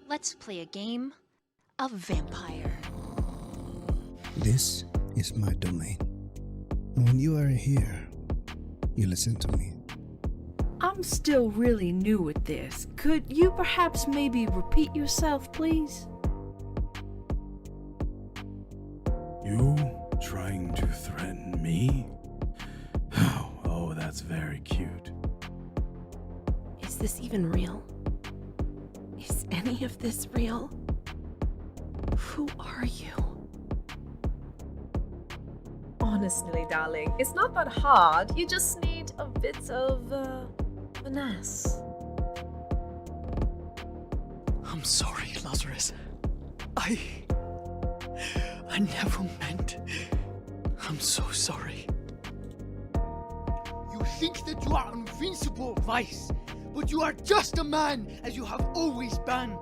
Let's play a game of vampire. This is my domain. When you are here, you listen to me. I'm still really new at this. Could you perhaps maybe repeat yourself, please? You trying to threaten me? Oh, that's very cute. Is this even real? Is any of this real? Who are you? Honestly, darling, it's not that hard. You just need a bit of finesse. I'm sorry, Lazarus. I never meant. I'm so sorry. You think that you are invincible, Vice, but you are just a man as you have always been.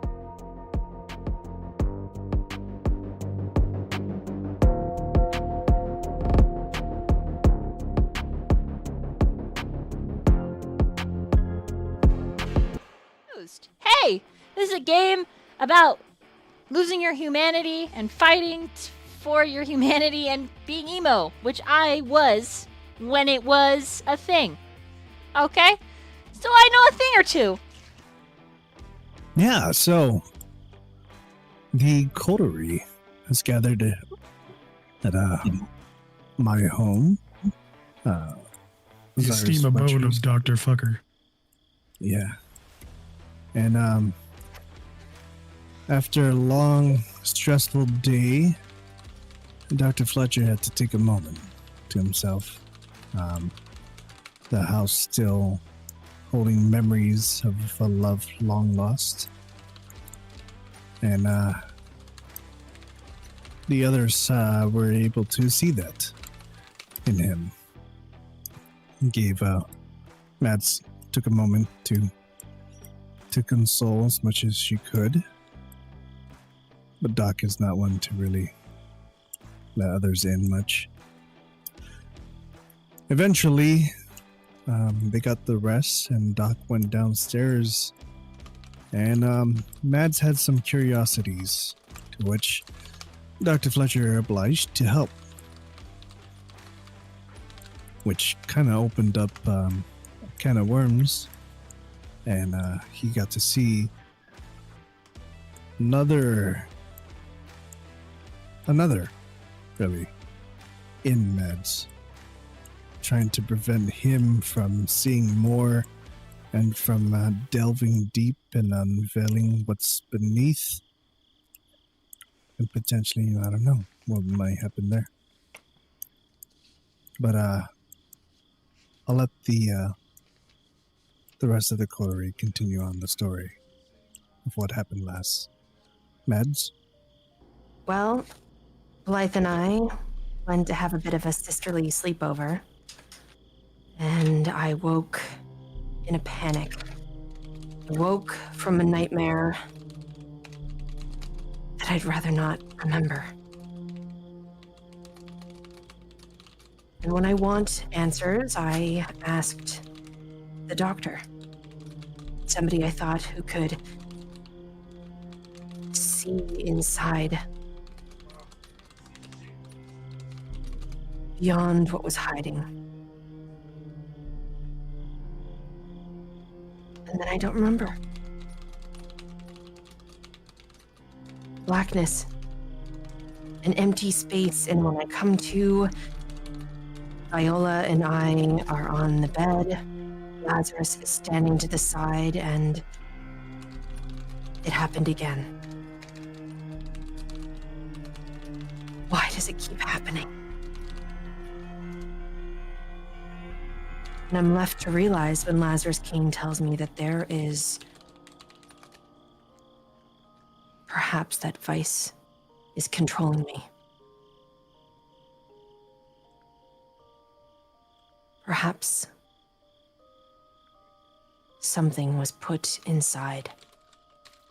Hey, this is a game about losing your humanity and fighting for your humanity and being emo, which I was when it was a thing. Okay? So I know a thing or two. Yeah, so the coterie has gathered at my home. The Xirus esteem abode Fletcher's. of Dr. Fucker. Yeah. And after a long, stressful day, Dr. Fletcher had to take a moment to himself. The house still holding memories of a love long lost. And the others were able to see that in him. Mads took a moment to console as much as she could. But Doc is not one to really let others in much. Eventually, they got the rest, and Doc went downstairs. And Mads had some curiosities, to which Dr. Fletcher obliged to help. Which kind of opened up a can of worms. And he got to see another, really, in Mads, trying to prevent him from seeing more and from delving deep and unveiling what's beneath. And potentially, I don't know what might happen there. But I'll let the rest of the coterie continue on the story of what happened last. Mads? Well, Blythe and I went to have a bit of a sisterly sleepover, and I woke in a panic. I woke from a nightmare that I'd rather not remember. And when I want answers, I asked the doctor. Somebody I thought who could see inside, beyond what was hiding. And then I don't remember. Blackness, an empty space, and when I come to, Viola and I are on the bed. Lazarus is standing to the side, and it happened again. Why does it keep happening? And I'm left to realize when Lazarus King tells me that there is perhaps that vice is controlling me. Perhaps something was put inside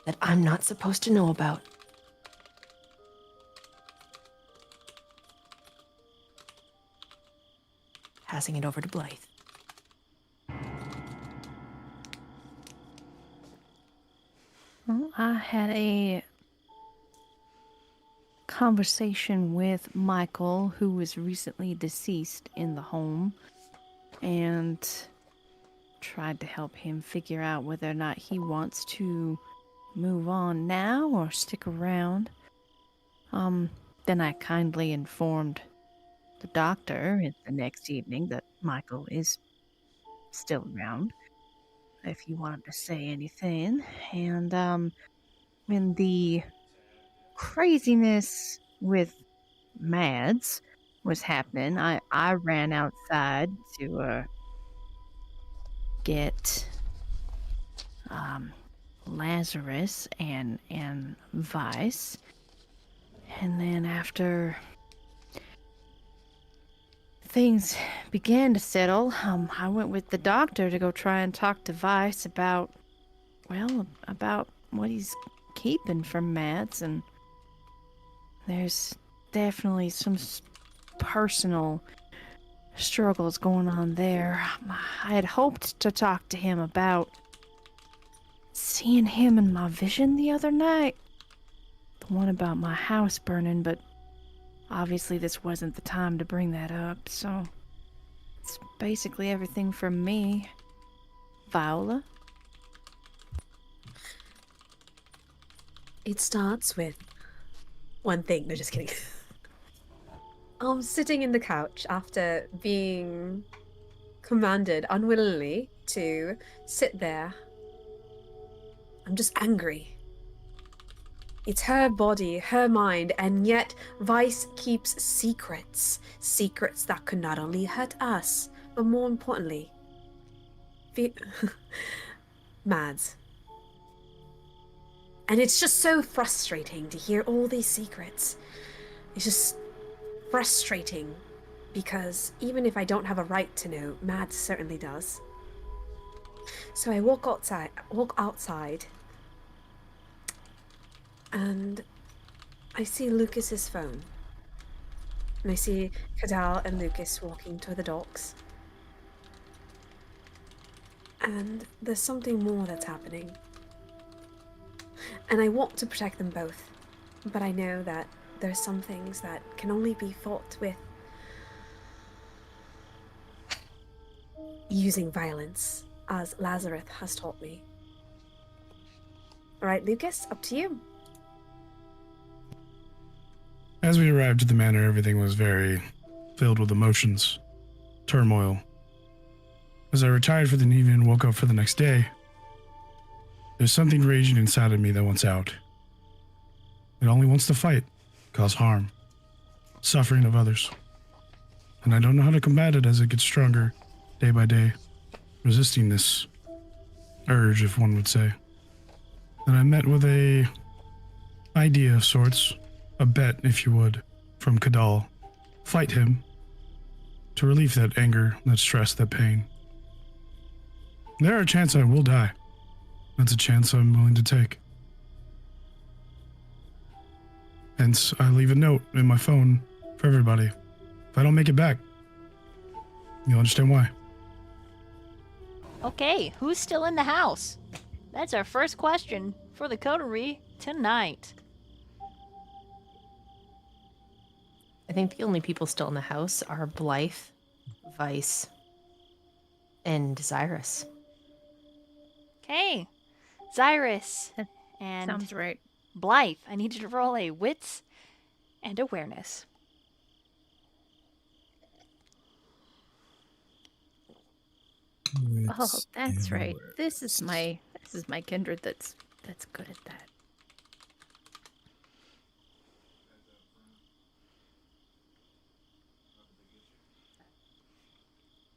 that I'm not supposed to know about. Passing it over to Blythe. Well, I had a conversation with Michael, who was recently deceased in the home, and tried to help him figure out whether or not he wants to move on now or stick around. Then I kindly informed the doctor the next evening that Michael is still around, if he wanted to say anything. And when the craziness with Mads was happening, I ran outside to get Lazarus and Vice. And then after things began to settle, I went with the doctor to go try and talk to Vice about what he's keeping from Mads, and there's definitely some personal struggles going on there. I had hoped to talk to him about seeing him in my vision the other night. The one about my house burning, but obviously this wasn't the time to bring that up, so it's basically everything from me. Viola? It starts with one thing. No, just kidding. I'm sitting in the couch after being commanded unwillingly to sit there. I'm just angry. It's her body, her mind, and yet Vice keeps secrets. Secrets that could not only hurt us, but more importantly, Mads. And it's just so frustrating to hear all these secrets. It's just frustrating because even if I don't have a right to know, Mads certainly does. So I walk outside, and I see Lucas's phone. And I see Kha'daal and Lukas walking to the docks. And there's something more that's happening. And I want to protect them both, but I know that there's some things that can only be fought with using violence, as Lazarus has taught me. Alright, Lukas, up to you. As we arrived at the manor, everything was very filled with emotions, turmoil. As I retired for the evening and woke up for the next day, there's something raging inside of me that wants out. It only wants to fight, cause harm, suffering of others. And I don't know how to combat it as it gets stronger, day by day, resisting this urge, if one would say. Then I met with a idea of sorts, a bet, if you would, from Kha'daal. Fight him to relieve that anger, that stress, that pain. There are a chance I will die. That's a chance I'm willing to take. Hence, I leave a note in my phone for everybody. If I don't make it back, you'll understand why. Okay, who's still in the house? That's our first question for the coterie tonight. I think the only people still in the house are Blythe, Vice, and Xirus. Okay, Xirus and Sounds right. Blythe, I need you to roll a wits and awareness. Oh, that's right. This is my kindred that's good at that.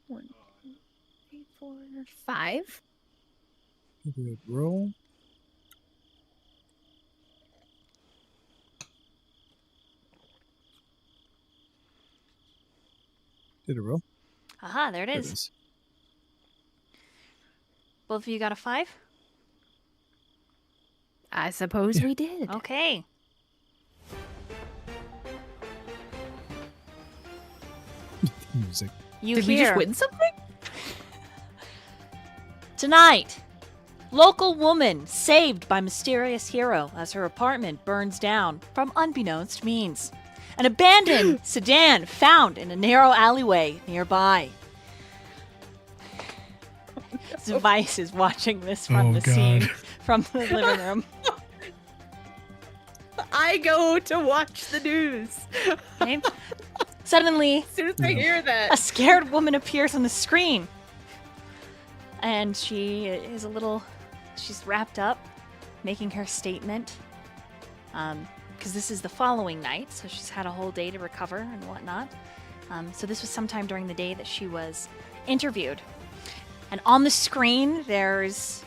One, 2, 3, 4, 5. Good roll. Did it roll? Aha, there it There is. Both of you got a 5? I suppose we did. Okay. Music. You Did hear we just win something? tonight Local woman saved by mysterious hero as her apartment burns down from unbeknownst means. An abandoned sedan found in a narrow alleyway nearby. Vice is watching this from the scene, from the living room. I go to watch the news. Okay. Suddenly, As soon as I hear a that. scared woman appears on the screen. And she is she's wrapped up, making her statement. Because this is the following night, so she's had a whole day to recover and whatnot. So this was sometime during the day that she was interviewed. And on the screen, there's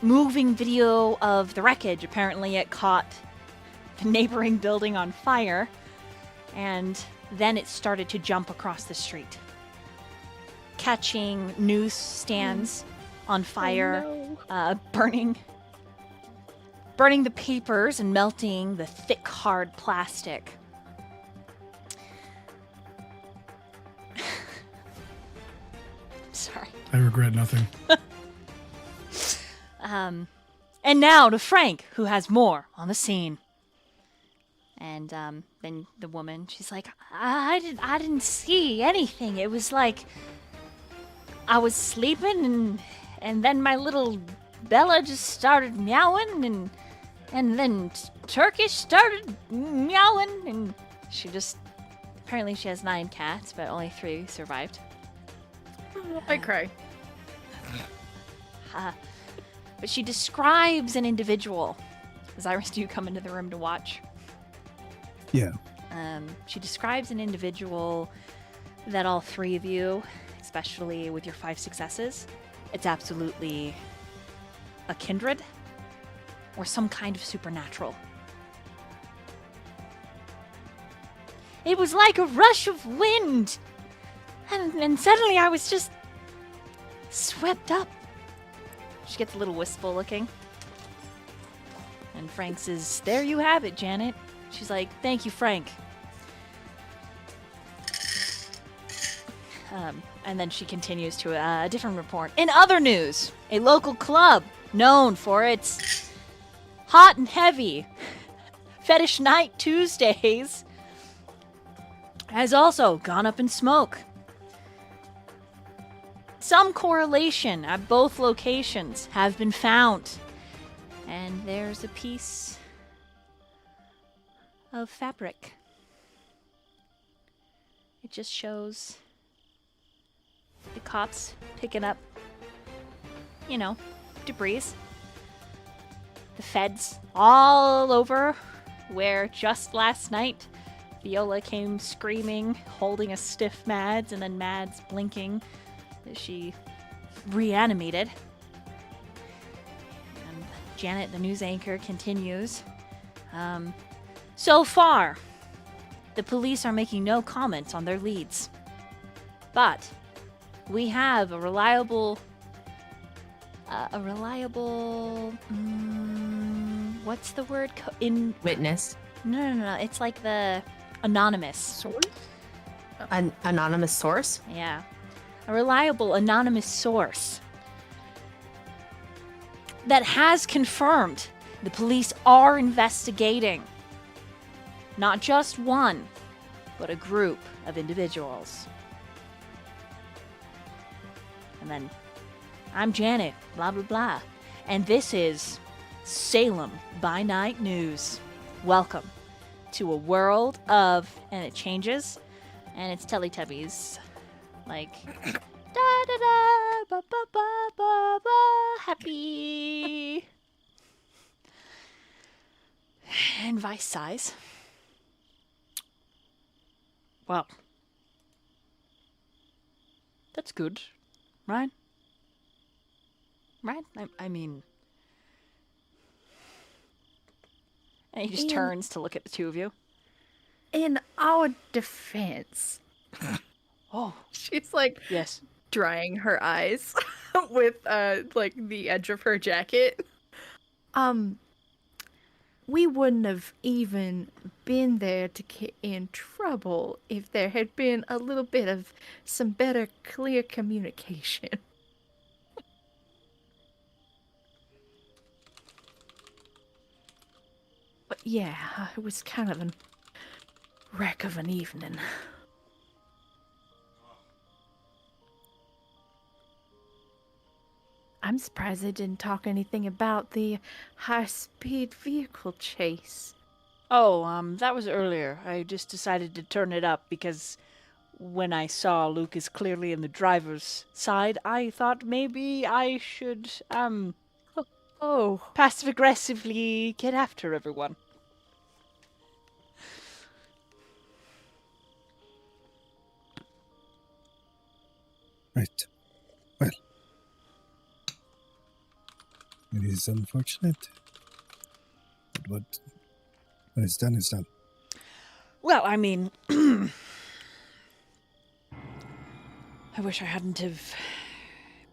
moving video of the wreckage. Apparently it caught the neighboring building on fire, and then it started to jump across the street, catching newsstands on fire, burning the papers and melting the thick, hard plastic. Sorry. I regret nothing. And now to Frank, who has more on the scene. And then the woman, she's like, I didn't see anything. It was like I was sleeping, and then my little Bella just started meowing, and then Turkish started meowing, and apparently she has 9 cats, but only 3 survived. I cry. But she describes an individual. Xirus, do you come into the room to watch? Yeah. She describes an individual that all 3 of you, especially with your 5 successes, it's absolutely a kindred or some kind of supernatural. It was like a rush of wind, and suddenly I was just swept up. She gets a little wistful looking. And Frank says, there you have it, Janet. She's like, thank you, Frank. And then she continues to a different report. In other news, a local club known for its hot and heavy Fetish Night Tuesdays has also gone up in smoke. Some correlation at both locations have been found. And there's a piece of fabric. It just shows the cops picking up, debris. The feds all over where just last night Viola came screaming, holding a stiff Mads, and then Mads blinking as she reanimated. And Janet, the news anchor, continues. So far, the police are making no comments on their leads. But we have a reliable, what's the word? Witness. No. It's like the anonymous. Source? An anonymous source? Yeah. A reliable anonymous source that has confirmed the police are investigating not just one, but a group of individuals. And then, I'm Janet, blah, blah, blah. And this is Salem by Night News. Welcome to a world of, and it changes, and it's Teletubbies. Like, da da da, ba ba ba ba ba, happy. And Vice sighs. Well, that's good, right? Right? I mean... And he just turns to look at the two of you. In our defense, Oh, She's like yes. drying her eyes with like the edge of her jacket. we wouldn't have even been there to get in trouble if there had been a little bit of some better, clear communication. Yeah, it was kind of a wreck of an evening. I'm surprised they didn't talk anything about the high-speed vehicle chase. Oh, that was earlier. I just decided to turn it up because when I saw Lucas clearly in the driver's side, I thought maybe I should, Oh, passive-aggressively get after everyone. Right. Well, it is unfortunate. But what is done is done. Well, I mean, I wish I hadn't have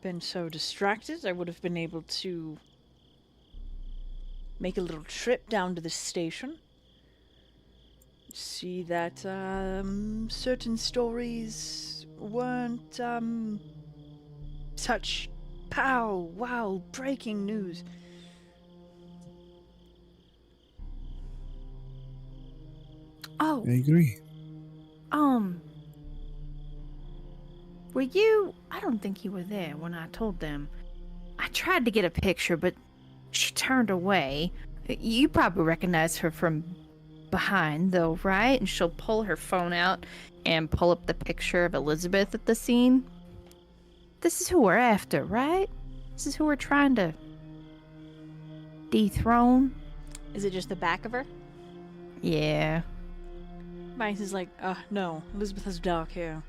been so distracted. I would have been able to make a little trip down to the station. See that certain stories weren't such wow breaking news. oh, I agree. were you? I don't think you were there when I told them. I tried to get a picture, but she turned away. You probably recognize her from behind, though, right? And she'll pull her phone out and pull up the picture of Elizabeth at the scene. This is who we're after, right? This is who we're trying to dethrone. Is it just the back of her? Yeah. Vice is like, no, Elizabeth has dark hair.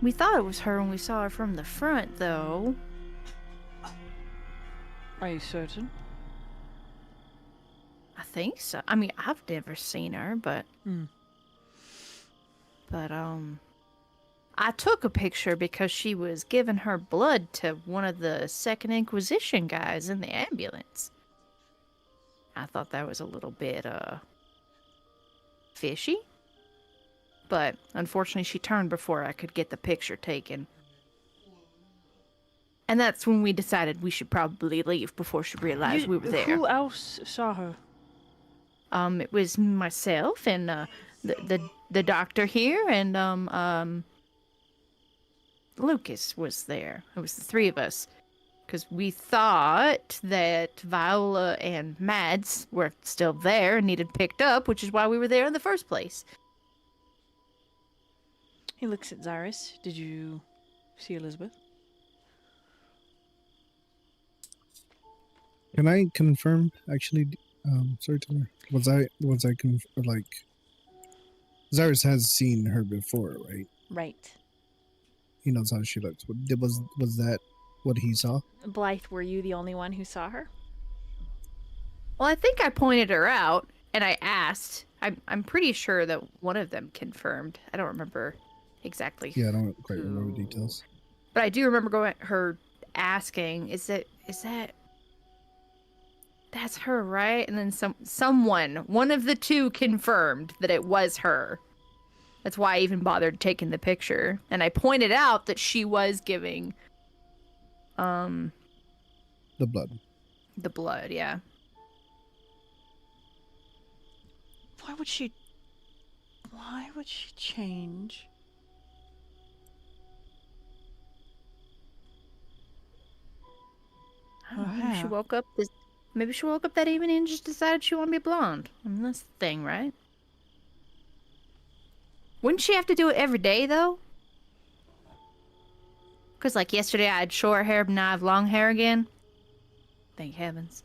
We thought it was her when we saw her from the front, though. Are you certain? I think so. I mean, I've never seen her, but... But, I took a picture because she was giving her blood to one of the Second Inquisition guys in the ambulance. I thought that was a little bit, fishy. But, unfortunately, she turned before I could get the picture taken. And that's when we decided we should probably leave before she realized we were there. Who else saw her? It was myself and, the doctor here, and, Lucas was there. It was the three of us. Because we thought that Viola and Mads were still there and needed picked up, which is why we were there in the first place. He looks at Xirus. Did you see Elizabeth? Can I confirm? Actually, sorry, Taylor. Was I like? Xirus has seen her before, right? Right. He knows how she looks. Was that what he saw? Blythe, were you the only one who saw her? Well, I think I pointed her out, and I asked. I'm pretty sure that one of them confirmed. I don't remember exactly. Yeah, I don't quite remember details. But I do remember her asking, is that that's her, right? And then one of the two confirmed that it was her. That's why I even bothered taking the picture. And I pointed out that she was giving the blood. The blood, yeah. Why would she change? I don't know, maybe she woke up that evening and just decided she wanted to be blonde. I mean, that's the thing, right? Wouldn't she have to do it every day, though? Because, like, yesterday I had short hair, but now I have long hair again. Thank heavens.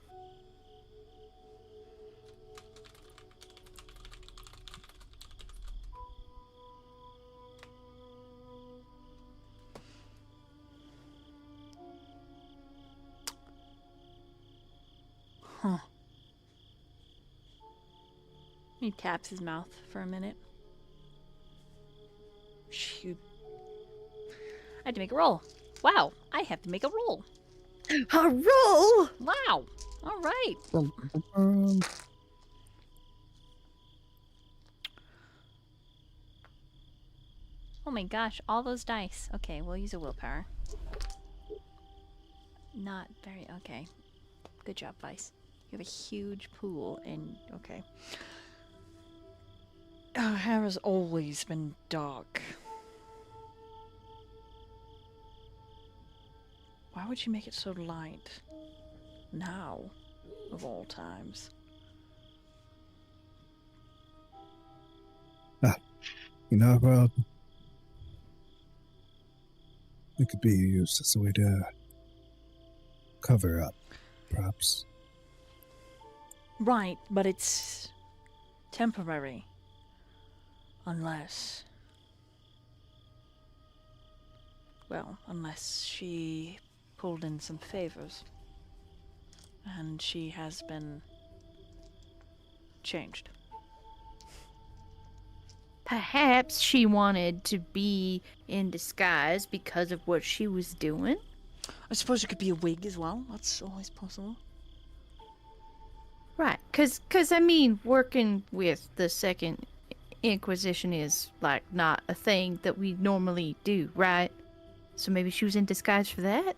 Huh. He taps his mouth for a minute. Shoot. I had to make a roll. Wow, I have to make a roll. A roll? Wow. All right. Oh my gosh, all those dice. Okay, we'll use a willpower. not very... Okay. Good job, Vice. You have a huge pool and... Okay. Our hair has always been dark. Why would you make it so light? Now, of all times. In our world, it could be used as a way to cover up, perhaps. Right, but it's temporary. Unless... Well, unless she pulled in some favors. And she has been changed. Perhaps she wanted to be in disguise because of what she was doing. I suppose it could be a wig as well. That's always possible. Right, cause I mean, working with the Second Inquisition is like not a thing that we normally do, right? So maybe she was in disguise for that.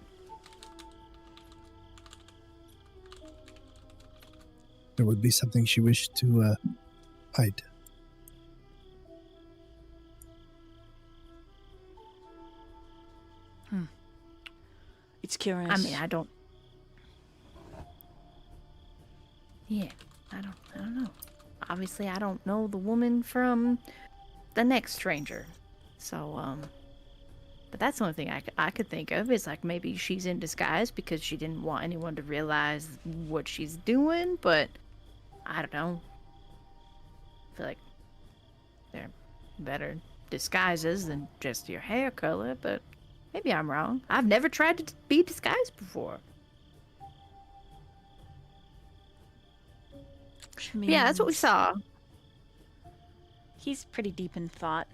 There would be something she wished to hide. It's curious. I mean, I don't. Yeah, I don't know. Obviously, I don't know the woman from the next stranger, so but that's the only thing I could think of is like maybe she's in disguise because she didn't want anyone to realize what she's doing. But I don't know. I feel like they're better disguises than just your hair color, but maybe I'm wrong. I've never tried to be disguised before. Yeah, that's what we saw. He's pretty deep in thought.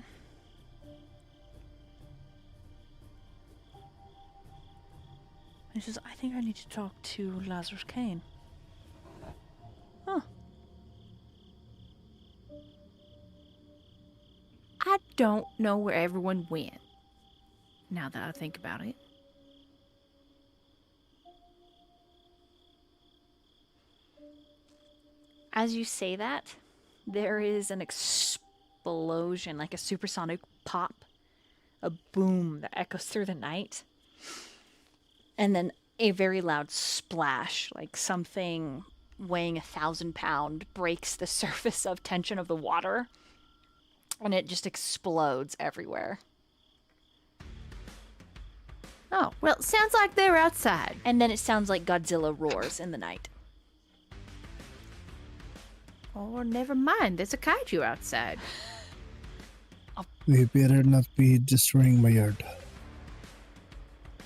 He says, I think I need to talk to Lazarus Kane. Huh. I don't know where everyone went, now that I think about it. As you say that, there is an explosion, like a supersonic pop, a boom that echoes through the night, and then a very loud splash, like something weighing 1,000 pounds breaks the surface of tension of the water, and it just explodes everywhere. Oh, well, it sounds like they're outside. And then it sounds like Godzilla roars in the night. Oh, never mind. There's a kaiju outside. We better not be destroying my yard.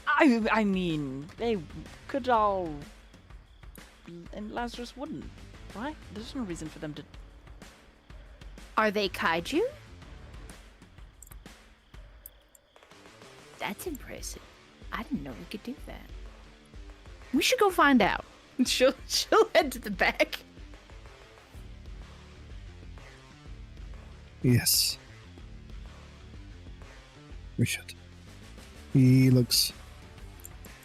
I mean, they could all... And Lazarus wouldn't. Why? There's no reason for them to... Are they kaiju? That's impressive. I didn't know we could do that. We should go find out. She'll head to the back. Yes. We should. He looks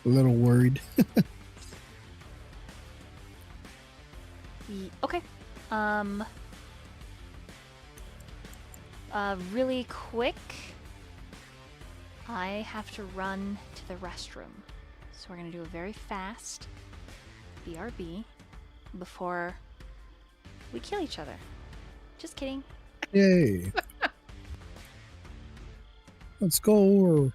a little worried. Okay. Really quick. I have to run to the restroom. So we're gonna do a very fast BRB before we kill each other. Just kidding. Yay. Let's go.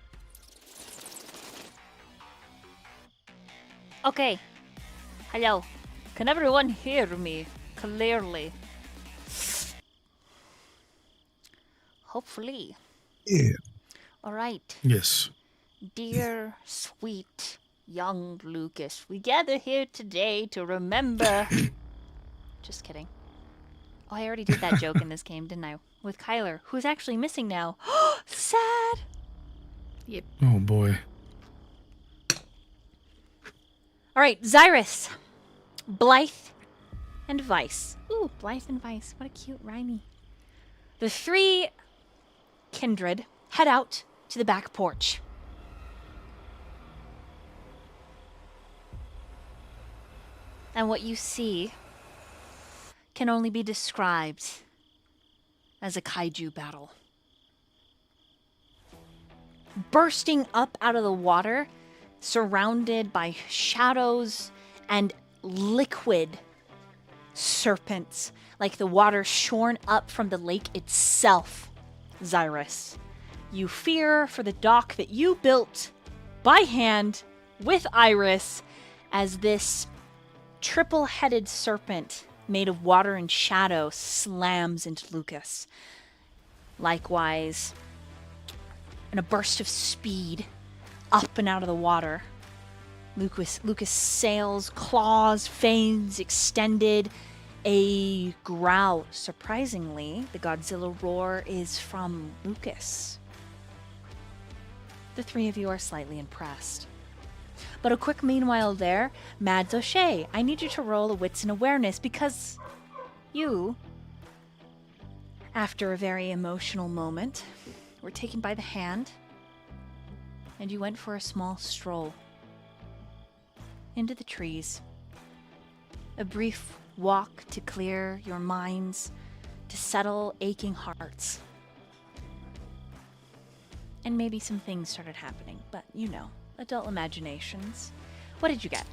Okay. Hello. Can everyone hear me clearly? Hopefully. Yeah. All right. Yes. Dear, sweet, young Lucas, we gather here today to remember... Just kidding. Oh, I already did that joke in this game, didn't I? With Kyler, who's actually missing now. Sad! Yep. Oh boy. All right, Xirus, Blythe, and Vice. Ooh, Blythe and Vice. What a cute rhymey. The three kindred head out to the back porch. And what you see can only be described as a kaiju battle. Bursting up out of the water, surrounded by shadows and liquid serpents, like the water shorn up from the lake itself. Xirus, you fear for the dock that you built by hand with Iris, as this triple-headed serpent made of water and shadow slams into Lukas. Likewise, in a burst of speed, up and out of the water, Lucas sails, claws, fangs extended, a growl. Surprisingly, the Godzilla roar is from Lucas. The three of you are slightly impressed. But a quick meanwhile there, Mads O'Shea, I need you to roll a wits and awareness, because you, after a very emotional moment, were taken by the hand and you went for a small stroll into the trees. A brief walk to clear your minds, to settle aching hearts. And maybe some things started happening, but you know, adult imaginations. What did you get?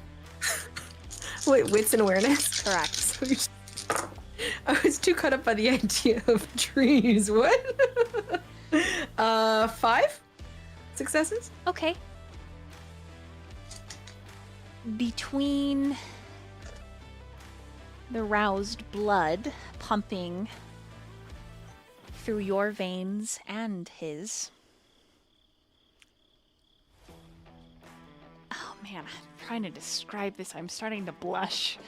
Wait, wits and awareness? Correct. I was too caught up by the idea of trees. What? 5 successes? Okay. Between the roused blood pumping through your veins and his. Oh man, I'm trying to describe this. I'm starting to blush.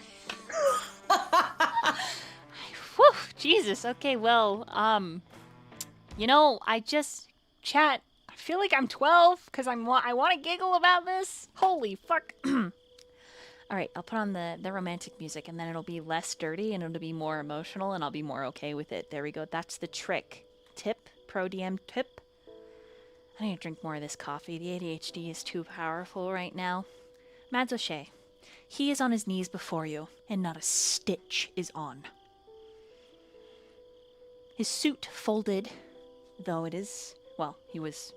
Whew, Jesus. Okay, well, you know, I just chat. I feel like I'm 12 because I want to giggle about this. Holy fuck. All right, I'll put on the romantic music, and then it'll be less dirty, and it'll be more emotional, and I'll be more okay with it. There we go. That's the trick. Tip. Pro DM tip. I need to drink more of this coffee. The ADHD is too powerful right now. Mads O'Shea. He is on his knees before you, and not a stitch is on. His suit folded, though it is, well, he was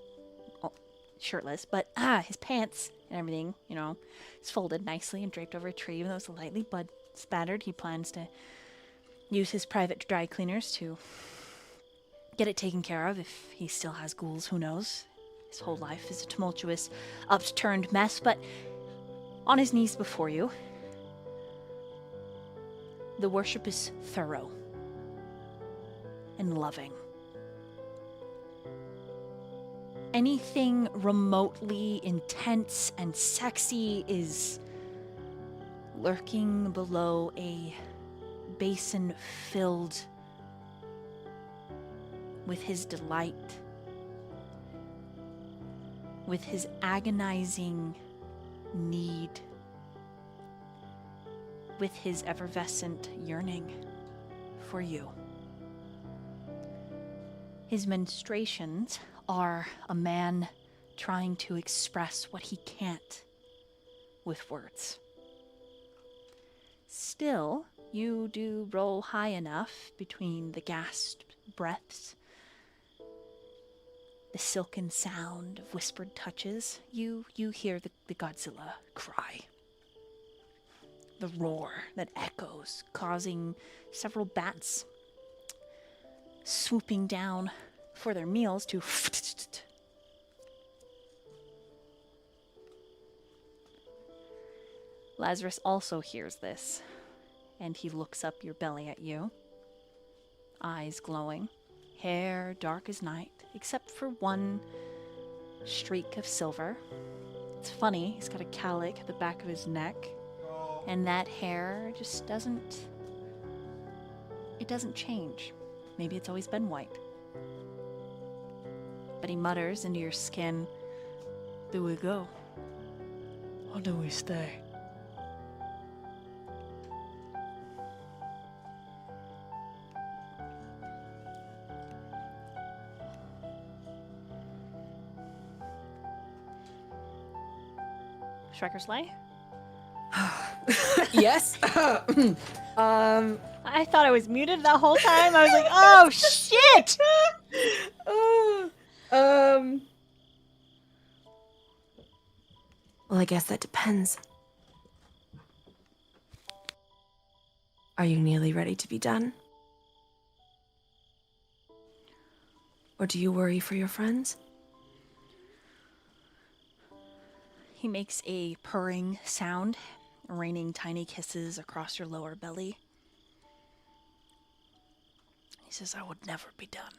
shirtless, but his pants and everything, you know, is folded nicely and draped over a tree, even though it's slightly blood spattered. He plans to use his private dry cleaners to get it taken care of if he still has ghouls, who knows. His whole life is a tumultuous, upturned mess, but on his knees before you, the worship is thorough and loving. Anything remotely intense and sexy is lurking below a basin filled with his delight, with his agonizing need, with his effervescent yearning for you. His menstruations are a man trying to express what he can't with words. Still, you do roll high enough between the gasped breaths, the silken sound of whispered touches. You hear the Godzilla cry. The roar that echoes, causing several bats swooping down for their meals to Lazarus also hears this, and he looks up your belly at you, eyes glowing, hair dark as night, except for one streak of silver. It's funny, he's got a calic at the back of his neck, and that hair just doesn't change. Maybe it's always been white. But he mutters into your skin, "Do we go? Or do we stay?" Striker's Lay? Yes. I thought I was muted the whole time. I was like, oh shit! Well, I guess that depends. Are you nearly ready to be done? Or do you worry for your friends? He makes a purring sound, raining tiny kisses across your lower belly. He says, I would never be done.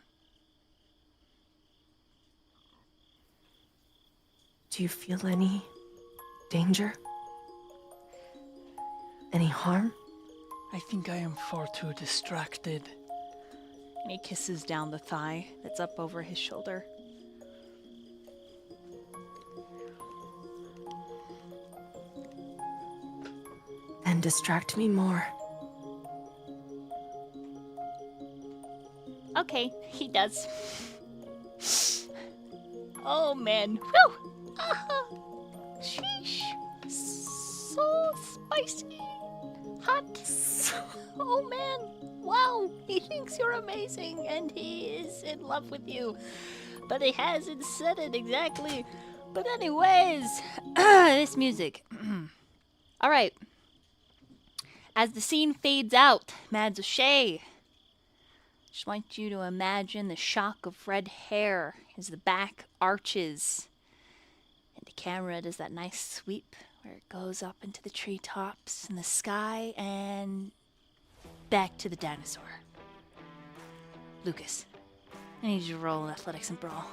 Do you feel any danger? Any harm? I think I am far too distracted. And he kisses down the thigh that's up over his shoulder. Then distract me more. Okay, he does. Oh man. Whew! Sheesh. So spicy. Hot. Oh man. Wow. He thinks you're amazing and he is in love with you. But he hasn't said it exactly. But anyways, this music. Alright. As the scene fades out, Mads O'Shea, just want you to imagine the shock of red hair as the back arches. And the camera does that nice sweep where it goes up into the treetops and the sky and back to the dinosaur. Lukas, I need you to roll in athletics and brawl.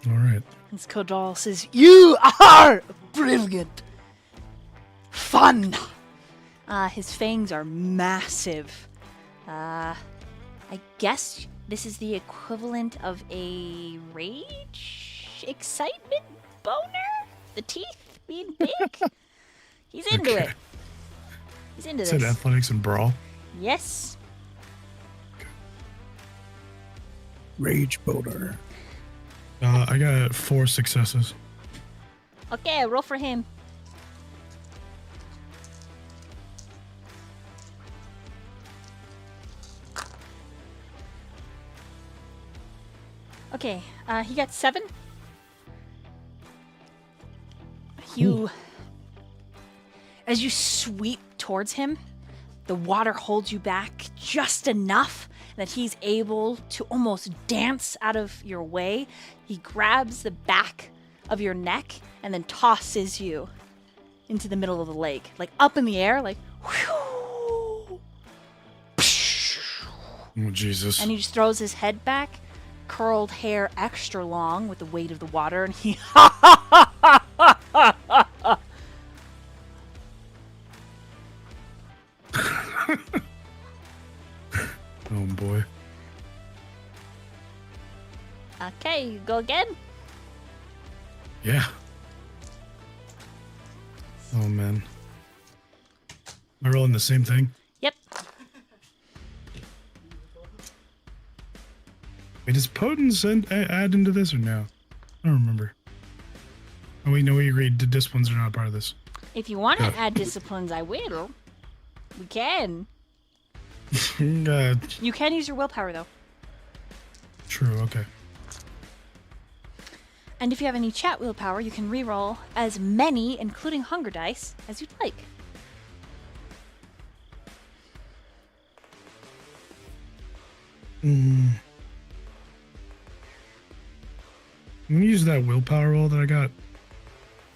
All right. And Kha'daal says, "You are brilliant. Fun." His fangs are massive. I guess this is the equivalent of a rage, excitement, boner? The teeth being big? He's into it. He's into Said this. athletics and brawl. Yes. Rage boner. I got 4 successes. Okay, roll for him. Okay, he got 7. As you sweep towards him, the water holds you back just enough that he's able to almost dance out of your way. He grabs the back of your neck and then tosses you into the middle of the lake, like up in the air, like whew. Oh, Jesus. And he just throws his head back, curled hair extra long with the weight of the water, and he Oh, boy. Okay, you go again. Yeah. Oh, man. Am I rolling the same thing? Yep. Wait, does potence add into this or no? I don't remember. Oh, wait, no, we agreed the disciplines are not part of this. If you want to add disciplines, I will. We can. You can use your willpower, though. True, okay. And if you have any chat willpower, you can reroll as many, including hunger dice, as you'd like. I'm gonna use that willpower roll that I got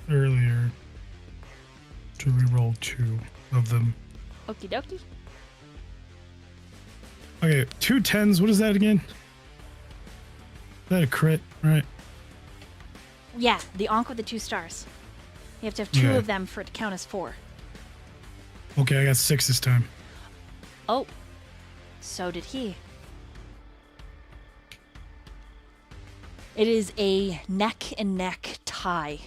earlier to reroll 2 of them. Okie dokie. Okay, 2 10s. What is that again? Is that a crit, right? Yeah, the Ankh with the 2 stars. You have to have 2 Okay. of them for it to count as 4. Okay, I got 6 this time. Oh, so did he. It is a neck and neck tie.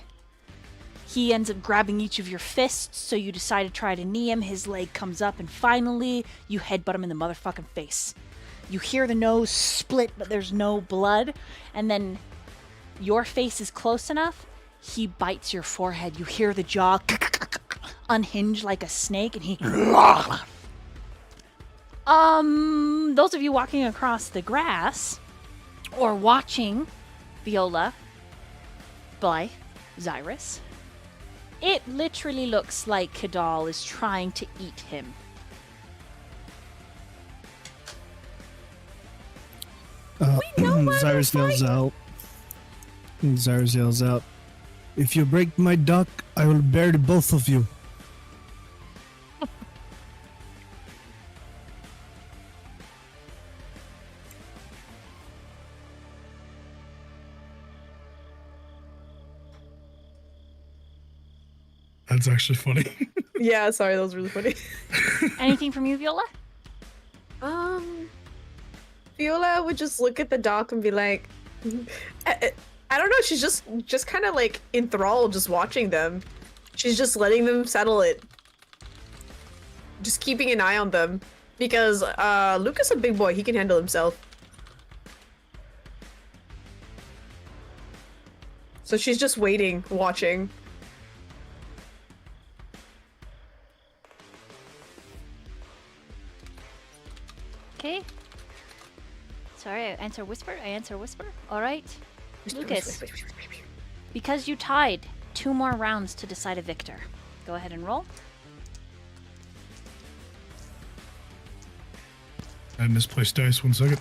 He ends up grabbing each of your fists, so you decide to try to knee him. His leg comes up, and finally, you headbutt him in the motherfucking face. You hear the nose split, but there's no blood. And then your face is close enough, he bites your forehead. You hear the jaw unhinge like a snake, and he... Those of you walking across the grass, or watching Viola, Blythe, Xirus, it literally looks like Kha'daal is trying to eat him. Xirus yells out. Xirus yells out, "If you break my duck, I will bury both of you." That's actually funny. Yeah, sorry, that was really funny. Anything from you, Viola? Viola would just look at the dock and be like, I don't know, she's just kind of like enthralled just watching them. She's just letting them settle it. Just keeping an eye on them. Because Lukas is a big boy, he can handle himself. So she's just waiting, watching. Okay. Sorry, I answer whisper. All right. Lukas, because you tied 2 more rounds to decide a victor. Go ahead and roll. I misplaced dice. 1 second.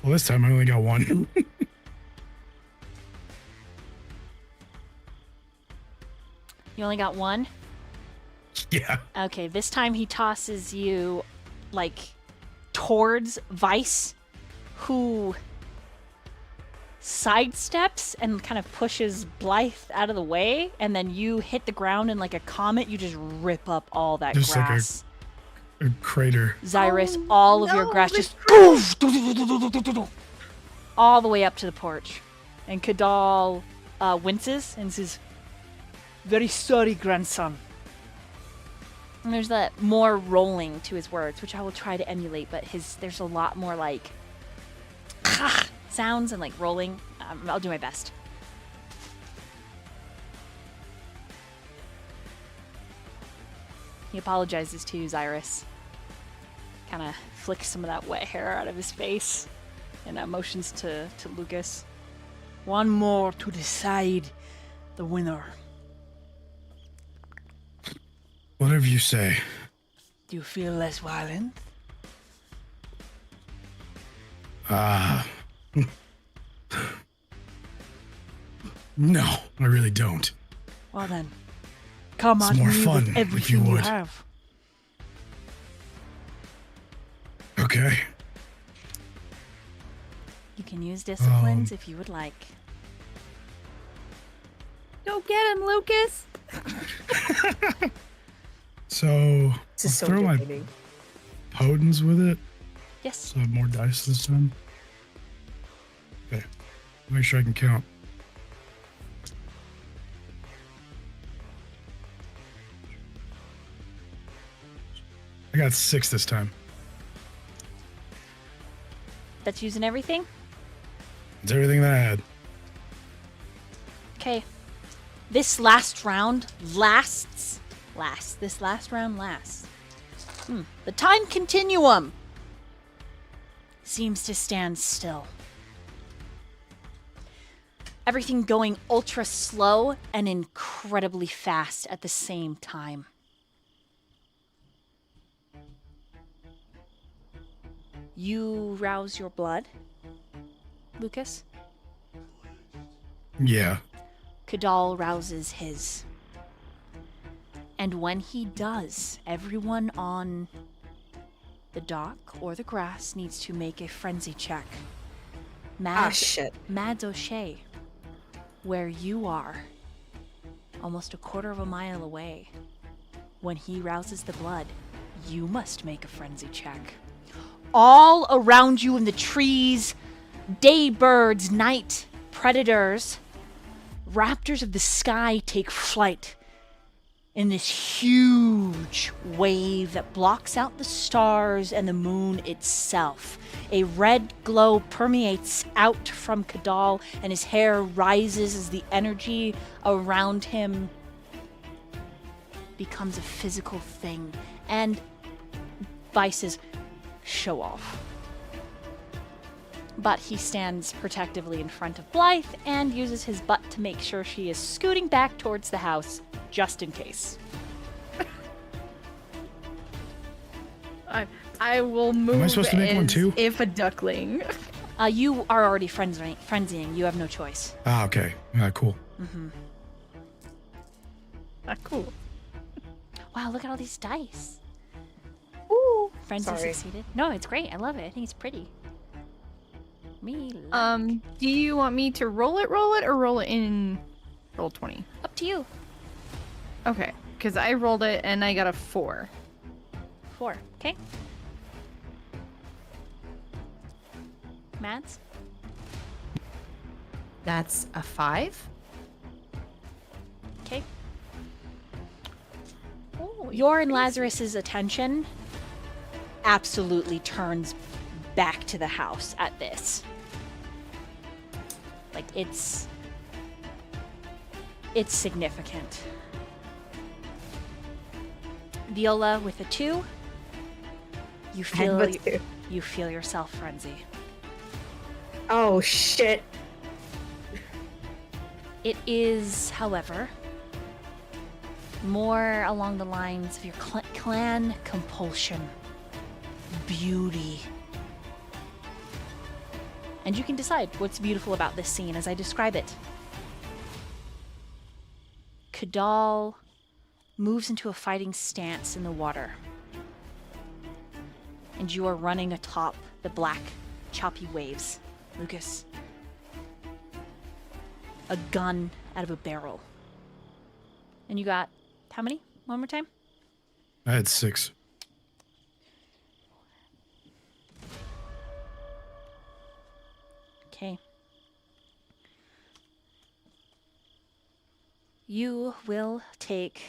Well, this time I only got 1. You only got 1? Yeah. Okay, this time he tosses you, like, towards Vice, who sidesteps and kind of pushes Blythe out of the way, and then you hit the ground and like a comet, you just rip up all that Just grass. like a crater. Xirus, all of your grass just all the way up to the porch. And Kha'daal winces and says, Very sorry, grandson. and there's that more rolling to his words, which I will try to emulate, but there's a lot more like sounds and like rolling. I'll do my best. He apologizes to Xirus. Kind of flicks some of that wet hair out of his face and motions to Lukas. One more to decide the winner. Whatever you say. Do you feel less violent? No, I really don't. Well then, come It's at more me fun, with if everything you you would. have. Okay. You can use disciplines if you would like. Go get him, Lucas! So, This I'll is so throw my entertaining. potens with it, Yes. so I have more dice this time. Okay. Make sure I can count. I got 6 this time. That's using everything? It's everything that I had. Okay. This last round lasts. This last round lasts. The time continuum seems to stand still. Everything going ultra slow and incredibly fast at the same time. You rouse your blood, Lukas. Yeah. Kha'daal rouses his. And when he does, everyone on the dock or the grass needs to make a frenzy check. Shit. Mads O'Shea, where you are, almost a quarter of a mile away, when he rouses the blood, you must make a frenzy check. All around you in the trees, day birds, night predators, raptors of the sky take flight in this huge wave that blocks out the stars and the moon itself. A red glow permeates out from Kha'daal, and his hair rises as the energy around him becomes a physical thing. And Vice's show off. But he stands protectively in front of Blythe and uses his butt to make sure she is scooting back towards the house, just in case. I will move. Am I supposed to make one too? If a duckling. You are already frenzying. You have no choice. Ah, okay. Cool. Cool. Wow, look at all these dice. Ooh. Frenzy Sorry. succeeded. No, it's great. I love it. I think it's pretty. Me Do you want me to roll it, or roll it in roll 20? up to you. Okay, because I rolled it and I got a 4. 4. Okay. Mads? That's a 5. Okay. Your and Lazarus's attention absolutely turns back to the house at this. Like, it's significant. Viola with a 2. You feel yourself frenzy. Oh shit. It is, however, more along the lines of your clan compulsion, beauty. And you can decide what's beautiful about this scene as I describe it. Kha'daal moves into a fighting stance in the water. And you are running atop the black, choppy waves. Lukas. A gun out of a barrel. And you got how many? One more time? I had 6. Okay. You will take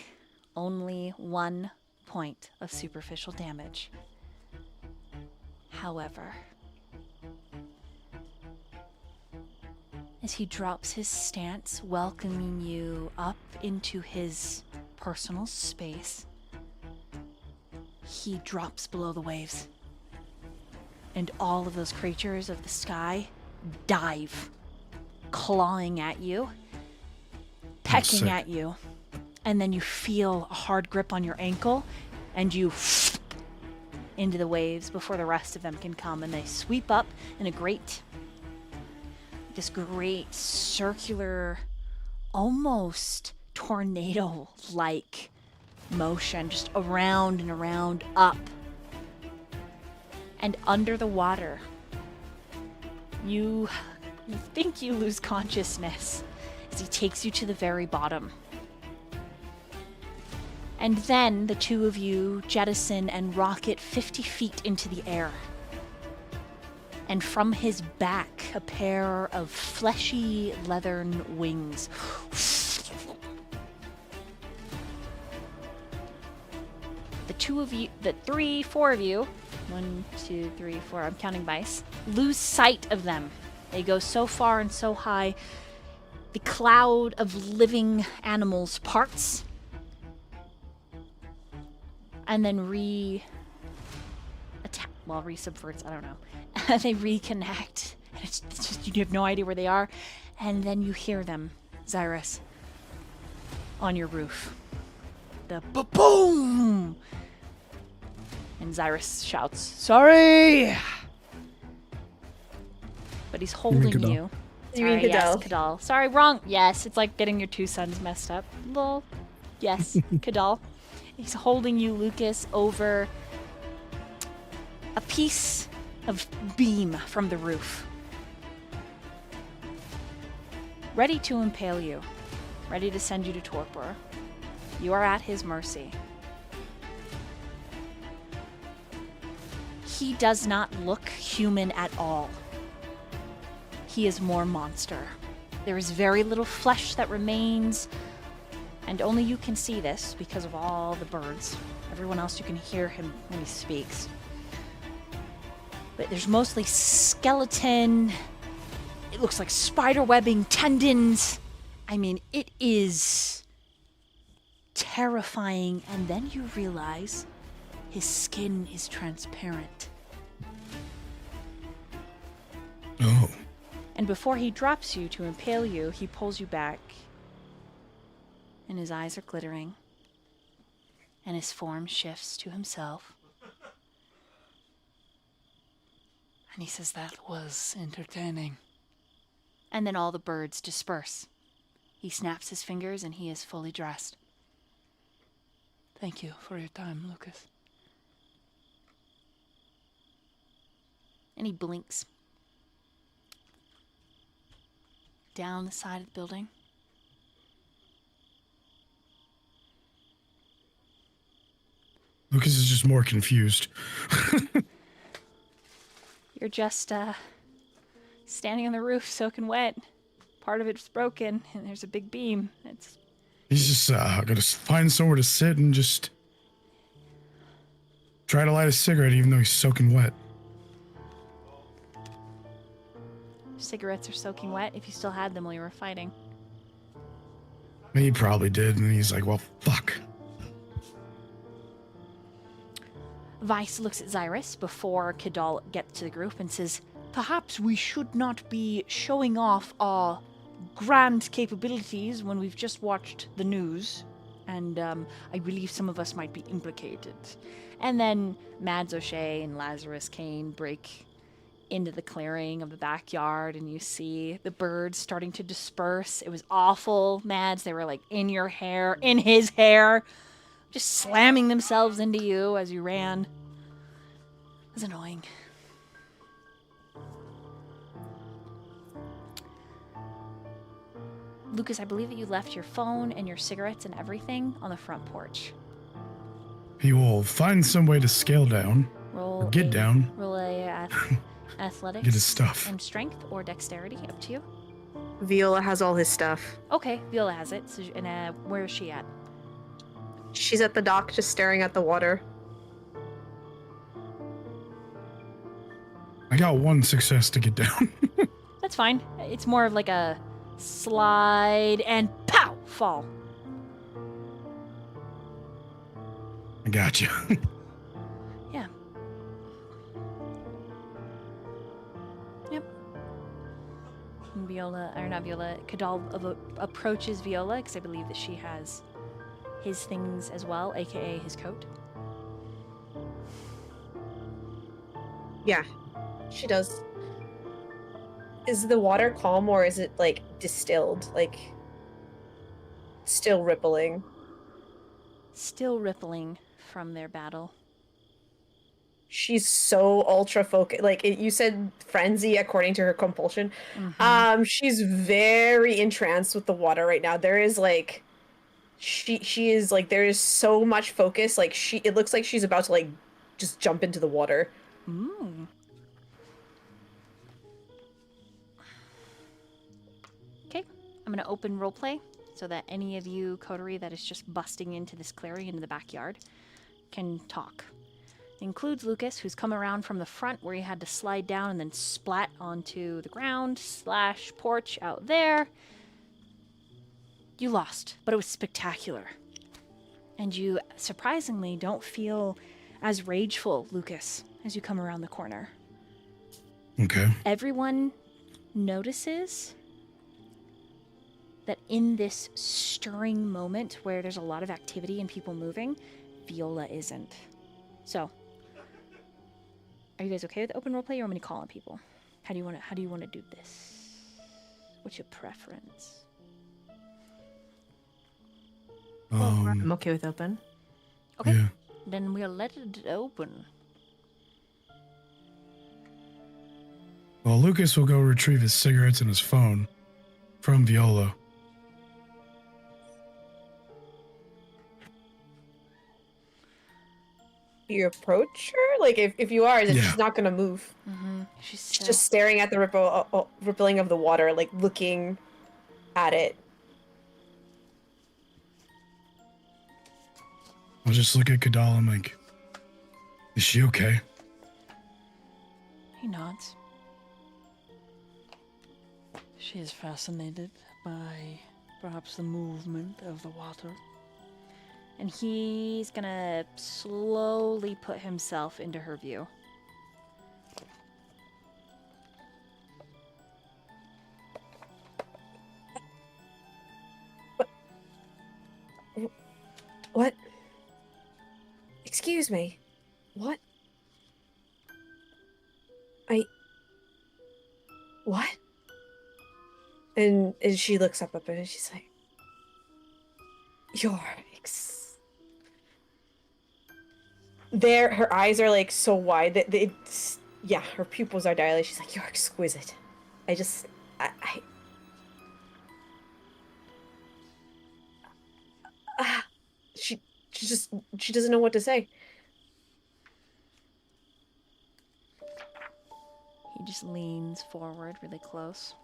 only 1 point of superficial damage. However, as he drops his stance, welcoming you up into his personal space, he drops below the waves. And all of those creatures of the sky dive, clawing at you, pecking at you. And then you feel a hard grip on your ankle, and you into the waves before the rest of them can come, and they sweep up in this great circular, almost tornado-like motion, just around and around, up. And under the water, you think you lose consciousness as he takes you to the very bottom. And then the two of you jettison and rocket 50 feet into the air. And from his back, a pair of fleshy leathern wings. The two of you, the 4 of you, 1, 2, 3, 4, I'm counting Vice, lose sight of them. They go so far and so high, the cloud of living animals parts. And then re-subverts, I don't know. They reconnect. And it's just, you have no idea where they are. And then you hear them, Xirus, on your roof. The ba-boom! And Xirus shouts, "Sorry!" But he's holding Kha'daal? you. You mean Sorry, yes, Kha'daal. Kha'daal. Sorry, wrong. Yes, it's like getting your two sons messed up. Lol. Yes, Kha'daal. He's holding you, Lukas, over a piece of beam from the roof. Ready to impale you. Ready to send you to torpor. You are at his mercy. He does not look human at all. He is more monster. There is very little flesh that remains, And only you can see this because of all the birds. Everyone else, you can hear him when he speaks. But there's mostly skeleton. It looks like spider webbing, tendons. I mean, it is terrifying. And then you realize his skin is transparent. Oh. And before he drops you to impale you, he pulls you back. And his eyes are glittering. And his form shifts to himself. And he says, "That was entertaining." And then all the birds disperse. He snaps his fingers and he is fully dressed. "Thank you for your time, Lucas." And he blinks. Down the side of the building. Lucas is just more confused. You're just standing on the roof, soaking wet. Part of it's broken, and there's a big beam. He's just gonna find somewhere to sit and just try to light a cigarette, even though he's soaking wet. Cigarettes are soaking wet if you still had them while you were fighting. He probably did, and he's like, "Well, fuck." Vice looks at Xirus before Kha'daal gets to the group and says, "Perhaps we should not be showing off our grand capabilities when we've just watched the news. And I believe some of us might be implicated." And then Mads O'Shea and Lazarus Kane break into the clearing of the backyard, and you see the birds starting to disperse. It was awful, Mads. They were like in your hair, in his hair, just slamming themselves into you as you ran. It was annoying. Lucas, I believe that you left your phone and your cigarettes and everything on the front porch. He will find some way to scale down or get down. Roll a athletics. Get his stuff. And strength or dexterity, up to you. Viola has all his stuff. Okay, Viola has it. So, and where is she at? She's at the dock just staring at the water. I got one success to get down. That's fine. It's more of like a slide and pow, fall. I got you. Yeah. Yep. And Kha'daal approaches Viola, because I believe that she has his things as well, aka his coat. Yeah, she does. Is the water calm, or is it like distilled, like still rippling? Still rippling from their battle. She's so ultra focused. Like you said, frenzy according to her compulsion. Mm-hmm. She's very entranced with the water right now. There is like, she is like, there is so much focus. Like it looks like she's about to like just jump into the water. Ooh. Okay, I'm gonna open roleplay so that any of you coterie that is just busting into this clearing into the backyard can talk. It includes Lucas, who's come around from the front where he had to slide down and then splat onto the ground / porch out there. You lost, but it was spectacular. And you surprisingly don't feel as rageful, Lucas, as you come around the corner. Okay. Everyone notices that in this stirring moment where there's a lot of activity and people moving, Viola isn't. So, are you guys okay with open roleplay, or want me to call on people? How do you want to do this? What's your preference? I'm okay with open. Okay. Yeah. Then we'll let it open. Well, Lucas will go retrieve his cigarettes and his phone from Viola. Do you approach her? Like, if you are, then Yeah. she's not gonna move. Mm-hmm. She's just staring at the rippling of the water, like looking at it. I'll just look at Kha'daal. I'm like, is she okay? He nods. She is fascinated by perhaps the movement of the water. And he's gonna slowly put himself into her view. What? Excuse me. What? What? And she looks up at her and she's like, There, her eyes are like so wide that it's, yeah, her pupils are dilated. She's like, you're exquisite. She doesn't know what to say. He just leans forward really close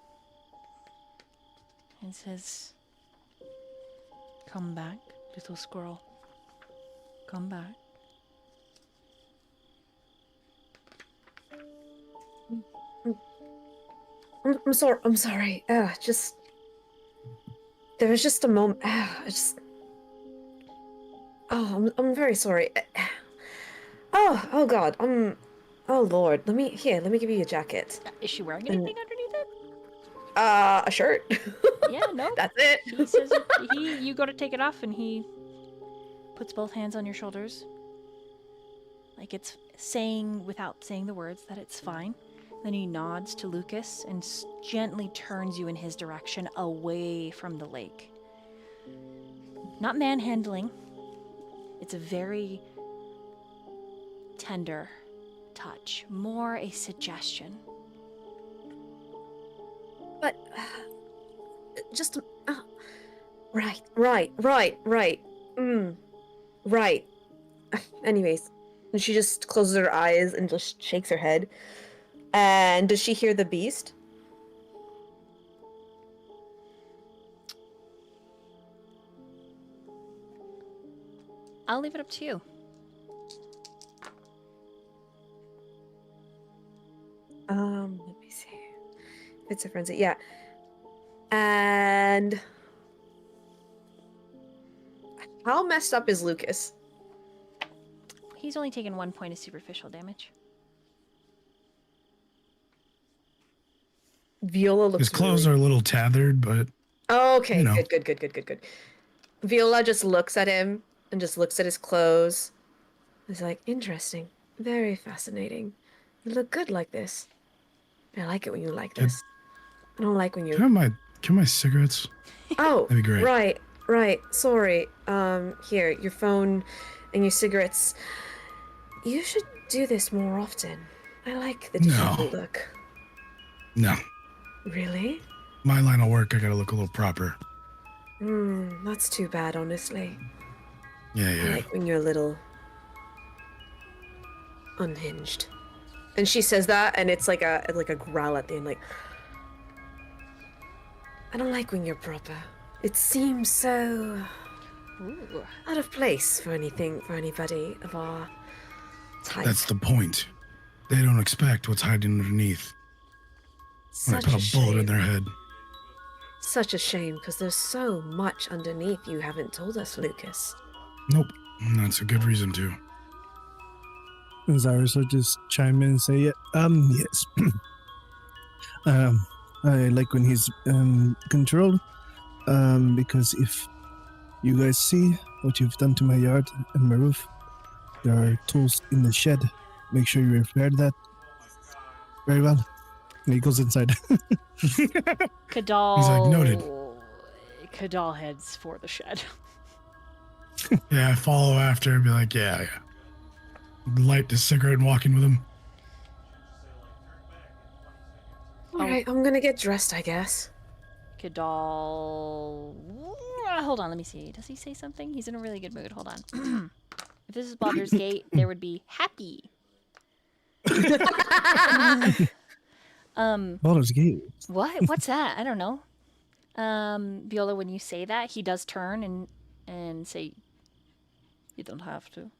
and says, "Come back, little squirrel. Come back." I'm sorry. There was just a moment. I'm very sorry. Oh God. Oh Lord. Let me give you a jacket. Is she wearing anything underneath it? A shirt. Yeah, no. That's it. He says you go to take it off and he puts both hands on your shoulders. Like it's saying, without saying the words, that it's fine. Then he nods to Lukas and gently turns you in his direction away from the lake. Not manhandling. It's a very tender touch, more a suggestion. But just right. Right. Anyways, and she just closes her eyes and just shakes her head. And does she hear the beast? I'll leave it up to you. Let me see. It's a frenzy, yeah. And how messed up is Lukas? He's only taken 1 point of superficial damage. Viola looks. His clothes are a little tethered, but okay, you know. Good. Viola just looks at him and just looks at his clothes. He's like, interesting, very fascinating. You look good like this. I like it when you like this. I don't like when you. Can I have my cigarettes? Oh, that'd be great. Right. Sorry. Here, your phone and your cigarettes. You should do this more often. I like the different look. No. Really? My line of work, I gotta look a little proper. That's too bad, honestly. Yeah. I like when you're a little unhinged. And she says that, and it's like a growl at the end, like, I don't like when you're proper. It seems so out of place for anybody of our type. That's the point. They don't expect what's hiding underneath. When I put a bullet in their head. Such a shame, because there's so much underneath you haven't told us, Lukas. Nope. That's a good reason to. And Xirus will just chime in and say, yes. I like when he's controlled, because if you guys see what you've done to my yard and my roof, there are tools in the shed. Make sure you repair that. Very well. And he goes inside. Kha'daal. He's like, noted. Kha'daal heads for the shed. Yeah, I follow after and be like, yeah. Light the cigarette and walk in with him. Alright, I'm gonna get dressed, I guess. Kha'daal. Hold on, let me see. Does he say something? He's in a really good mood. Hold on. If this is Baldur's Gate, there would be happy. Baldur's Gate. What? What's that? I don't know. Viola, when you say that, he does turn and say, You don't have to.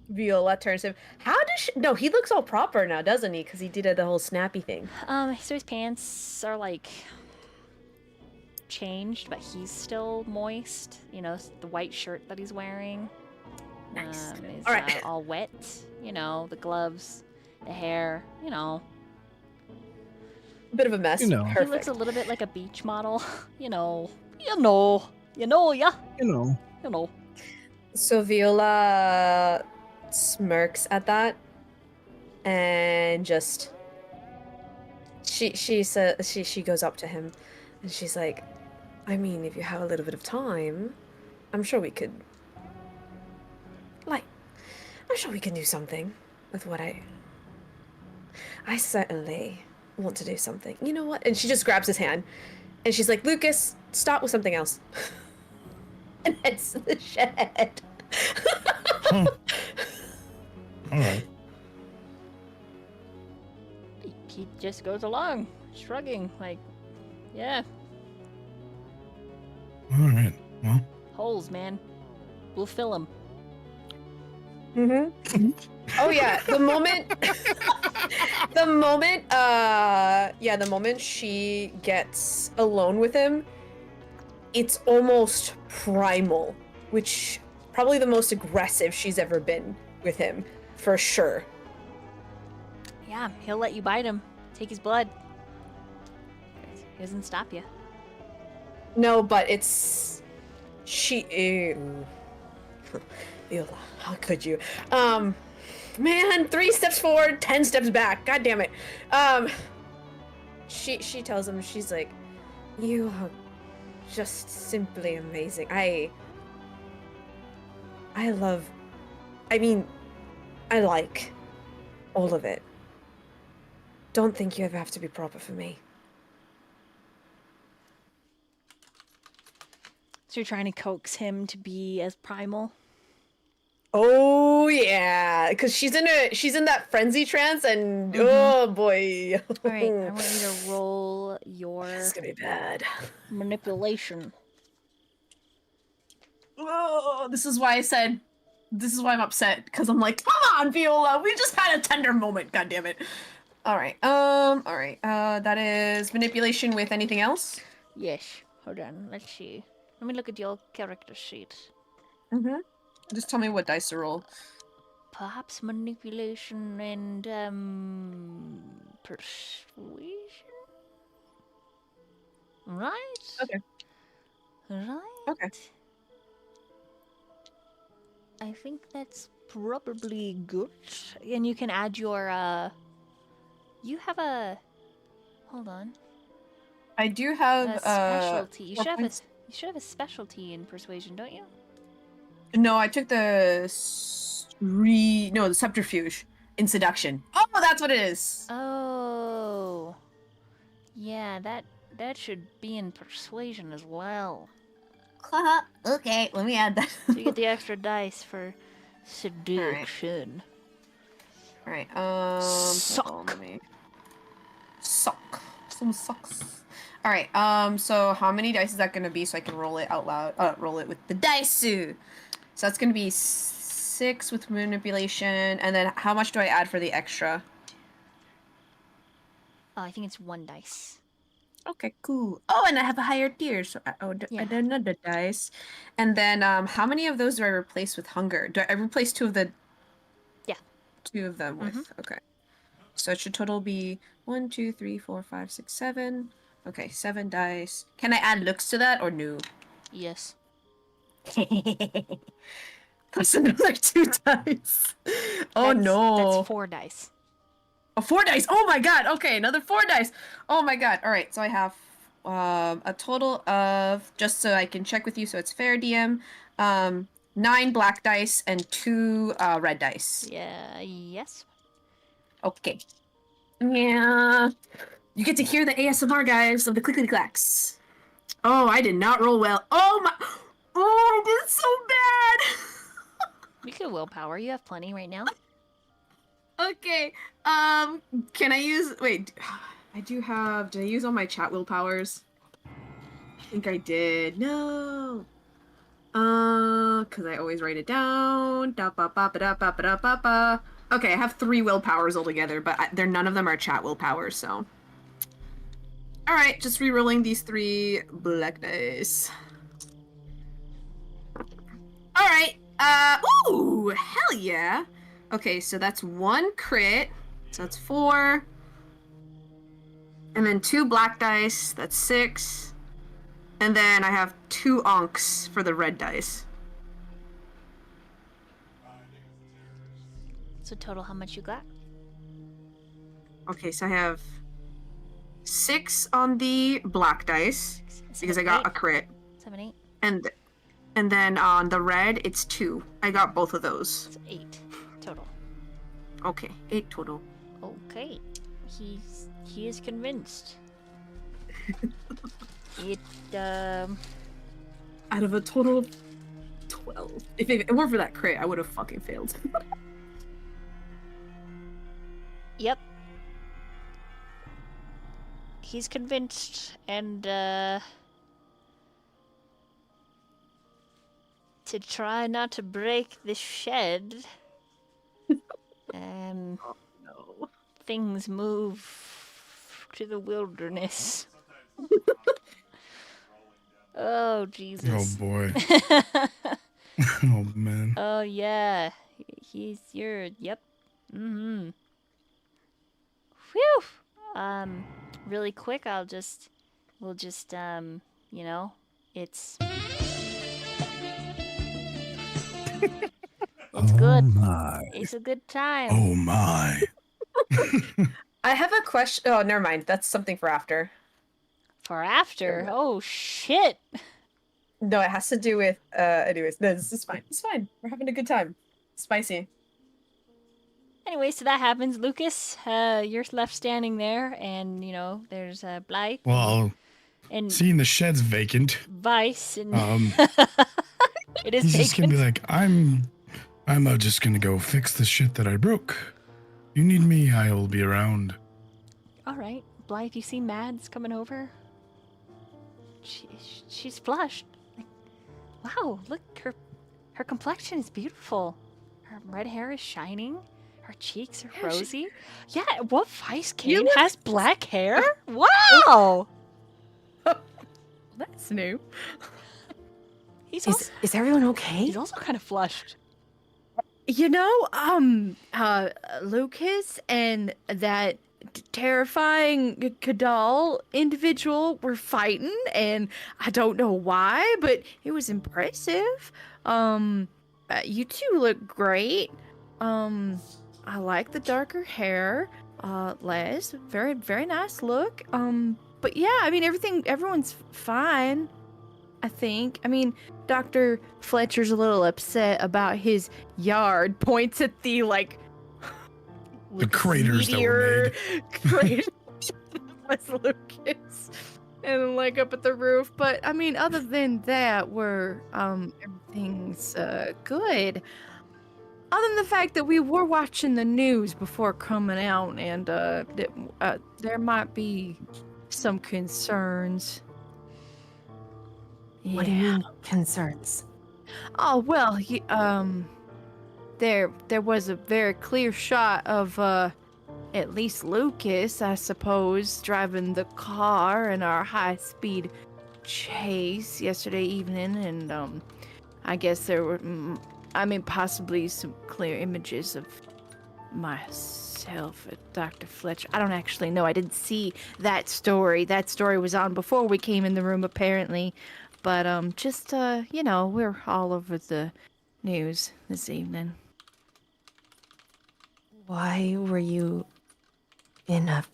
Viola turns to him. How does she... No, he looks all proper now, doesn't he? Because he did the whole snappy thing. So his pants are like changed, but he's still moist. You know, the white shirt that he's wearing. Nice. Is All right. all wet. You know, the gloves, the hair. You know, A bit of a mess. You know. he Perfect. looks a little bit like a beach model. You know, yeah, You know. you know. So Viola smirks at that and just she goes up to him and she's like, I mean, if you have a little bit of time, I'm sure we could do something with what I certainly want to do something. You know what? And she just grabs his hand and she's like, Lucas, start with something else. And it's the shed. Huh. All right. He just goes along, shrugging, like, yeah, All right. Well, holes, man. We'll fill them. Mm-hmm. Oh yeah, the moment she gets alone with him, it's almost primal, which probably the most aggressive she's ever been with him, for sure. Yeah, he'll let you bite him, take his blood. He doesn't stop you. No, but it's Viola, how could you? Man, 3 steps forward, 10 steps back. God damn it. She tells him, she's like, you are just simply amazing. I like all of it. Don't think you ever have to be proper for me. So you're trying to coax him to be as primal? Oh yeah, because she's in that frenzy trance, and oh boy. All right, I want you to roll your It's gonna be bad. manipulation. Oh, this is why I'm upset, because I'm like, come on, Viola, we just had a tender moment, God damn it. All right, that is manipulation with anything else? Yes. Hold on. Let's see. Let me look at your character sheet. Mm-hmm. Just tell me what dice to roll. Perhaps manipulation and persuasion. Right. Okay. Right. Okay. I think that's probably good. And you can add your you have a hold on. I do have A specialty. You 4 should have points. you should have a specialty in persuasion, don't you? No, I took the the subterfuge in seduction. Oh, that's what it is. Oh. Yeah, that should be in persuasion as well. Okay, let me add that. So you get the extra dice for seduction. All right. Suck. hold on, let me- Suck. Some sucks. All right. So how many dice is that gonna be so I can roll it out loud? Roll it with the dice. So that's gonna be 6 with manipulation, and then how much do I add for the extra? Oh, I think it's 1 dice. Okay, cool. Oh, and I have a higher tier, so I Yeah. did another dice. And then how many of those do I replace with hunger? Do I replace 2 of the? Yeah. 2 of them with. Okay. So it should total be 1, 2, 3, 4, 5, 6, 7. Okay, 7 dice. Can I add looks to that or no? Yes. That's another 2 dice. Oh That's- no. That's 4 dice. Oh, 4 dice. Oh my god. Okay, another 4 dice. Oh my god. All right, so I have a total of, just so I can check with you so it's fair, DM, 9 black dice and 2 red dice. Yeah, yes. Okay. Yeah. You get to hear the ASMR, guys, of the clickety clacks. Oh, I did not roll well. Oh my. Oh, I did so bad. You could willpower. You have plenty right now. Okay. Can I use? Wait. I do have. Did I use all my chat willpowers? I think I did. No. Because I always write it down. Da ba ba ba da ba ba da ba ba. Okay, I have 3 willpowers altogether, but they're none of them are chat willpowers, so. Alright, just re-rolling these 3 black dice. Alright, ooh, hell yeah. Okay, so that's 1 crit, so that's 4. And then 2 black dice, that's 6. And then I have 2 onks for the red dice. So total, how much you got? Okay, so I have 6 on the black dice because I got a crit, 7, 8. and then on the red it's 2. I got both of those. It's 8 total. Okay, 8 total. Okay, he is convinced. It Out of a total of 12. If it weren't for that crit, I would have fucking failed. Yep. He's convinced, and to try not to break the shed, No. things move to the wilderness. Oh, Jesus. Oh boy. Oh man. Oh, yeah. Yep. Mm-hmm. Whew. Really quick, we'll just, you know, it's good. My. It's a good time. Oh my. I have a question. Oh, never mind. That's something for after. For after? Oh, shit. No, it has to do with. Anyways, no, this is fine. It's fine. We're having a good time. Spicy. Anyway, so that happens. Lucas, you're left standing there, and, you know, there's Blythe. Well, and seeing the shed's vacant, Vice, and it is he's vacant. just gonna be like, I'm just gonna go fix the shit that I broke. You need me, I will be around. All right, Blythe, you see Mads coming over? She's flushed. Like, wow, look, her complexion is beautiful. Her red hair is shining. Her cheeks are rosy. Yeah, what Vice King has black hair? Wow! That's new. Is everyone okay? He's also kind of flushed. You know, Lucas and that terrifying Kha'daal individual were fighting, and I don't know why, but it was impressive. You two look great. I like the darker hair. Les, very, very nice look. But yeah, I mean, everyone's fine, I think. I mean, Dr. Fletcher's a little upset about his yard. Points at the, like, The craters that were made. Craters was Lucas. And, like, up at the roof. But, I mean, other than that, everything's good. Other than the fact that we were watching the news before coming out, and there might be some concerns. What do you mean concerns? Oh well, there was a very clear shot of at least Lucas, I suppose, driving the car in our high-speed chase yesterday evening, and I guess there were. Possibly some clear images of myself at Dr. Fletcher. I don't actually know. I didn't see that story. That story was on before we came in the room, apparently. But, you know, we're all over the news this evening. Why were you in a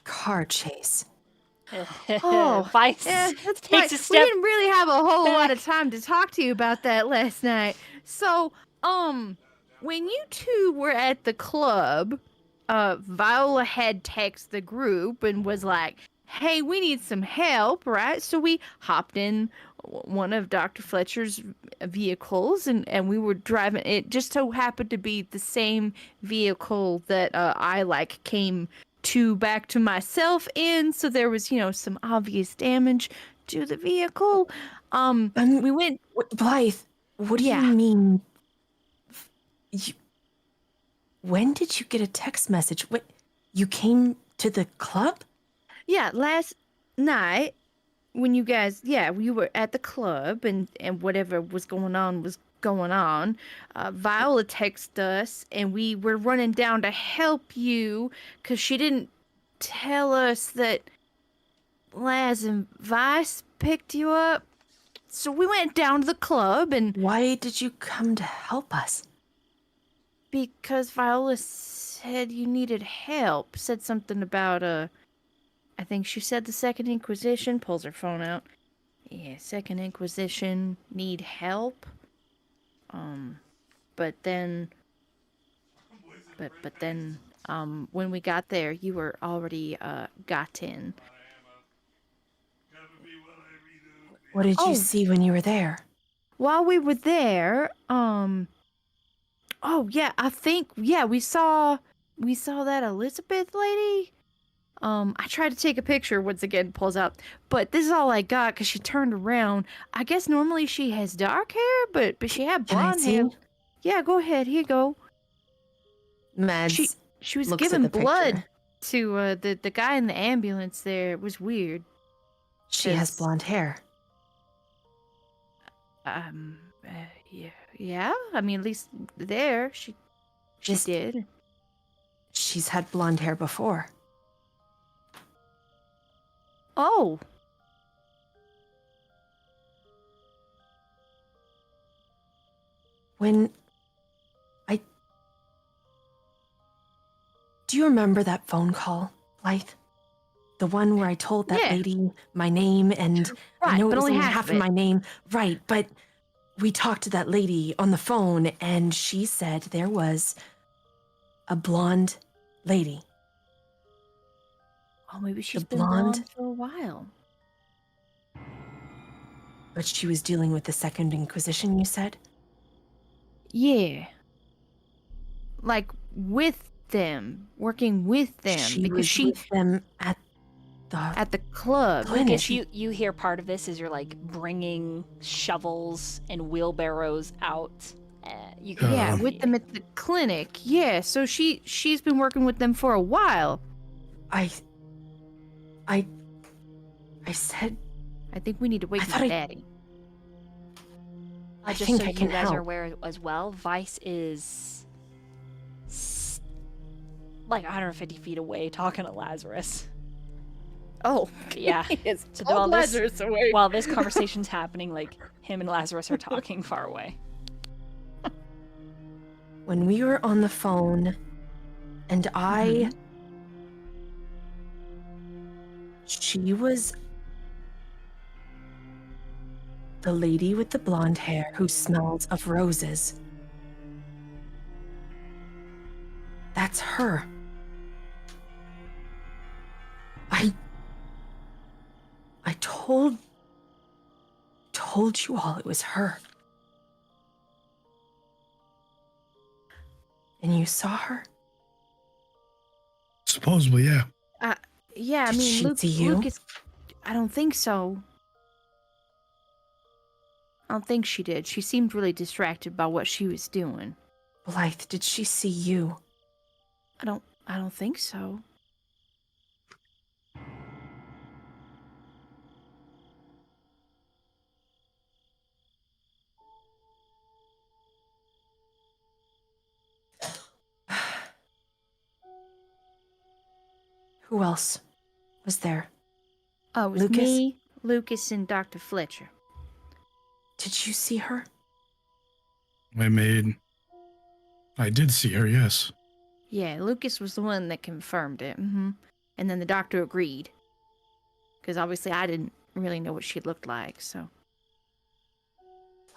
car chase? Vice that's takes right. a step. We didn't really have a whole lot of time to talk to you about that last night. So, when you two were at the club, Viola had texted the group and was like, hey, we need some help, right? So we hopped in one of Dr. Fletcher's vehicles and we were driving. It just so happened to be the same vehicle that I came back to myself in. So there was, you know, some obvious damage to the vehicle. We went. Blythe, what do Yeah. you mean? When did you get a text message? What? You came to the club? Yeah, last night when you guys, we were at the club and whatever was going on was going on. Viola texted us and we were running down to help you because she didn't tell us that Laz and Vice picked you up. So we went down to the club and Why did you come to help us? because Viola said you needed help, said something about I think she said the Second Inquisition, pulls her phone out. Yeah, Second Inquisition need help. But then when we got there, you were already got in. What did you see when you were there? While we were there, I think we saw that Elizabeth lady. I tried to take a picture once again, pulls out, but this is all I got because she turned around. I guess normally she has dark hair, but she had Can I blonde hair. see? Yeah, go ahead. Here you go. Mads She was looks at giving the blood picture. to the guy in the ambulance there. It was weird. She has 'Cause- blonde hair. Yeah. I mean, at least there she Just- did. She's had blonde hair before. Oh, When Do you remember that phone call, Blythe? The one where I told that Yeah. lady my name and I Right, know but it was only only half half of of it. my name. Right, but we talked to that lady on the phone and she said there was a blonde lady. oh, maybe she's The been blonde- blonde for a while. But she was dealing with the Second Inquisition, you said? Yeah. Like with them, working with them, She because was she with them at the at the club. clinic. Lucas, you hear part of this as you're like bringing shovels and wheelbarrows out. You can Yeah, Uh-huh. with them at the clinic. Yeah, so she's been working with them for a while. I said I think we need to wake I my thought I- daddy. I just think so I you can guys are help. aware as well, Vice is like 150 feet away talking to Lazarus. Oh, Yeah. it's So all while this- Lazarus away. While this conversation's happening, like him and Lazarus are talking far away. When we were on the phone and she was the lady with the blonde hair who smells of roses. That's her. I told you all it was her. And you saw her? Supposedly, yeah. Yeah, I Did mean, she see you? Lucas. I don't think so. I don't think she did. She seemed really distracted by what she was doing. Blythe, did she see you? I don't think so. Who else was there? Oh, it was Lucas? me, Lucas, and Dr. Fletcher. Did you see her? I did see her, yes. Yeah, Lucas was the one that confirmed it. And then the doctor agreed. Because obviously I didn't really know what she looked like, so.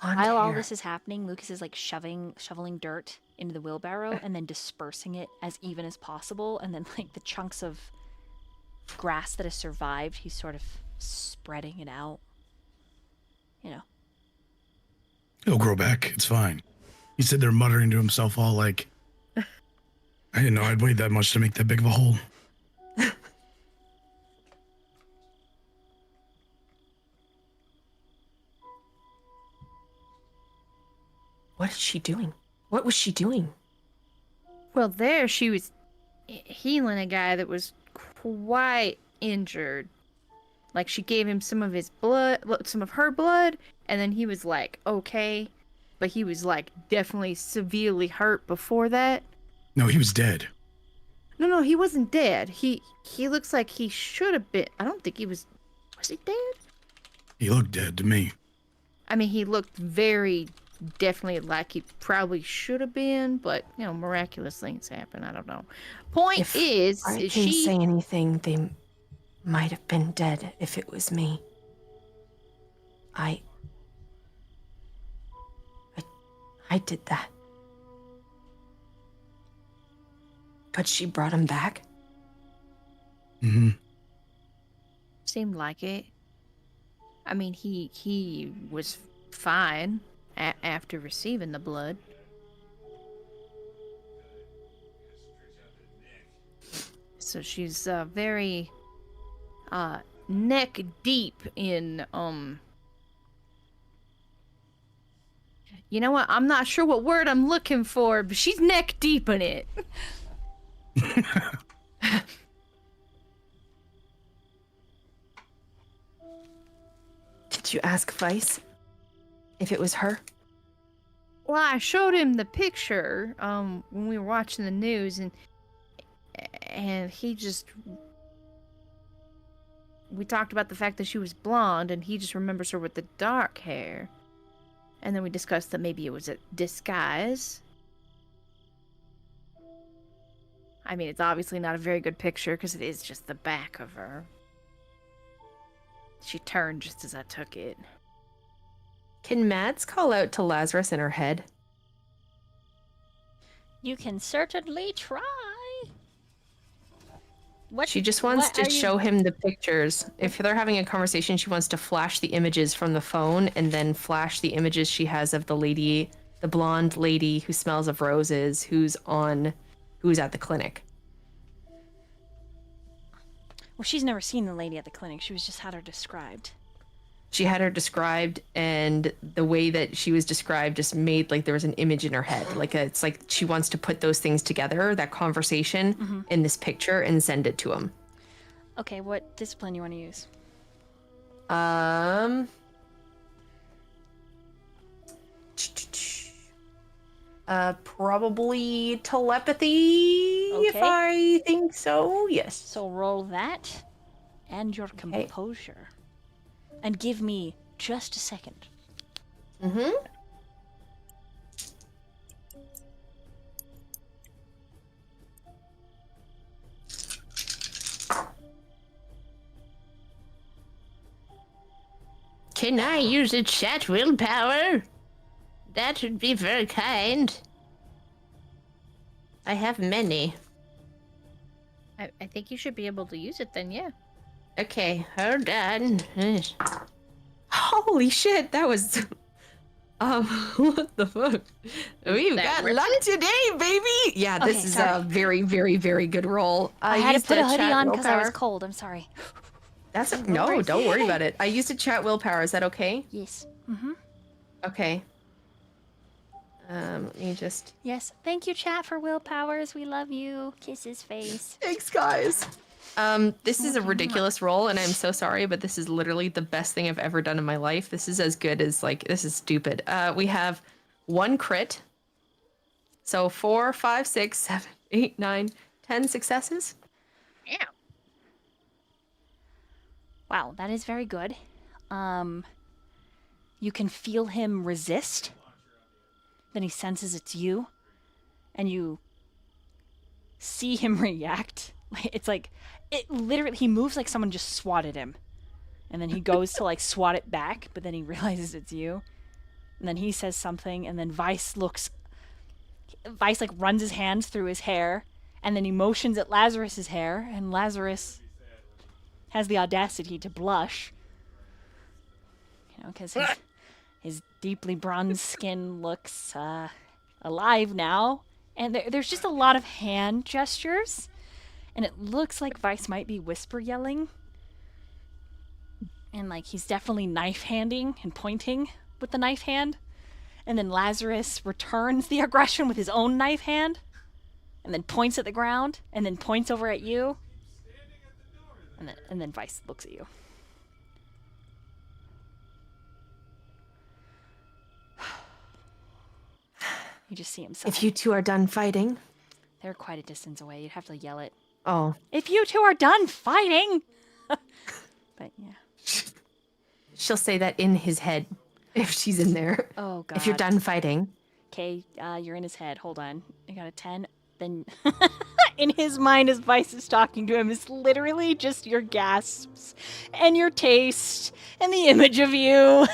Blonde While all hair. this is happening, Lucas is like shoveling dirt into the wheelbarrow and then dispersing it as even as possible. And then like the chunks of grass that has survived, he's sort of spreading it out. You know. He'll grow back. It's fine. He said there muttering to himself all like, I didn't know I'd weighed that much to make that big of a hole. What is she doing? What was she doing? Well, there she was healing a guy that was quite injured. Like, she gave him some of his blood, some of her blood, and then he was like, okay. But he was like definitely severely hurt before that. No, he was dead. No, he wasn't dead. He looks like he should have been. I don't think he was. Was he dead? He looked dead to me. I mean, he looked very definitely like he probably should have been, but you know, miraculous things happen. I don't know. Point If is I is can she say anything, they might have been dead if it was me. I did that. But she brought him back? Mm-hmm. seemed like it. I mean, he was fine after receiving the blood. So she's very neck deep in you know what? I'm not sure what word I'm looking for, but she's neck deep in it. Did you ask Vice if it was her? Well, I showed him the picture when we were watching the news, and he just, we talked about the fact that she was blonde, and he just remembers her with the dark hair. And then we discussed that maybe it was a disguise. I mean, it's obviously not a very good picture because it is just the back of her. She turned just as I took it. Can Mads call out to Lazarus in her head? You can certainly try. What? She just wants to show him the pictures. If they're having a conversation, she wants to flash the images from the phone and then flash the images she has of the lady, the blonde lady who smells of roses, who's at the clinic. Well, she's never seen the lady at the clinic. She was just had her described. She had her described, and the way that she was described just made like there was an image in her head. Like it's like she wants to put those things together, that conversation in this picture, and send it to him. Okay, what discipline you want to use? Probably telepathy, if I think so. Yes. So roll that and your composure. And give me just a second. Mm-hmm. Can I use a chat willpower? That would be very kind. I have many. I think you should be able to use it then, yeah. Okay, hold on. Holy shit, that was... what the fuck? We've got luck today, baby! Yeah, this is a very, very, very good roll. I had to put a hoodie on because I was cold. I'm sorry. No, don't worry about it. I used a chat willpower. Is that okay? Yes. Mm-hmm. Okay. Let me just... Yes. Thank you, chat, for willpowers. We love you. Kisses face. Thanks, guys. This is a ridiculous roll, and I'm so sorry, but this is literally the best thing I've ever done in my life. This is as good as, like, this is stupid. We have 1 crit. So 4, 5, 6, 7, 8, 9, 10 successes. Yeah. Wow, that is very good. You can feel him resist. Then he senses it's you. And you see him react. It's like, it literally, he moves like someone just swatted him. And then he goes to like swat it back, but then he realizes it's you. And then he says something, and then Vice like runs his hands through his hair, and then he motions at Lazarus's hair, and Lazarus has the audacity to blush. You know, because his deeply bronzed skin looks alive now. And there's just a lot of hand gestures. And it looks like Vice might be whisper yelling. And like he's definitely knife handing and pointing with the knife hand. And then Lazarus returns the aggression with his own knife hand, and then points at the ground, and then points over at you. And then Vice looks at you. You just see him sigh. If you two are done fighting. They're quite a distance away. You'd have to yell it. Oh. If you two are done fighting! But yeah. She'll say that in his head if she's in there. Oh, God. If you're done fighting. Okay, you're in his head. Hold on. I got a 10. Then in his mind, as Vice is talking to him, is literally just your gasps and your taste and the image of you.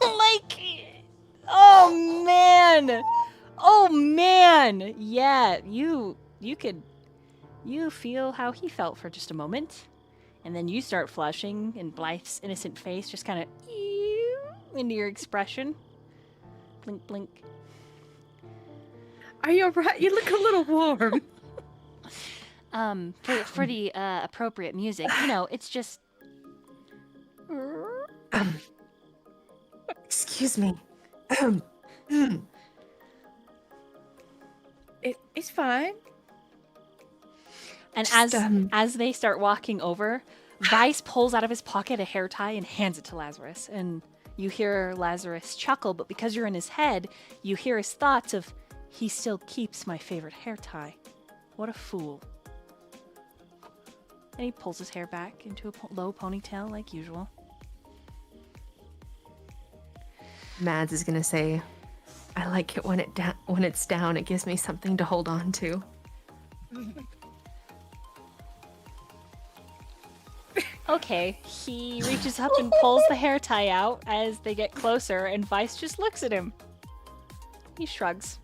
Like, oh man. Oh man. Yeah, you feel how he felt for just a moment. And then you start flushing, and Blythe's innocent face just kind of into your expression. Blink, blink. Are you alright? You look a little warm. For the appropriate music, you know, it's just. Excuse me. It's fine. And Just, as they start walking over, Vice pulls out of his pocket a hair tie and hands it to Lazarus. And you hear Lazarus chuckle, but because you're in his head, you hear his thoughts of, he still keeps my favorite hair tie. What a fool. And he pulls his hair back into a low ponytail like usual. Mads is gonna say, I like it when it's down. It gives me something to hold on to. Okay, he reaches up and pulls the hair tie out as they get closer, and Vice just looks at him. He shrugs.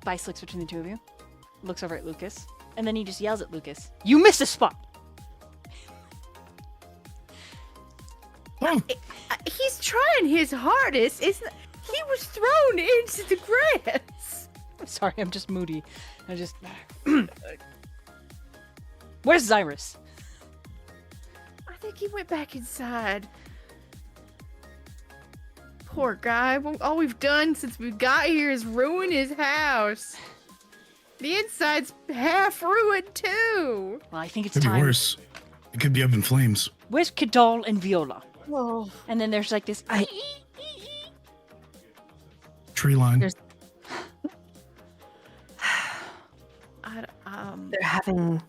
Vice looks between the two of you, looks over at Lucas, and then he just yells at Lucas, "You missed a spot!" Oh, He's trying his hardest. He was thrown into the grass. Sorry, I'm just moody. I just... Where's Xirus? I think he went back inside. Poor guy. All we've done since we got here is ruin his house. The inside's half ruined too. Well, I think it's could be time. worse. It could be up in flames. Where's Kha'daal and Viola? Oh. And then there's like this... Tree line. There's- They're having.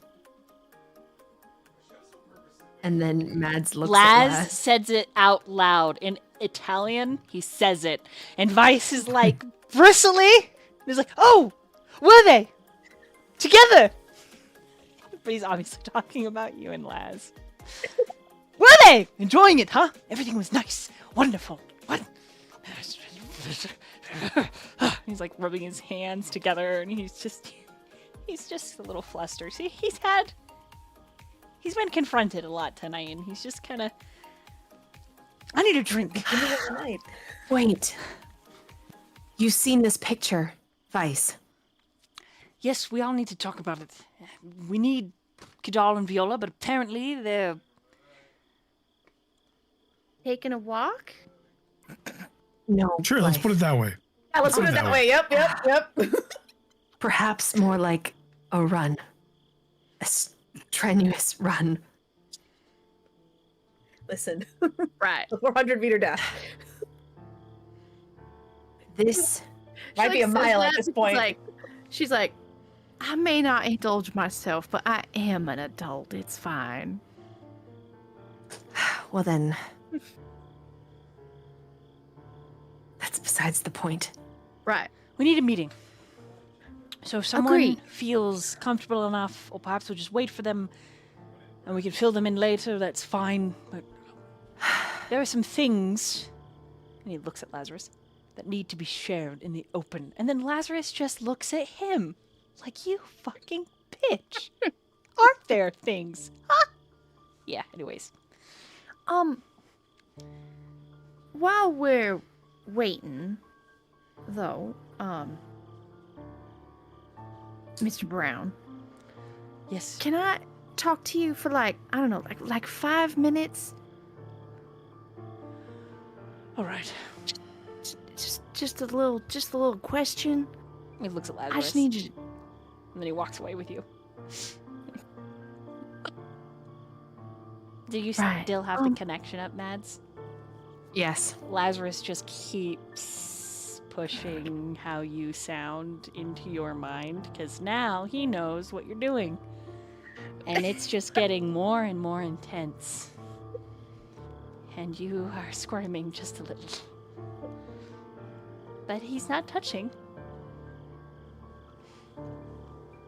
And then Mads looks at Laz Laz. says it out loud. In Italian, he says it. And Vice is like, bristly? He's like, oh, were they? Together? But he's obviously talking about you and Laz. Were they? Enjoying it, huh? Everything was nice. Wonderful. What? He's like rubbing his hands together, and he's just a little flustered. See, he's been confronted a lot tonight, and he's just kind of, I need a drink. Wait. You've seen this picture, Vice. Yes, we all need to talk about it. We need Kha'daal and Viola, but apparently they're... Taking a walk? No. Sure, let's put it that way. Yeah, let's put it that way. Yep. Perhaps more like a run. A strenuous run. Listen, Right. the 400-meter dash This might be a mile at this point. She's like, I may not indulge myself, but I am an adult. It's fine. Well then, that's besides the point. Right. We need a meeting. So if someone Agreed. feels comfortable enough, or perhaps we'll just wait for them, and we can fill them in later, that's fine. But there are some things, and he looks at Lazarus, that need to be shared in the open. And then Lazarus just looks at him, like, you fucking bitch. Aren't there things? Huh? Yeah, anyways. While we're waiting, though, Mr. Brown, Yes. can I talk to you for like, I don't know, like 5 minutes? All right. Just a little question. He looks at I Lazarus. just need you. And then he walks away with you. Do you Right, still have the connection up, Mads? Yes. Lazarus just keeps pushing how you sound into your mind because now he knows what you're doing. And it's just getting more and more intense. And you are squirming just a little. But he's not touching.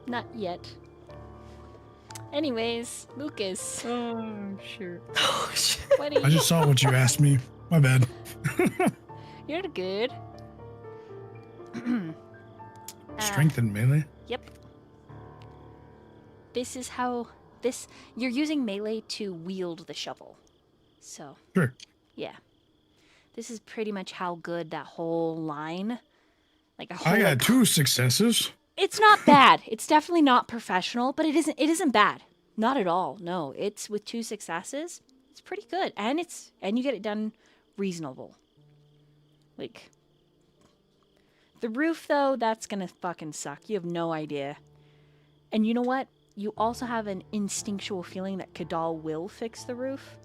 Not yet. Anyways, Lucas. Oh, sure. What are I just saw what you asked me. My bad. You're good. Strength and melee? Yep. This is how you're using melee to wield the shovel. So, Sure. yeah. This is pretty much how good that whole line, like a whole. I got 2 successes. It's not bad. It's definitely not professional, but it isn't bad. Not at all. No, it's with 2 successes. It's pretty good. And you get it done reasonable. Like the roof though, that's going to fucking suck. You have no idea. And you know what? You also have an instinctual feeling that Kha'daal will fix the roof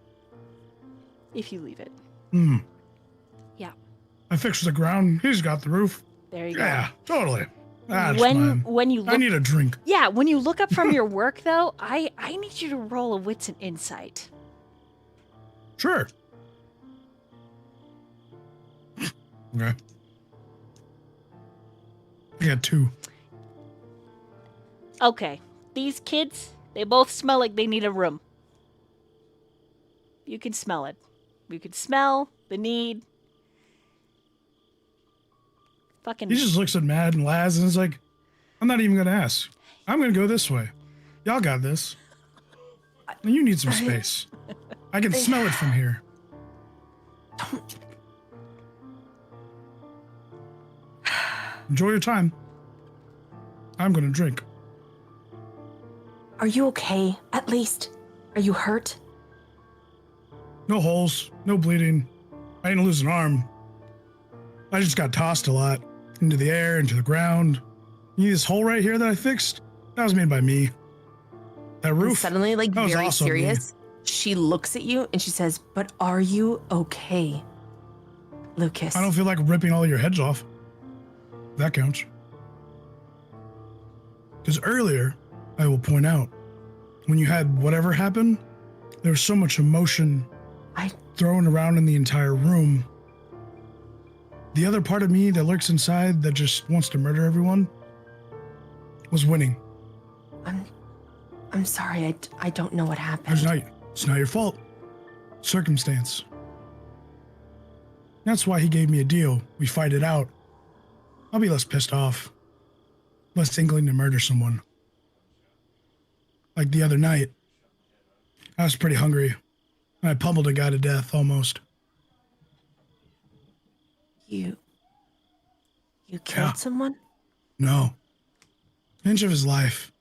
if you leave it. Hmm. Yeah. I fixed the ground. He's got the roof. There you Yeah, go. totally. That's fine. When you look, I need a drink. yeah, when you look up from your work though, I need you to roll a wits and insight. Sure. Okay. I got 2. Okay, these kids, they both smell like they need a room. You can smell it. You can smell the need. Fucking. He just looks at Mad and Laz and is like, I'm not even going to ask. I'm going to go this way. Y'all got this. And you need some space. I can smell it from here. Enjoy your time. I'm going to drink. Are you okay? At least. Are you hurt? No holes, no bleeding. I didn't lose an arm. I just got tossed a lot. Into the air, into the ground. You see this hole right here that I fixed? That was made by me. That And roof? suddenly, like, that was very also me. serious, she looks at you and she says, "But are you okay, Lucas?" I don't feel like ripping all your heads off. That counts. Because earlier, I will point out, when you had whatever happened, there was so much emotion thrown around in the entire room. The other part of me that lurks inside that just wants to murder everyone was winning. I'm sorry. I don't know what happened. It's not your fault. Circumstance. That's why he gave me a deal. We fight it out. I'll be less pissed off. Less inkling to murder someone. Like the other night. I was pretty hungry. And I pummeled a guy to death, almost. You killed someone? No. Inch of his life.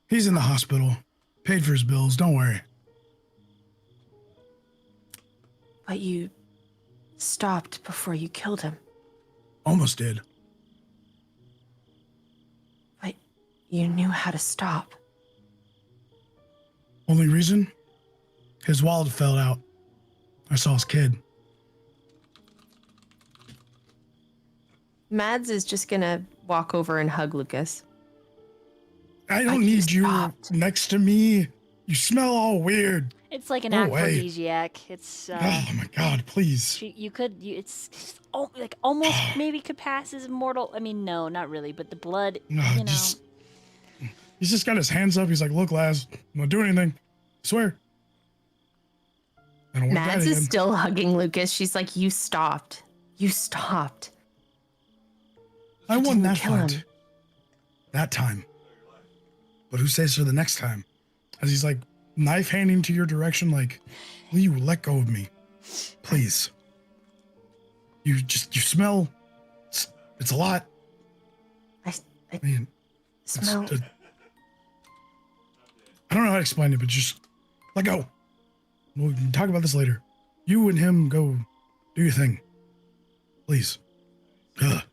He's in the hospital. Paid for his bills, don't worry. But you stopped before you killed him. Almost did. But you knew how to stop. Only reason? His wallet fell out. I saw his kid. Mads is just gonna walk over and hug Lucas. I don't need you next to me. You smell all weird. It's like an Go away. aphrodisiac. It's. Oh my God, please. It's like almost maybe could pass as immortal. I mean, no, not really. But the blood, No, you know. He's just got his hands up. He's like, look, Laz, I'm not doing anything. I swear. I don't want that Mads is again. still hugging Lucas. She's like, you stopped. You stopped. I won didn't that kill fight. him. That time. But who says for the next time? As he's like knife handing to your direction, like, will you let go of me? Please. You smell. It's a lot. I Man, smell. I don't know how to explain it, but just let go. We can talk about this later. You and him go do your thing. Please. Ugh.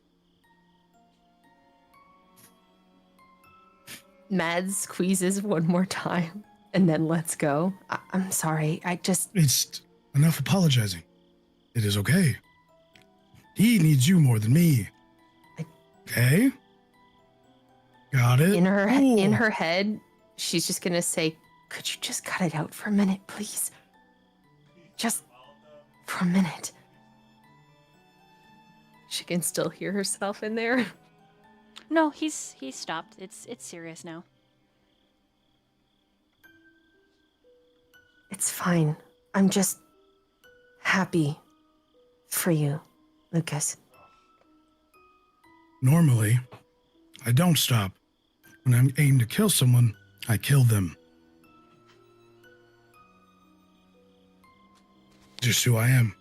Mad squeezes one more time and then lets go. I'm sorry. It's enough apologizing. It is okay. He needs you more than me. Okay? Got it? In her Cool. head, she's just gonna say, "Could you just cut it out for a minute, please? Just for a minute." She can still hear herself in there. No, he's stopped. It's serious now. It's fine. I'm just happy for you, Lucas. Normally, I don't stop. When I'm aimed to kill someone, I kill them. Just who I am.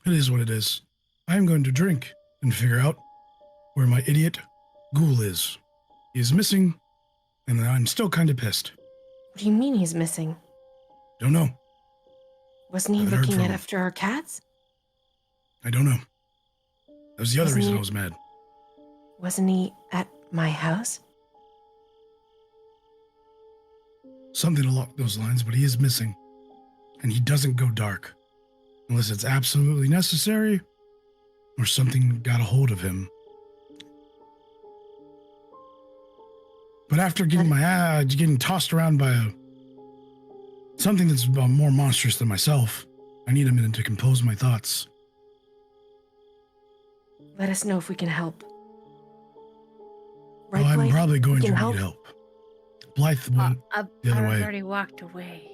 It is what it is. I am going to drink and figure out where my idiot ghoul is. He is missing, and I'm still kind of pissed. What do you mean he's missing? Don't know. Wasn't he Haven't heard looking from at him. after our cats? I don't know. That was the other Wasn't reason he- I was mad. Wasn't he at my house? Something along those lines, but he is missing. And he doesn't go dark. Unless it's absolutely necessary, or something got a hold of him. But after getting tossed around by something that's more monstrous than myself, I need a minute to compose my thoughts. Let us know if we can help. Well, I'm Blythe? probably going We to can need help. Blythe went the other way. already walked away.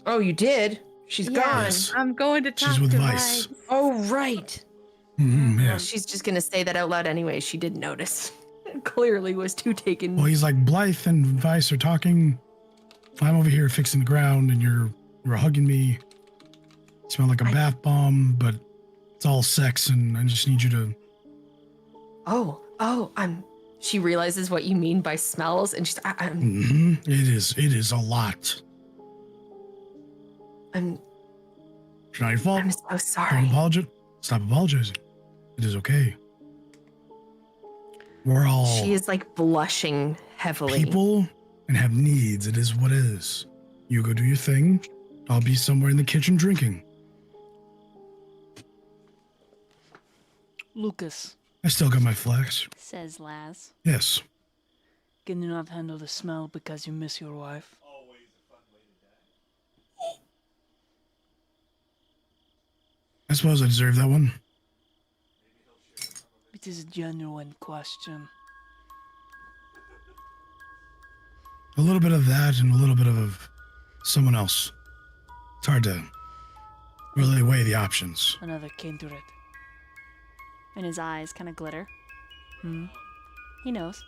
Oh, you did? She's Yeah. gone. Yes. I'm going to talk She's with to Vice. Vice. Oh, right. Yeah. She's just gonna say that out loud anyway. She didn't notice. Clearly was too taken. Well, he's like, Blythe and Vice are talking. I'm over here fixing the ground, and you're hugging me. You smell like a bath bomb, but it's all sex, and I just need you to. She realizes what you mean by smells, and she's. It is a lot. It's not your fault. I'm so Don't sorry. apologize. Stop apologizing. It is okay. We're all She is like blushing heavily. people and have needs. It is what it is. You go do your thing. I'll be somewhere in the kitchen drinking. Lucas, I still got my flax. Says Laz. Yes. can you not handle the smell because you miss your wife? I suppose I deserve that one. It is a genuine question. A little bit of that and a little bit of someone else. It's hard to really weigh the options. Another kindred. And his eyes kind of glitter. He knows.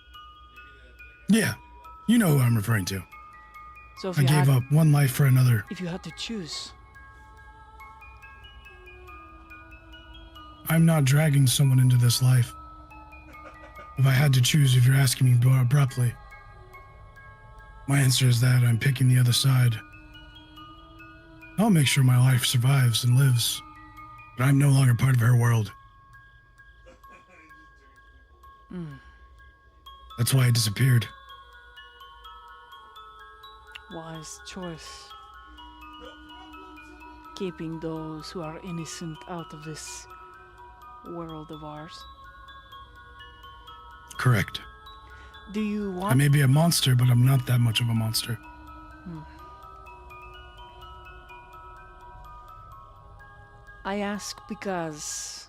Yeah, you know who I'm referring to. So if I you gave had, up one life for another. if you had to choose, I'm not dragging someone into this life. If I had to choose, if you're asking me more abruptly, my answer is that I'm picking the other side. I'll make sure my life survives and lives, but I'm no longer part of her world. That's why I disappeared. wise choice. Keeping those who are innocent out of this world of ours. Correct. Do you I want may be a monster, but I'm not that much of a monster. I ask because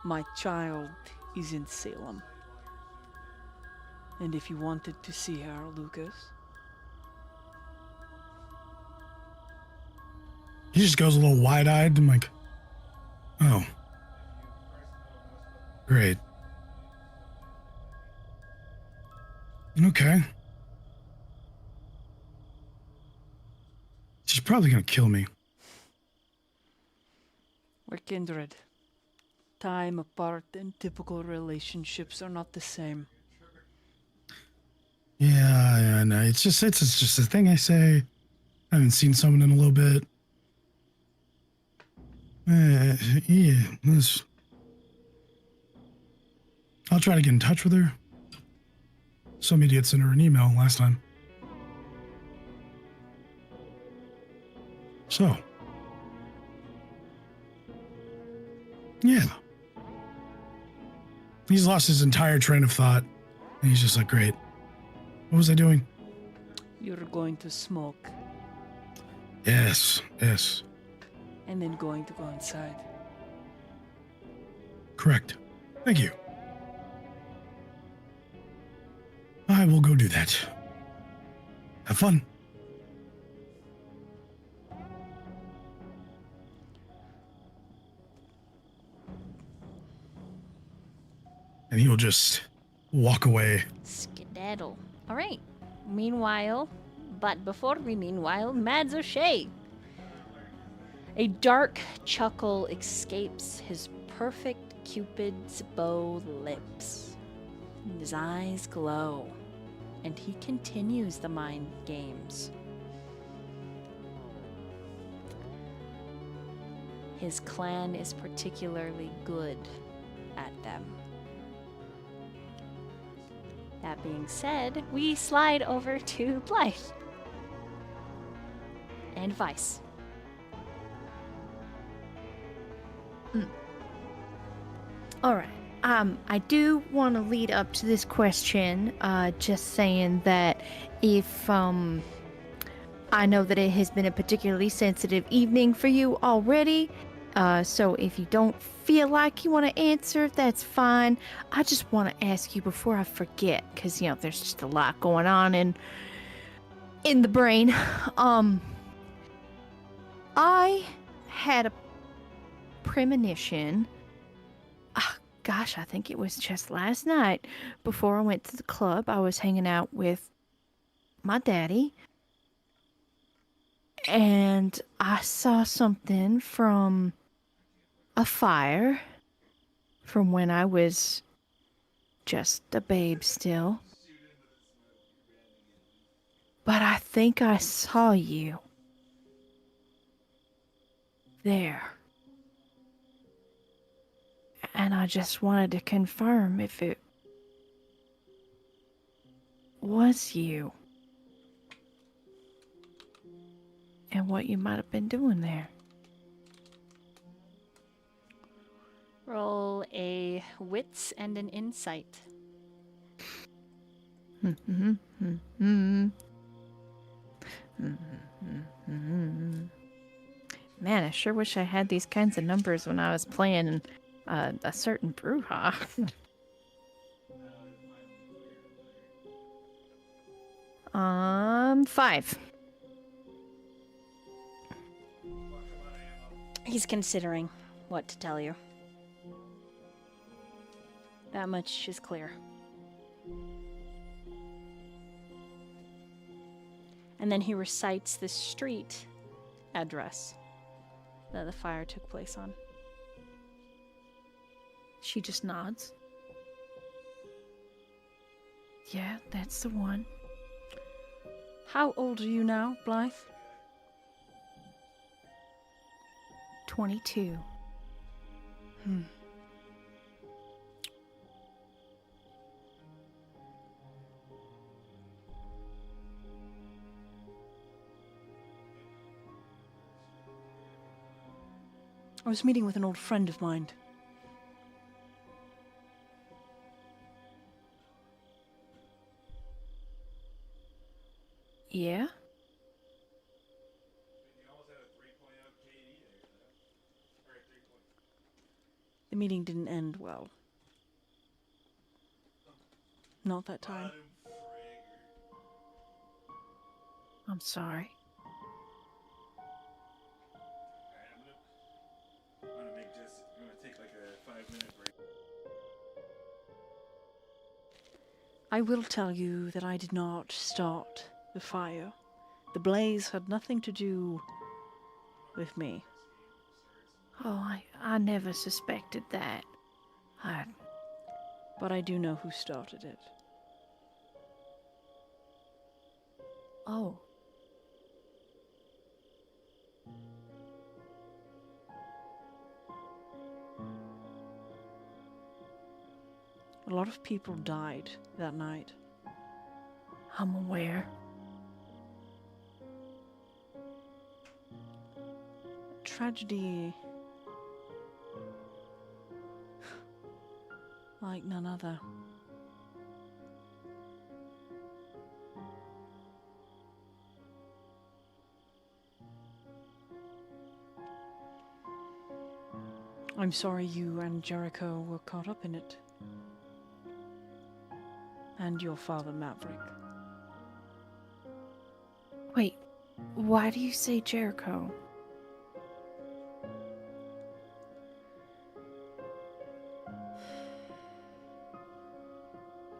my child is in Salem. And if you wanted to see her, Lucas, He just goes a little wide-eyed. I'm like, oh. Great. Okay. She's probably gonna kill me. we're kindred. Time apart and typical relationships are not the same. Yeah, no, it's just a thing I say. I haven't seen someone in a little bit. Yeah, I'll try to get in touch with her. Some idiot sent her an email last time. So, yeah. He's lost his entire train of thought. And he's just like, great. What was I doing? You're going to smoke Yes. and then going to go inside. Correct. Thank you. I will go do that. Have fun. And he will just walk away. Skedaddle. All right. Meanwhile, Mads O'Shea. A dark chuckle escapes his perfect Cupid's bow lips. His eyes glow, and he continues the mind games. His clan is particularly good at them. That being said, we slide over to Blythe and Vice. All right. I do want to lead up to this question, just saying that if, I know that it has been a particularly sensitive evening for you already, so if you don't feel like you want to answer, that's fine. I just want to ask you before I forget, because, there's just a lot going on in the brain. I had a premonition. Gosh, I think it was just last night before I went to the club. I was hanging out with my daddy, and I saw something from a fire from when I was just a babe still. But I think I saw you there. And I just wanted to confirm if it was you. And what you might have been doing there. Roll a wits and an insight. Man, I sure wish I had these kinds of numbers when I was playing a certain Bruja. 5. He's considering what to tell you. That much is clear. And then he recites the street address that the fire took place on. She just nods. Yeah, that's the one. How old are you now, Blythe? 22. I was meeting with an old friend of mine. Yeah? The meeting didn't end well. Not that time. I'm sorry. I will tell you that I did not start the fire. The blaze had nothing to do with me. Oh, I never suspected that. But I do know who started it. Oh. A lot of people died that night. I'm aware. Tragedy like none other. I'm sorry you and Jericho were caught up in it. And your father, Maverick. Wait, why do you say Jericho?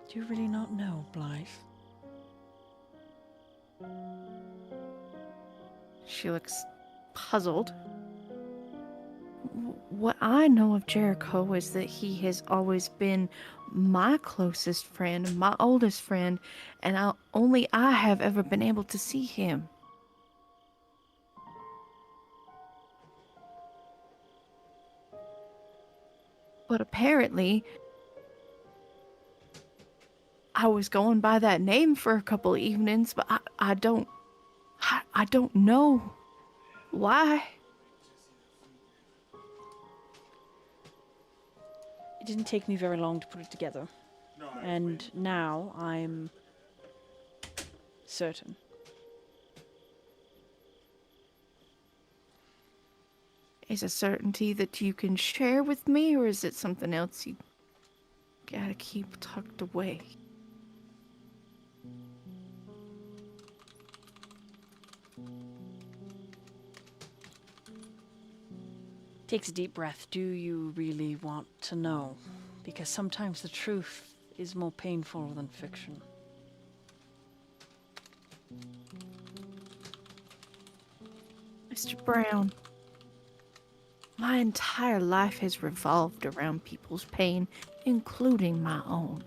Do you really not know, Blythe? She looks puzzled. What I know of Jericho is that he has always been my closest friend, my oldest friend, and only I have ever been able to see him. But apparently, I was going by that name for a couple evenings, but I don't know why. It didn't take me very long to put it together. And now I'm certain. Is a certainty that you can share with me, or is it something else you gotta keep tucked away? Takes a deep breath. Do you really want to know? Because sometimes the truth is more painful than fiction. Mr. Brown, my entire life has revolved around people's pain, including my own.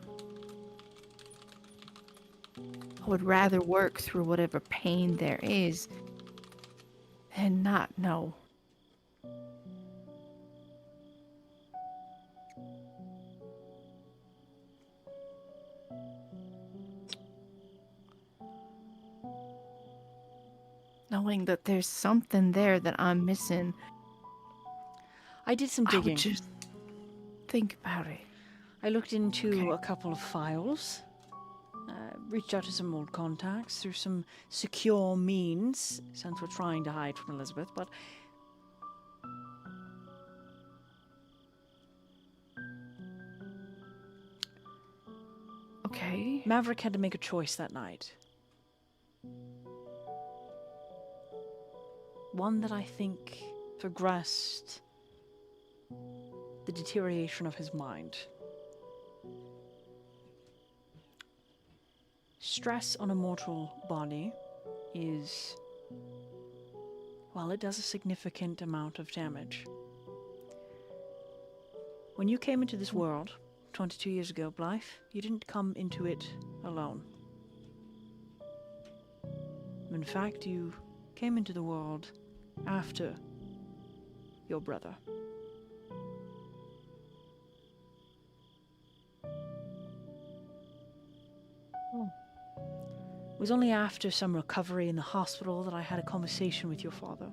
I would rather work through whatever pain there is than not know. Knowing that there's something there that I'm missing, I did some I digging. would just think about it. I looked into Okay. a couple of files, reached out to some old contacts through some secure means, since we're trying to hide from Elizabeth, but Okay. Maverick had to make a choice that night. One that I think progressed the deterioration of his mind. Stress on a mortal body is, well, it does a significant amount of damage. When you came into this world 22 years ago, Blythe, you didn't come into it alone. In fact, you came into the world after your brother. It was only after some recovery in the hospital that I had a conversation with your father.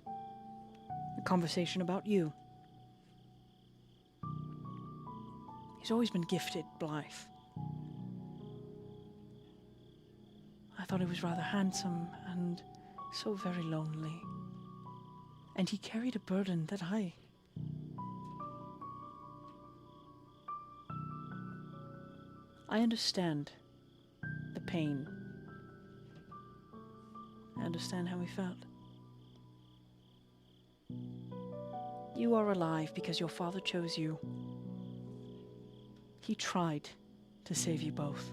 A conversation about you. He's always been gifted, Blythe. I thought he was rather handsome and so very lonely. And he carried a burden that I understand the pain. I understand how he felt. You are alive because your father chose you. He tried to save you both.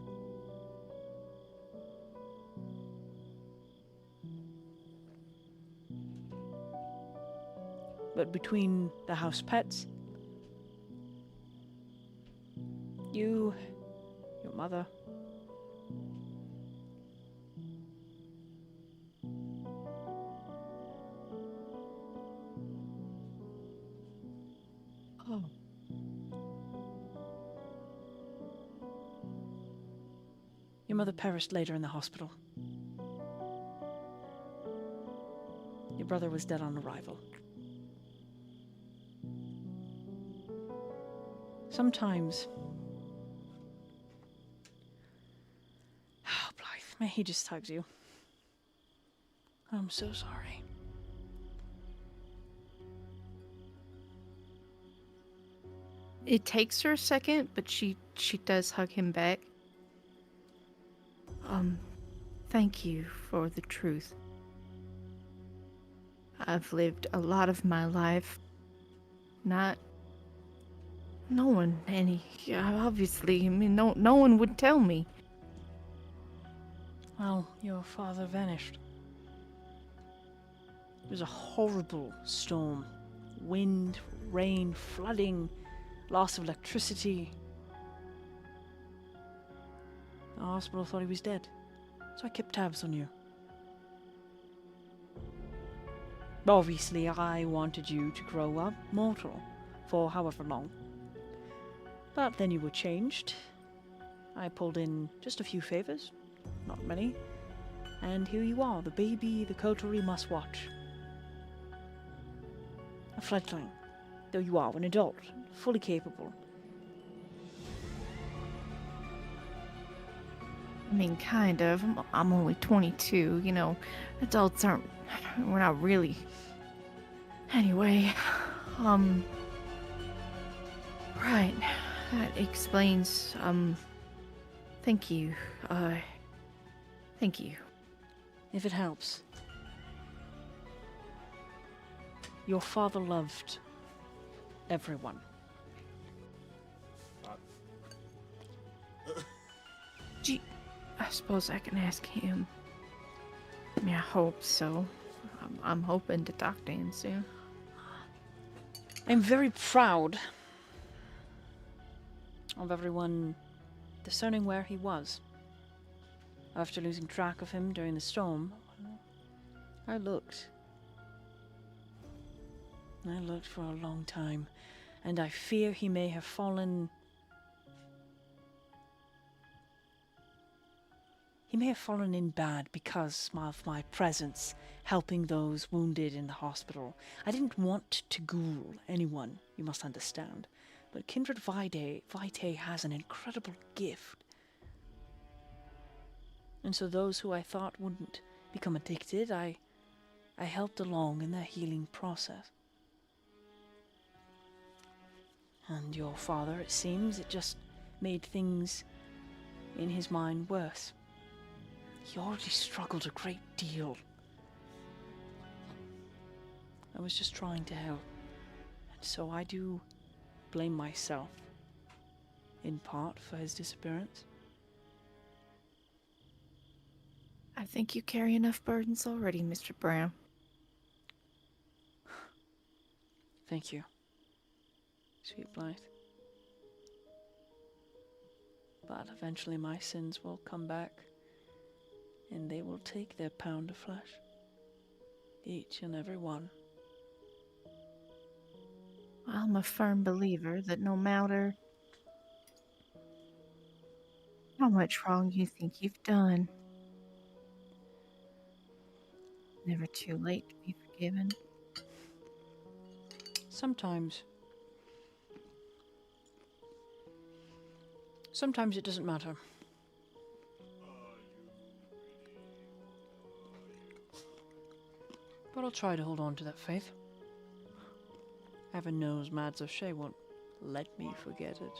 But between the house pets, you, your mother, Oh. Your mother perished later in the hospital. Your brother was dead on arrival. Sometimes... Oh, Blythe, he just hugs you. I'm so sorry. It takes her a second, but she does hug him back. Thank you for the truth. I've lived a lot of my life not knowing any. Obviously, I mean, no one would tell me. Well, your father vanished. It was a horrible storm. Wind, rain, flooding, loss of electricity. The hospital thought he was dead, so I kept tabs on you. Obviously, I wanted you to grow up mortal for however long. But then you were changed. I pulled in just a few favors, not many. And here you are, the baby the coterie must watch. A fledgling, though you are an adult, fully capable. I mean, kind of. I'm only 22, you know. Adults aren't... We're not really... Anyway, Right. That explains, Thank you. Thank you. If it helps. Your father loved everyone. Gee, I suppose I can ask him. I mean, I hope so. I'm hoping to talk to him soon. I'm very proud of everyone discerning where he was. After losing track of him during the storm, I looked. I looked for a long time, and I fear he may have fallen... He may have fallen in bad because of my presence, helping those wounded in the hospital. I didn't want to ghoul anyone, you must understand. But Kindred Vitae has an incredible gift. And so those who I thought wouldn't become addicted, I helped along in their healing process. And your father, it seems, it just made things in his mind worse. He already struggled a great deal. I was just trying to help. And so I do blame myself, in part, for his disappearance. I think you carry enough burdens already, Mr. Brown. Thank you, sweet Blythe. But eventually my sins will come back, and they will take their pound of flesh. Each and every one. I'm a firm believer that no matter how much wrong you think you've done, never too late to be forgiven. Sometimes it doesn't matter. But I'll try to hold on to that faith. Heaven knows Mads O'Shea won't let me forget it.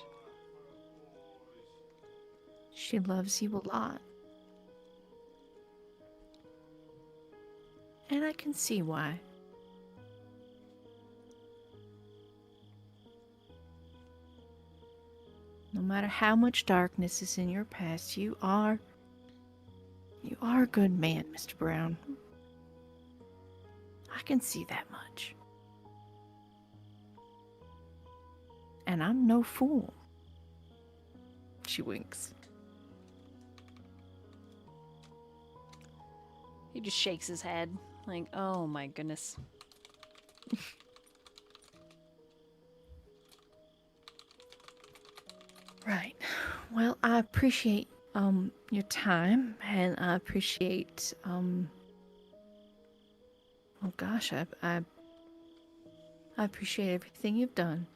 She loves you a lot. And I can see why. No matter how much darkness is in your past, you are a good man, Mr. Brown. I can see that much. And I'm no fool. She winks. He just shakes his head, like, oh my goodness. Well, I appreciate your time, and I appreciate oh gosh, I appreciate everything you've done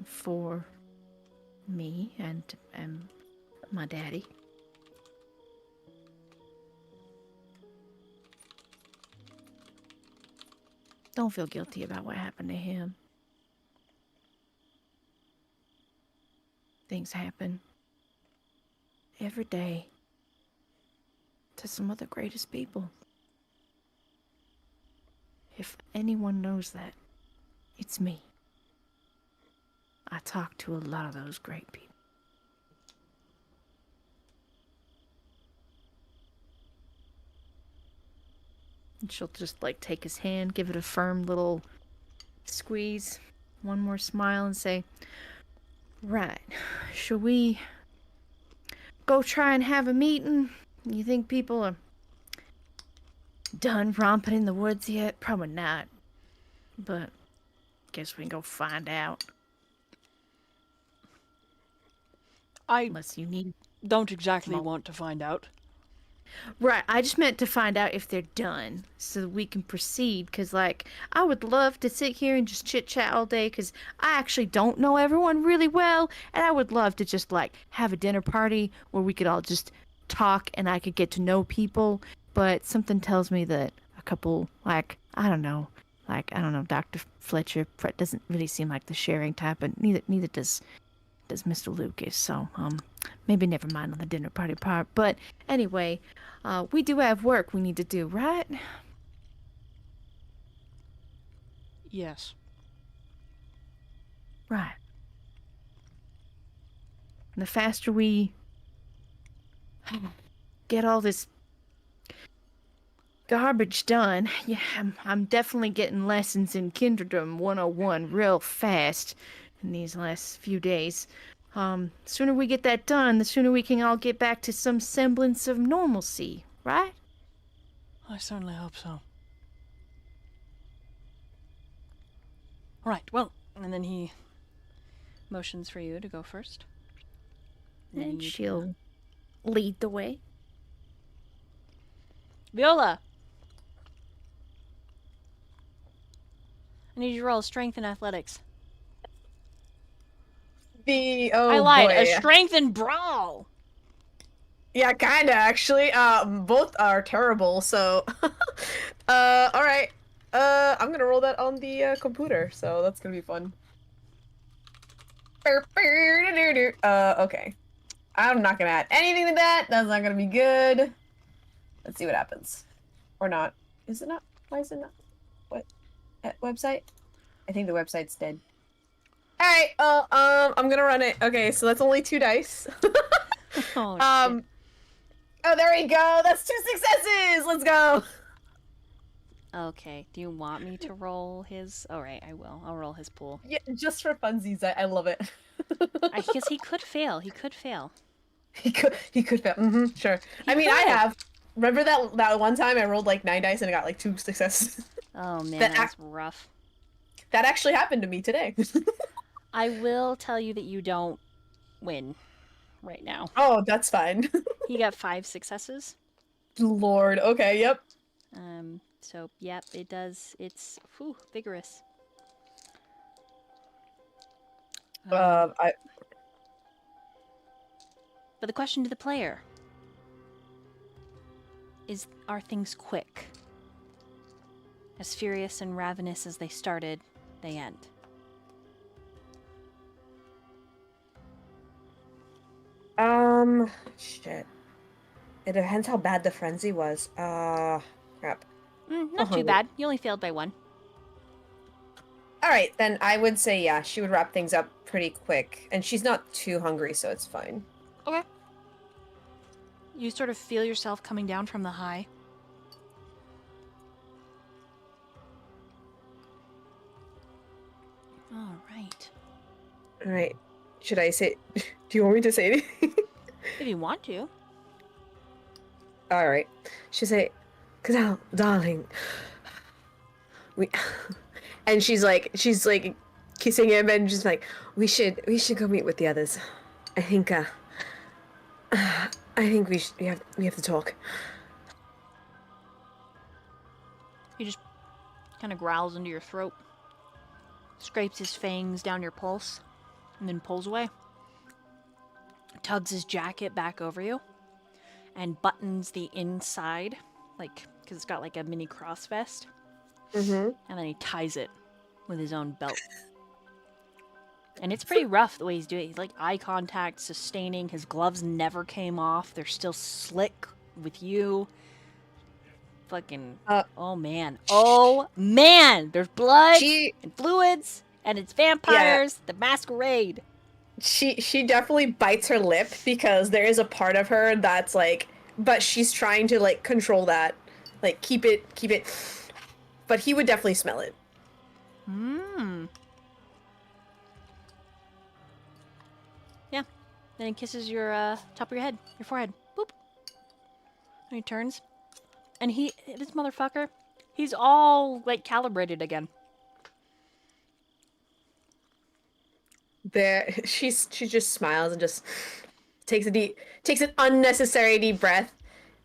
for me and my daddy. Don't feel guilty about what happened to him. Things happen every day to some of the greatest people. If anyone knows that, it's me. I talk to a lot of those great people. And she'll just like take his hand, give it a firm little squeeze, one more smile, and say, "Right, shall we go try and have a meeting? You think people are done romping in the woods yet? Probably not, but guess we can go find out." I Unless you need... don't exactly want to find out. Right, I just meant to find out if they're done so that we can proceed, because, like, I would love to sit here and just chit-chat all day, because I actually don't know everyone really well, and I would love to just, like, have a dinner party where we could all just talk and I could get to know people, but something tells me that a couple, like, I don't know, Dr. Fletcher doesn't really seem like the sharing type, but neither does Mr. Lucas, so, maybe never mind on the dinner party part. But anyway, we do have work we need to do, right? Yes. Right. And the faster we get all this garbage done, yeah, I'm definitely getting lessons in Kindredom 101 real fast in these last few days. Sooner we get that done, the sooner we can all get back to some semblance of normalcy, right? I certainly hope so. Right, well, and then he motions for you to go first. And she'll lead the way. Viola! I need you to roll strength and athletics. I lied. Boy. A strength and brawl! Yeah, kinda actually. Both are terrible. So, all right. I'm gonna roll that on the computer. So that's gonna be fun. Okay. I'm not gonna add anything to that. That's not gonna be good. Let's see what happens. Or not. Is it not? Why is it not? What? Website? I think the website's dead. Alright, I'm gonna run it. Okay, so that's only 2 dice. Oh, shit. Oh, there we go. That's 2 successes. Let's go. Okay, do you want me to roll his? Alright, I will. I'll roll his pool. Yeah, just for funsies. I love it. I guess he could fail. He could fail. He could fail. Sure. I mean, I have. Remember that one time I rolled like 9 dice and I got like 2 successes? Oh man, that's rough. That actually happened to me today. I will tell you that you don't win right now. Oh, that's fine. He got 5 successes. Lord. Okay, yep. So, yep, it does. It's, vigorous. But the question to the player is, are things quick? As furious and ravenous as they started, they end. Shit. It depends how bad the frenzy was. Crap. Not too bad. You only failed by 1. Alright, then I would say, yeah, she would wrap things up pretty quick. And she's not too hungry, so it's fine. Okay. You sort of feel yourself coming down from the high. All right. Alright. Should I say... Do you want me to say anything? If you want to. Alright. She'll say, Kha'daal, darling. We... And she's like kissing him and just like, we should go meet with the others. I think I think we have to talk. He just kind of growls into your throat, scrapes his fangs down your pulse, and then pulls away. Tugs his jacket back over you and buttons the inside, like, because it's got like a mini cross vest. Mm-hmm. And then he ties it with his own belt. And it's pretty rough the way he's doing it. He's like eye contact, sustaining. His gloves never came off. They're still slick with you. Fucking, oh man. Oh man! There's blood and fluids, and it's vampires, the Masquerade. She definitely bites her lip because there is a part of her that's like, but she's trying to like control that, like keep it, but he would definitely smell it. Yeah. Then he kisses your top of your head, your forehead. Boop. And he turns, and this motherfucker, he's all like calibrated again. There, she just smiles and just takes an unnecessary deep breath,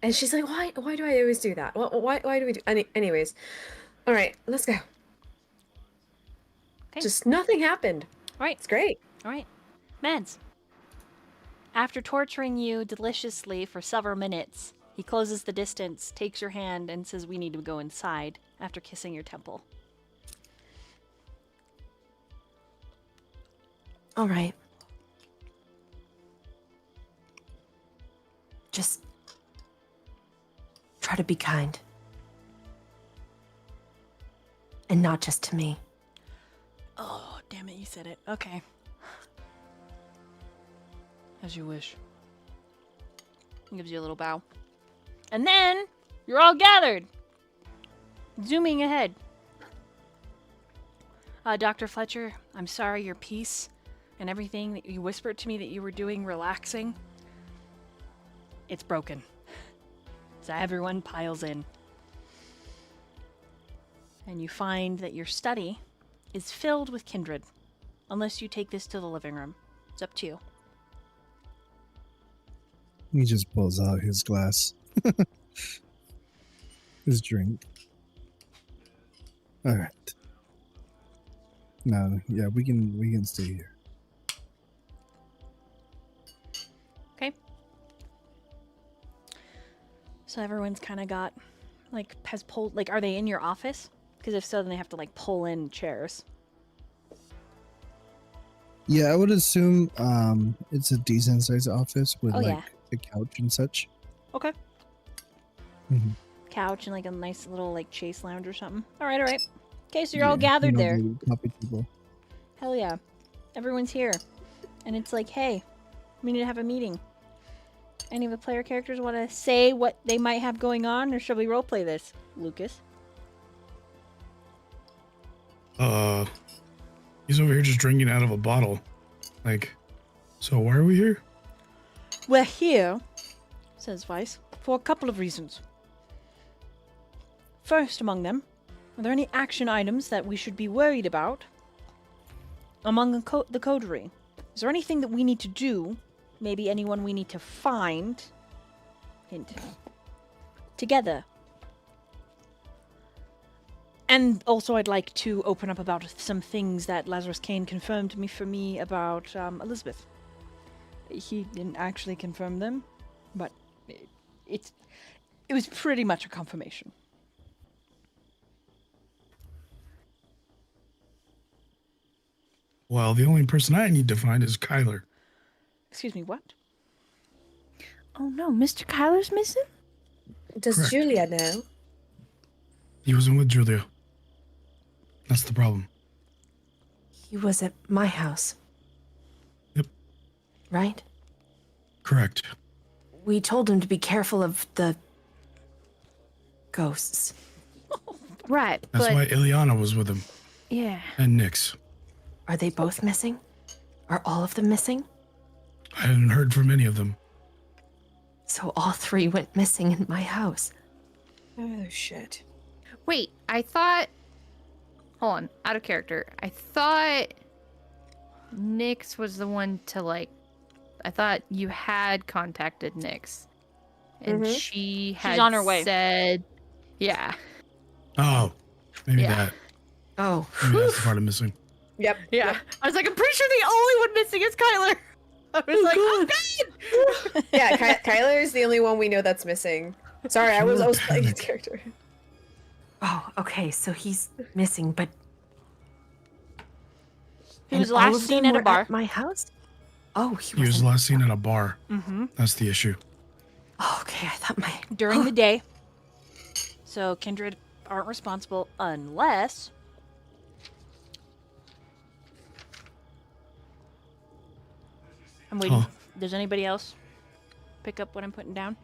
and she's like, why do I always do that? Why do we do? Anyways, all right, let's go. Okay. Just nothing happened. All right. It's great. All right. Meds. After torturing you deliciously for several minutes, he closes the distance, takes your hand, and says, "We need to go inside," after kissing your temple. All right. Just try to be kind. And not just to me. Oh, damn it, you said it. Okay. As you wish. He gives you a little bow. And then, you're all gathered. Zooming ahead. Dr. Fletcher, I'm sorry your piece and everything that you whispered to me that you were doing relaxing, it's broken. So everyone piles in. And you find that your study is filled with kindred. Unless you take this to the living room. It's up to you. He just pulls out his glass. His drink. Alright. No, yeah, we can stay here. Okay. So everyone's kind of got, like, has pulled, like, are they in your office? Because if so, then they have to, like, pull in chairs. Yeah, I would assume it's a decent sized office with yeah. a couch and such. Okay. Mm-hmm. Couch and, like, a nice little, like, chase lounge or something. All right. Okay, so you're all gathered there. The coffee table. Hell yeah. Everyone's here. And it's like, hey, we need to have a meeting. Any of the player characters want to say what they might have going on, or should we roleplay this? Lucas? He's over here just drinking out of a bottle. Like, so why are we here? We're here, says Vice, for a couple of reasons. First among them, are there any action items that we should be worried about among the coterie? Is there anything that we need to do? Maybe anyone we need to find? Hint. Together. And also I'd like to open up about some things that Lazarus Kane confirmed for me about Elizabeth. He didn't actually confirm them, but it was pretty much a confirmation. Well, the only person I need to find is Kyler. Excuse me, what? Oh no, Mr. Kyler's missing? Does Correct. Julia know? He wasn't with Julia. That's the problem. He was at my house. Yep. Right? Correct. We told him to be careful of the ghosts. Right, That's but why Ileana was with him. yeah. And Nyx. Are they both missing? Are all of them missing? I hadn't heard from any of them. So all three went missing in my house. Oh shit. Wait, I thought. Hold on, out of character. I thought Nyx was the one to like I thought you had contacted Nyx, and Mhm. she had She's on her way. said, "Yeah, Oh, maybe Yeah. that. Oh, Maybe that's the part I'm missing. Yep. yeah." Yep. I was like, "I'm pretty sure the only one missing is Kyler." I was like, "Oh God!" Yeah, Kyler is the only one we know that's missing. Sorry, I was playing his character. oh, okay. So he's missing, but He and was all last of seen them at a were bar. my house. Oh, He was last seen at a bar. Mm-hmm. That's the issue. Oh, okay, I thought my During the day. So Kindred aren't responsible unless I'm waiting. Huh. Does anybody else pick up what I'm putting down?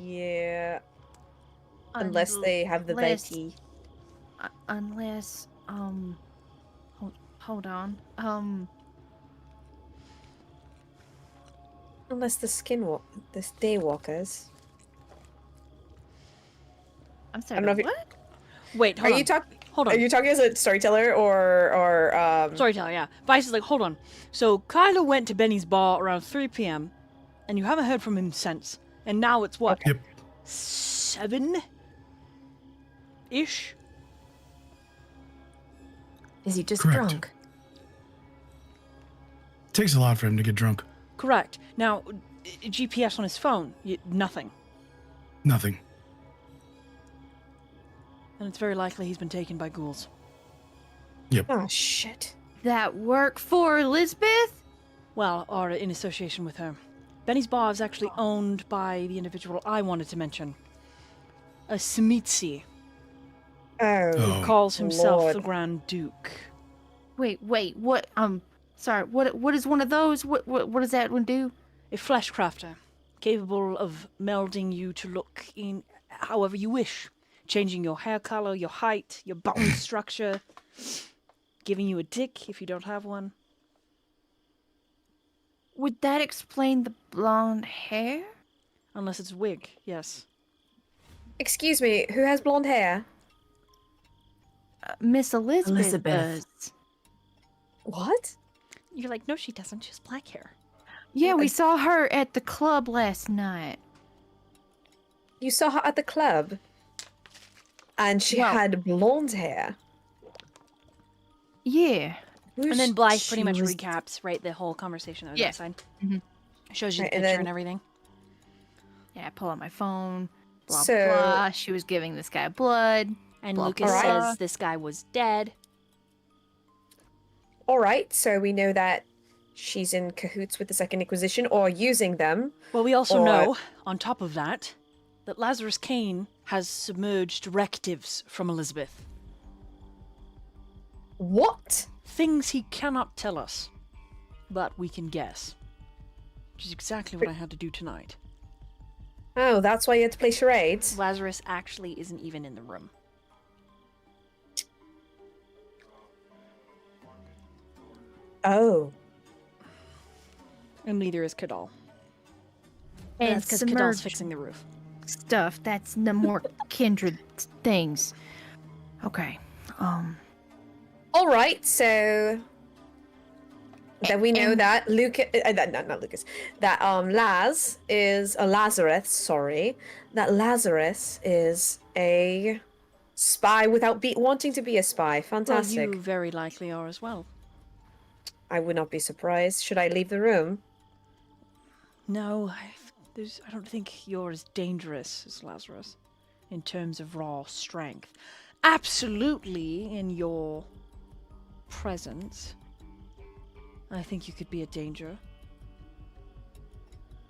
Yeah. Unless they have the Unless- key. Unless, hold on. Unless the daywalkers. I'm I sorry. don't know if you- What? Wait, hold Are on. you talking? Hold Are on. you talking as a storyteller or Storyteller, yeah. Vice is like, hold on. So Kylo went to Benny's bar around 3 p.m. and you haven't heard from him since. And now it's what? Yep. 7-ish? Is he just Correct. drunk? Takes a lot for him to get drunk. Correct. Now, GPS on his phone, nothing. Nothing. And it's very likely he's been taken by ghouls. oh shit. That work for Elizabeth? Well, or in association with her. Benny's bar is actually owned by the individual I wanted to mention. A Simitsi, Oh. Oh. calls himself Lord. the Grand Duke. Wait, what? Sorry. What is one of those? What does that one do? A flesh crafter, capable of melding you to look in however you wish, changing your hair color, your height, your bone structure, giving you a dick if you don't have one. Would that explain the blonde hair? Unless it's a wig, yes. Excuse me, who has blonde hair? Miss Elizabeth. Elizabeth. does. What? You're like, no, she doesn't. She has black hair. Yeah, we saw her at the club last night. You saw her at the club, and she Well- had blonde hair. Yeah. Who's And then Blythe pretty she much was- recaps, right, the whole conversation that was Yeah. outside. Mhm. Shows you Right, the and picture then- and everything. Yeah, I pull out my phone. Blah So- blah. She was giving this guy blood. And Blah, Lucas blah. says this guy was dead. All right, so we know that she's in cahoots with the Second Inquisition or using them. Well, we also Or- know, on top of that, that Lazarus Kane has submerged directives from Elizabeth. What? Things he cannot tell us, but we can guess. Which is exactly what I had to do tonight. Oh, that's why you had to play charades. Lazarus actually isn't even in the room. Oh. And neither is Kha'daal. And That's because Kha'daal's submerged fixing the roof. stuff. That's the more kindred things. Okay. All right, so then we know And- that not Lucas, that Lazarus, sorry, that Lazarus is a spy without wanting to be a spy. Fantastic. Well, you very likely are as well. I would not be surprised. Should I leave the room? No, I don't think you're as dangerous as Lazarus in terms of raw strength. Absolutely, in your presence, I think you could be a danger.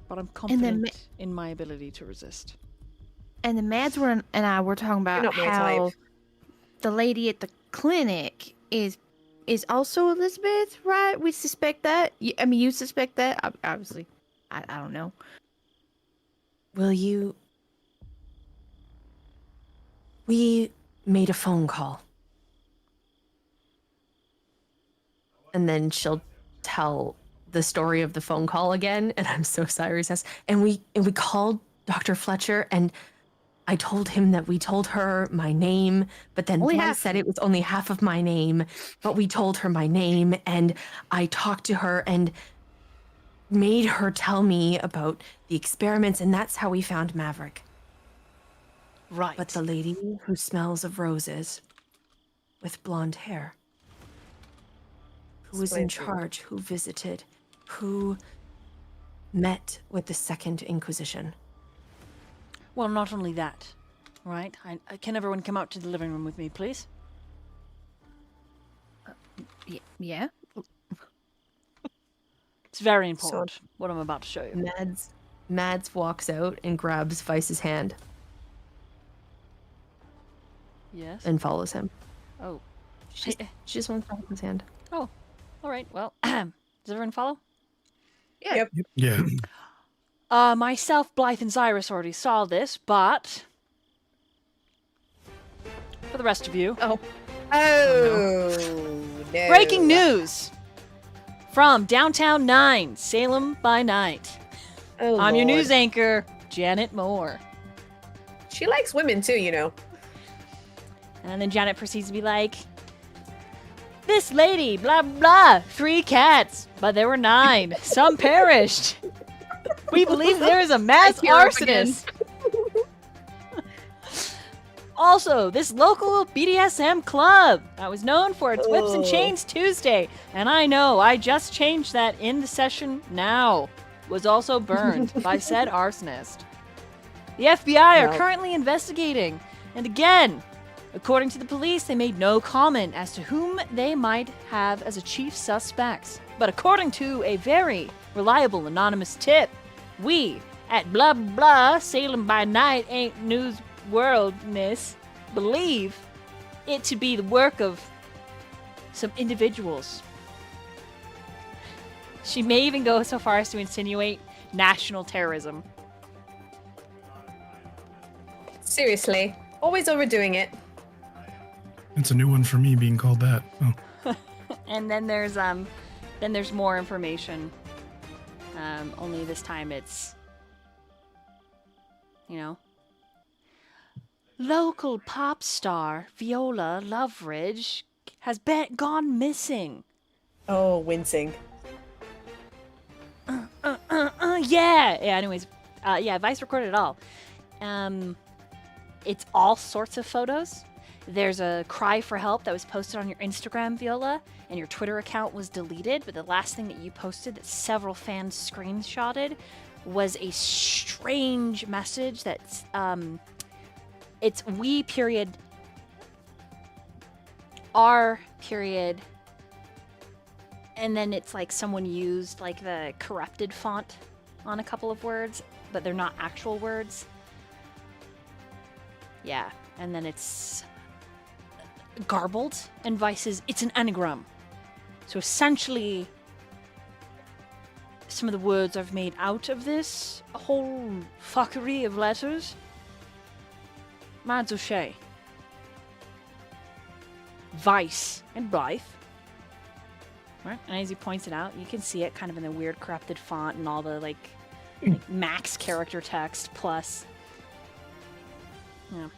But I'm then confident in my ability to resist. And the Mads and I were talking about not my how type. the lady at the clinic is also Elizabeth, right? We suspect that. I mean, you suspect that. Obviously, I don't know. Will you? We made a phone call. And then she'll tell the story of the phone call again. And I'm so Cyrus has. And we called Dr. Fletcher, and I told him that we told her my name, but then Only Blythe half. said it was only half of my name, but we told her my name, and I talked to her, and made her tell me about the experiments, and that's how we found Maverick. Right. But the lady who smells of roses with blonde hair, who was in charge, who visited, who met with the Second Inquisition. Well, not only that, right? Can everyone come out to the living room with me, please? Yeah. It's very important, what I'm about to show you. Mads walks out and grabs Vice's hand Yes? and follows him. Oh. She just wants to hold his hand. Oh. All right, well, does everyone follow? Yeah. Yep. Yeah. Myself, Blythe, and Xirus already saw this, but... for the rest of you... Oh, no. Breaking news! From Downtown 9, Salem by Night. Oh, I'm your Lord. news anchor, Janet Moore. She likes women too, you know. And then Janet proceeds to be like, this lady, blah, blah, 3 cats, but there were 9. Some perished. We believe there is a mass arsonist. Also, this local BDSM club that was known for its Whips and Chains Tuesday, and I know I just changed that in the session now, was also burned by said arsonist. The FBI are currently investigating, and again, according to the police, they made no comment as to whom they might have as a chief suspects. But according to a very reliable anonymous tip, we at blah blah Salem by Night ain't news worldness believe it to be the work of some individuals. She may even go so far as to insinuate national terrorism. Seriously, always overdoing it. It's a new one for me being called that. Oh. And then there's more information. Only this time it's, local pop star Viola Loveridge has gone missing. Oh, wincing. Yeah. Anyways, Vice recorded it all. It's all sorts of photos. There's a cry for help that was posted on your Instagram, Viola, and your Twitter account was deleted, but the last thing that you posted that several fans screenshotted was a strange message that's, it's we period R period, and then it's like someone used like the corrupted font on a couple of words, but they're not actual words. Yeah, and then it's garbled, and Vice's it's an anagram. So essentially, some of the words I've made out of this whole fuckery of letters. Mads O'Shea, Vice, and Blythe. Right? And as he points it out, you can see it kind of in the weird corrupted font and all the like max character text plus. Yeah.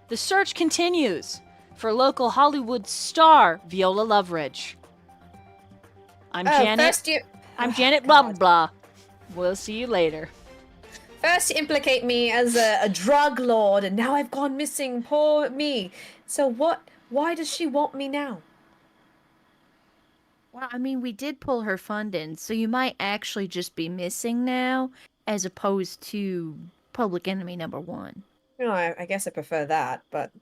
The search continues for local Hollywood star Viola Loveridge. I'm Janet. I'm Janet blah blah blah. We'll see you later. First you implicate me as a drug lord, and now I've gone missing. Poor me. So why does she want me now? Well, I mean, we did pull her funding, so you might actually just be missing now, as opposed to public enemy #1. You know, I guess I prefer that, but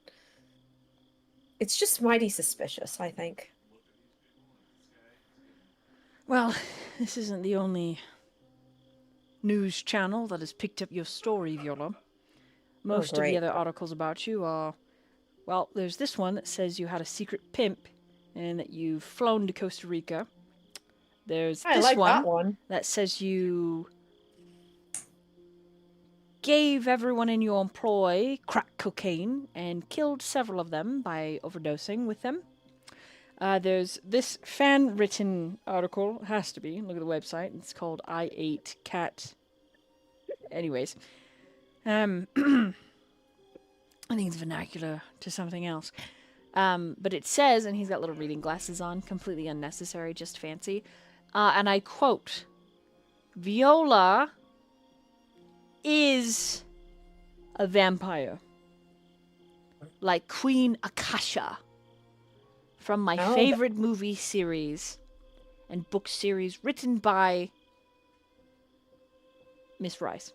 it's just mighty suspicious, I think. Well, this isn't the only news channel that has picked up your story, Viola. Most of the other articles about you are, well, there's this one that says you had a secret pimp and that you've flown to Costa Rica. There's this one that says you gave everyone in your employ crack cocaine and killed several of them by overdosing with them. There's this fan-written article, has to be, look at the website, it's called I Ate Cat. Anyways. I think it's vernacular to something else. But it says, and he's got little reading glasses on, completely unnecessary, just fancy, And I quote, Viola is a vampire. Like Queen Akasha from my Oh, favorite movie series and book series written by Miss Rice.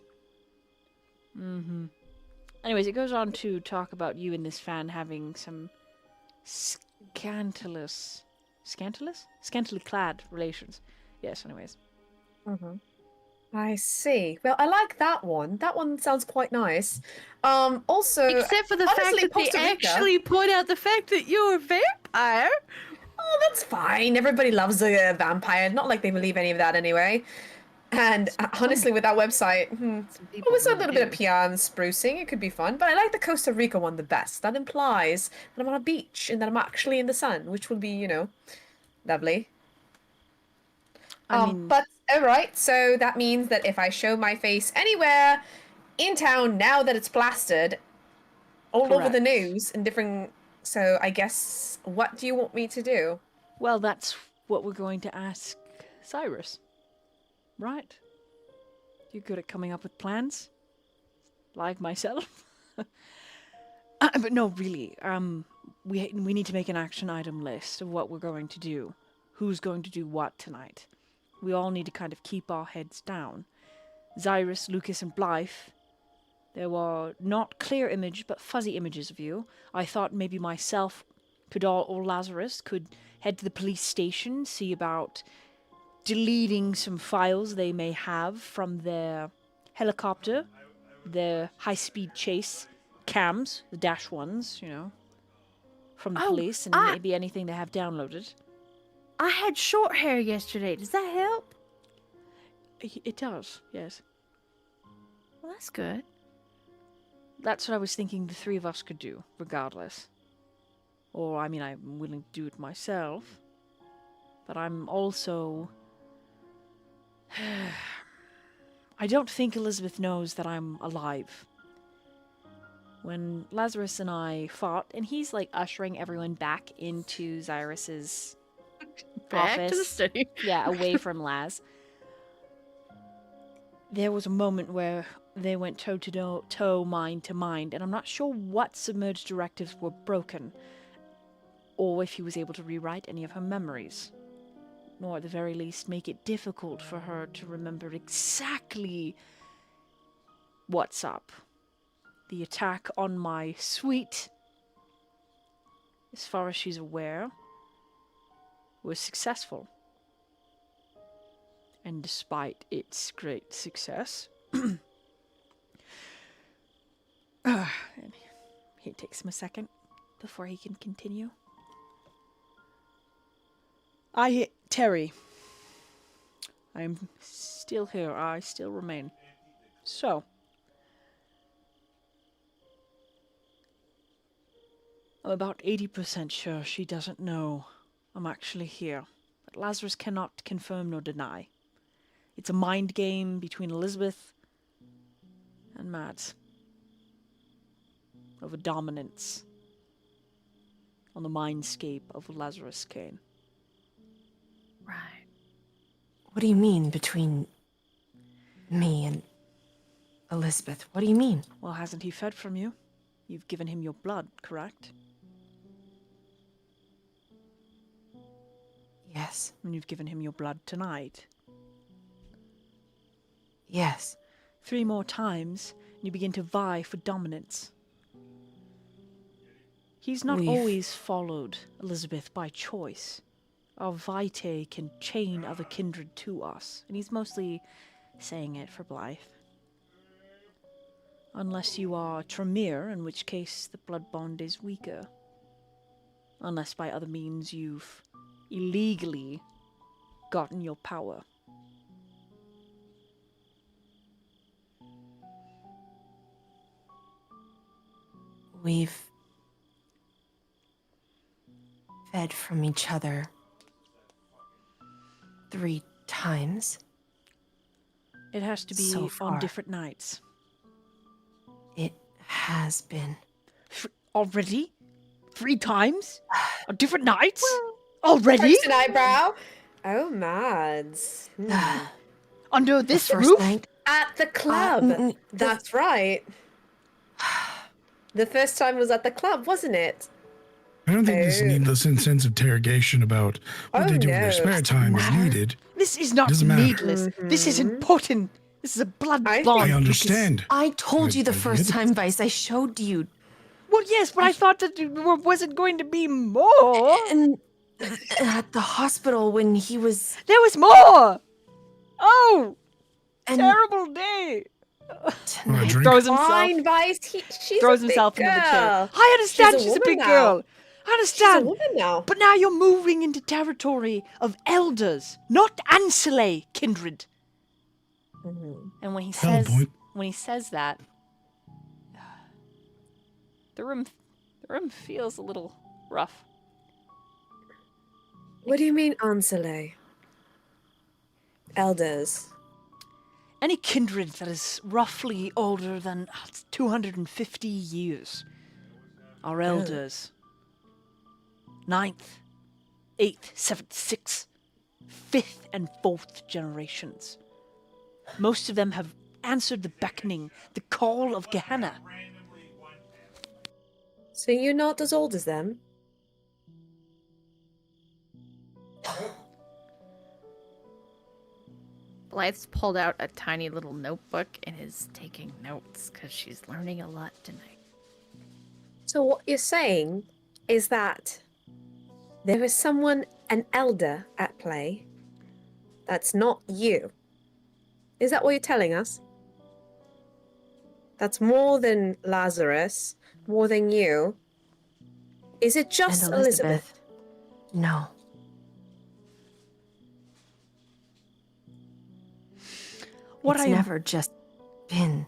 Anyways, it goes on to talk about you and this fan having some scantily clad relations. Yes, anyways. I see. Well, I like that one. That one sounds quite nice. Also, Except for the fact honestly, that they Costa Rica- actually point out the fact that you're a vampire. Oh, that's fine. Everybody loves a vampire. Not like they believe any of that anyway. And honestly, with that website, people with a really little bit of do. PR and sprucing, it could be fun. But I like the Costa Rica one the best. That implies that I'm on a beach and that I'm actually in the sun, which would be, lovely. I mean, But alright, so that means that if I show my face anywhere in town now that it's plastered, all over the Correct. news in different. So I guess, what do you want me to do? well, that's what we're going to ask Cyrus. Right? You're good at coming up with plans? Like myself? But no, really. We need to make an action item list of what we're going to do. Who's going to do what tonight. We all need to kind of keep our heads down. Xirus, Lukas, and Blythe. There were not clear image, but fuzzy images of you. I thought maybe myself, Kha'daal, or Lazarus could head to the police station, see about deleting some files they may have from their helicopter, their high-speed chase cams, the dash ones, from the police, and maybe anything they have downloaded. I had short hair yesterday. Does that help? It does, yes. Well, that's good. That's what I was thinking the three of us could do, regardless. Or, I mean, I'm willing to do it myself. But I'm also... I don't think Elizabeth knows that I'm alive. When Lazarus and I fought, and he's like ushering everyone back into Xirus's Back office. to the study. Yeah, away from Laz. There was a moment where they went toe-to-toe, mind to mind, and I'm not sure what submerged directives were broken, or if he was able to rewrite any of her memories, nor at the very least make it difficult for her to remember exactly what's up. The attack on my suite, as far as she's aware, was successful. And despite its great success, and it takes him a second before he can continue. Terry, I am still here. I still remain. So, I'm about 80% sure she doesn't know I'm actually here. But Lazarus cannot confirm nor deny. It's a mind game between Elizabeth and Mads. Over dominance on the mindscape of Lazarus Kane. Right. What do you mean between me and Elizabeth? What do you mean? Well, hasn't he fed from you? You've given him your blood, correct? Yes. And you've given him your blood tonight. Yes. 3 more times, and you begin to vie for dominance. He's not always followed Elizabeth by choice. Our vitae can chain other kindred to us, and he's mostly saying it for Blythe. Unless you are Tremere, in which case the blood bond is weaker. Unless by other means you've illegally gotten your power. We've fed from each other 3 times. It has to be So on far. different nights. It has been. Already? 3 times? On different nights? Already? First an eyebrow. Oh, Mads. Hmm. Under The this first roof? night, At the club. That's right. The first time was at the club, wasn't it? I don't think this Oh. needless sense of interrogation about what Oh, they do in their no. spare Doesn't time is matter. needed. This is not Doesn't matter. needless. This is Mhm. important. This is a blood I bond. I think- understand. I told you the I first get it. time, Vice. I showed you. Well, yes, but I thought that there wasn't going to be more. And at the hospital when he was. There was more. Oh, And terrible day. Want a drink? Throws himself. Fine, Vice. She's Throws a big himself girl. into the chair. I understand she's a woman big now. girl. I She's a understand. woman now. But now you're moving into territory of elders, not ancillary kindred. And when he Valid says point. that, the room feels a little rough. What do you mean, Ansele? Elders. Any kindred that is roughly older than 250 years are elders. 9th, 8th, 7th, 6th, 5th, and 4th generations. Most of them have answered the beckoning, the call of Gehenna. So you're not as old as them? Blythe's pulled out a tiny little notebook and is taking notes because she's learning a lot tonight. So what you're saying is that there is someone, an elder, at play that's not you. Is that what you're telling us? That's more than Lazarus, more than you. Is it just and Elizabeth? No. What It's I am never just been.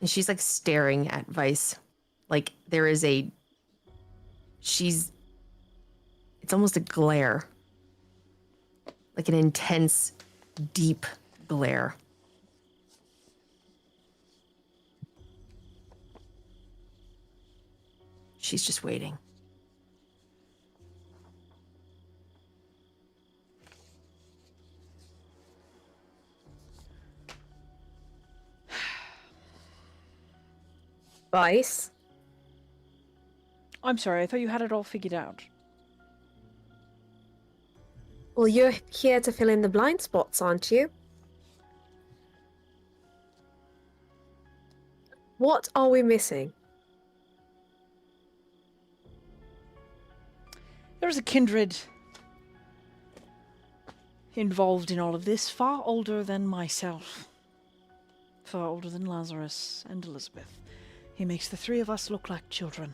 And she's like staring at Vice. Like there is a. She's. It's almost a glare. Like an intense, deep glare. She's just waiting. Vice? I'm sorry, I thought you had it all figured out. Well, you're here to fill in the blind spots, aren't you? What are we missing? There's a kindred involved in all of this, far older than myself. Far older than Lazarus and Elizabeth. He makes the three of us look like children.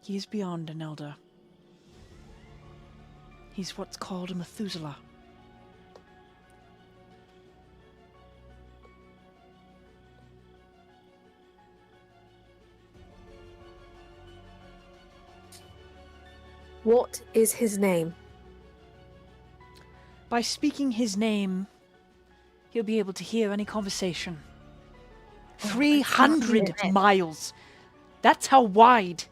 He is beyond an elder. He's what's called a Methuselah. What is his name? By speaking his name, he'll be able to hear any conversation. 300 miles. That's how wide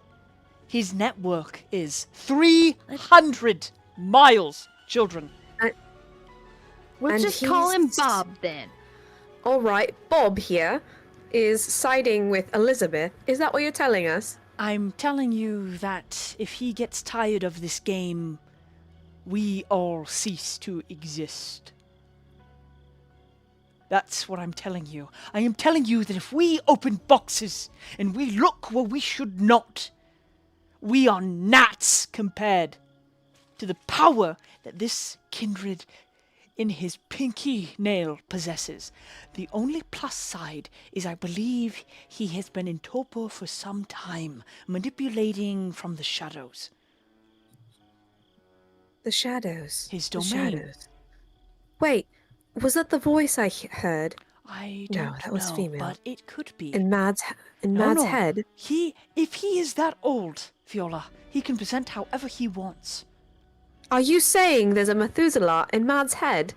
his network is. 300 miles, children. We'll And just call him he's- Bob then. All right, Bob here is siding with Elizabeth. Is that what you're telling us? I'm telling you that if he gets tired of this game, we all cease to exist. That's what I'm telling you. I am telling you that if we open boxes and we look where we should not, we are gnats compared to the power that this kindred in his pinky nail possesses. The only plus side is I believe he has been in torpor for some time, manipulating from the shadows. The shadows. His The domain. shadows. Wait, was that the voice I heard I No, don't that was know, female. but it could be. in Mad's No. head? If he is that old, Viola, he can present however he wants. Are you saying there's a Methuselah in Mad's head?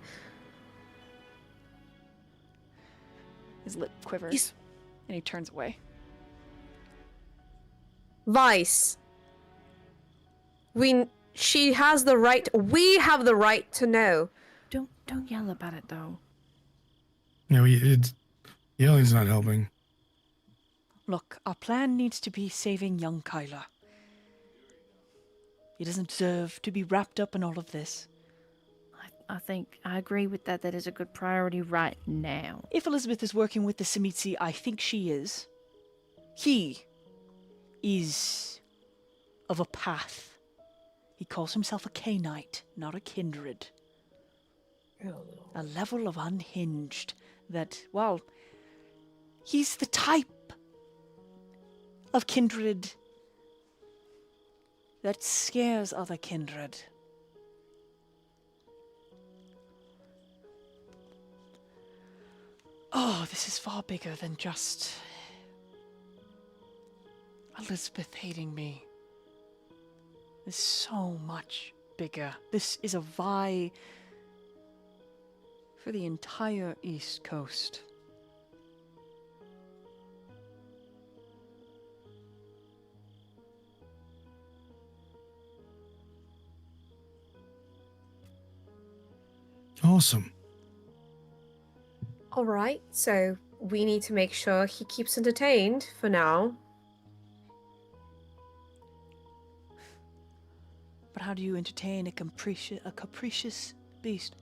His lip quivers, He's- and he turns away. Vice. She has the right. We have the right to know. Don't yell about it though. No, yelling's not helping. Look, our plan needs to be saving young Kyla. He doesn't deserve to be wrapped up in all of this. I think I agree with that. That is a good priority right now. If Elizabeth is working with the Simitsi, I think she is. He is of a path. He calls himself a K-Knight, not a kindred. A level of unhinged that, well, he's the type of kindred that scares other kindred. Oh, this is far bigger than just Elizabeth hating me. It's so much bigger. This is a vie for the entire East Coast. Awesome. All right, so we need to make sure he keeps entertained for now. But how do you entertain a capricious beast?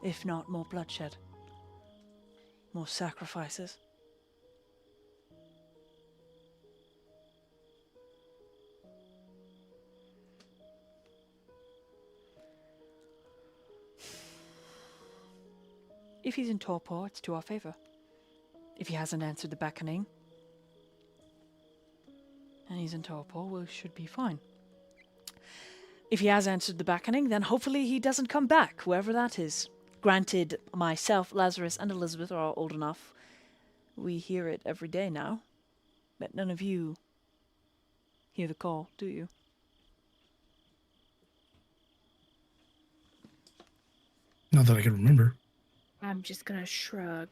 If not more bloodshed, more sacrifices. If he's in torpor, it's to our favor. If he hasn't answered the beckoning, and he's in torpor, we should be fine. If he has answered the beckoning, then hopefully he doesn't come back, whoever that is. Granted, myself, Lazarus, and Elizabeth are old enough. We hear it every day now. But none of you hear the call, do you? Not that I can remember. I'm just gonna shrug.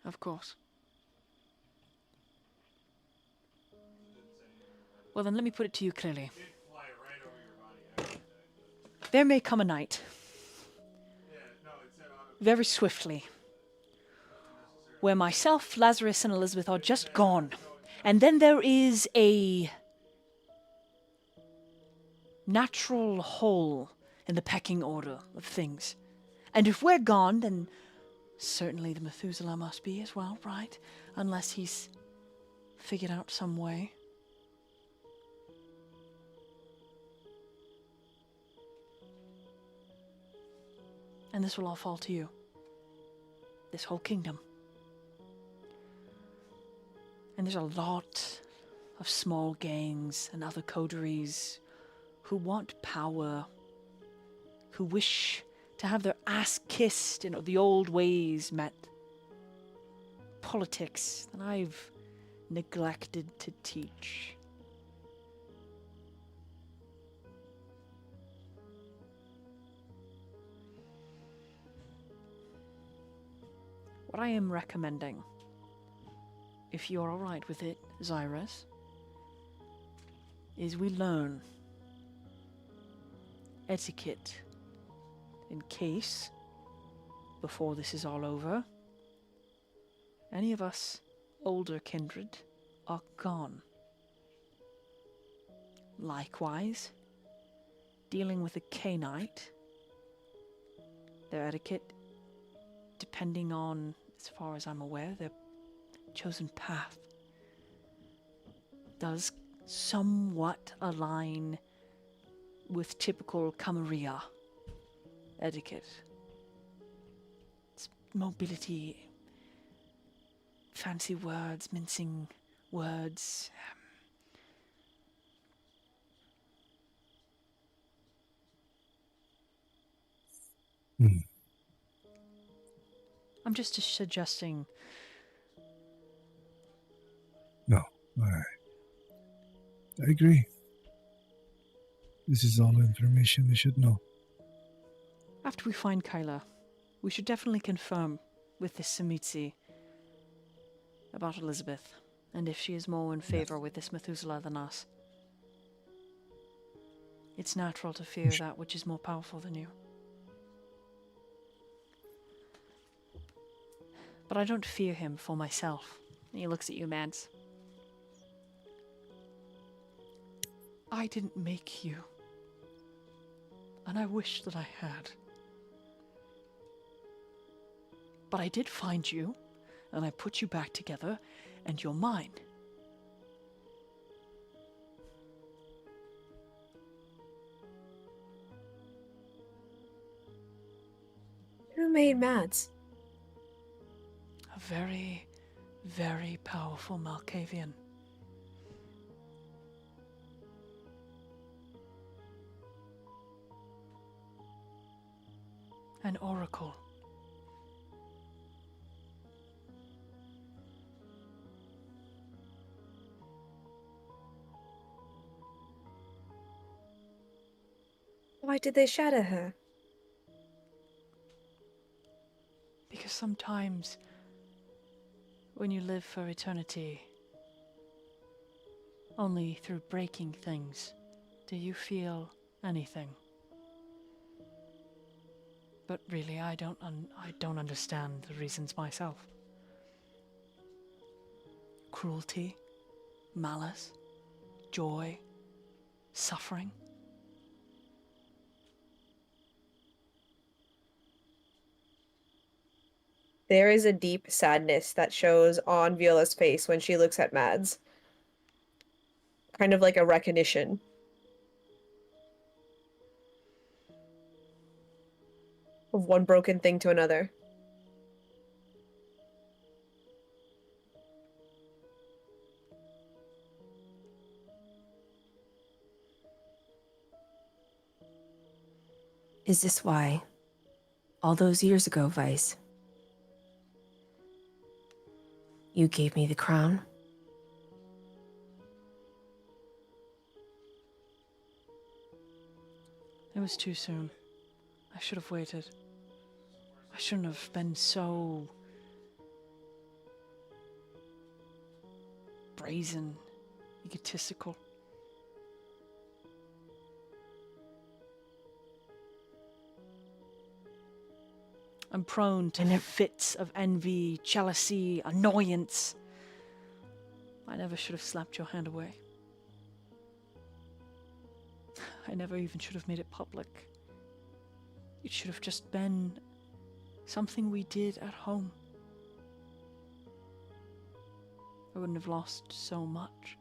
Of course. Well, then let me put it to you clearly. There may come a night, very swiftly, where myself, Lazarus, and Elizabeth are just gone. And then there is a natural hole in the pecking order of things. And if we're gone, then certainly the Methuselah must be as well, right? Unless he's figured out some way. And this will all fall to you. This whole kingdom. And there's a lot of small gangs and other coteries who want power, who wish to have their ass kissed in the old ways met. Politics that I've neglected to teach. What I am recommending, if you're alright with it, Xirus, is we learn etiquette in case, before this is all over, any of us older kindred are gone. Likewise, dealing with a K-Knight, their etiquette, depending on, as far as I'm aware, their chosen path, does somewhat align with typical Camarilla etiquette. It's mobility, fancy words, mincing words. I'm just suggesting. No, I agree. This is all information we should know. After we find Kyla, we should definitely confirm with this Simitsi about Elizabeth and if she is more in favor with this Methuselah than us. It's natural to fear that which is more powerful than you. But I don't fear him for myself. And he looks at you, Mads. I didn't make you. And I wish that I had. But I did find you, and I put you back together, and you're mine. Who made Mads? A very, very powerful Malkavian. An oracle. Why did they shatter her? Because sometimes, when you live for eternity, only through breaking things do you feel anything. But really, I don't understand the reasons myself. Cruelty, malice, joy, suffering. There is a deep sadness that shows on Viola's face when she looks at Mads. Kind of like a recognition. Of one broken thing to another. Is this why? All those years ago, Vice, you gave me the crown? It was too soon. I should have waited. I shouldn't have been so brazen, egotistical. I'm prone to fits of envy, jealousy, annoyance. I never should have slapped your hand away. I never even should have made it public. It should have just been something we did at home. I wouldn't have lost so much.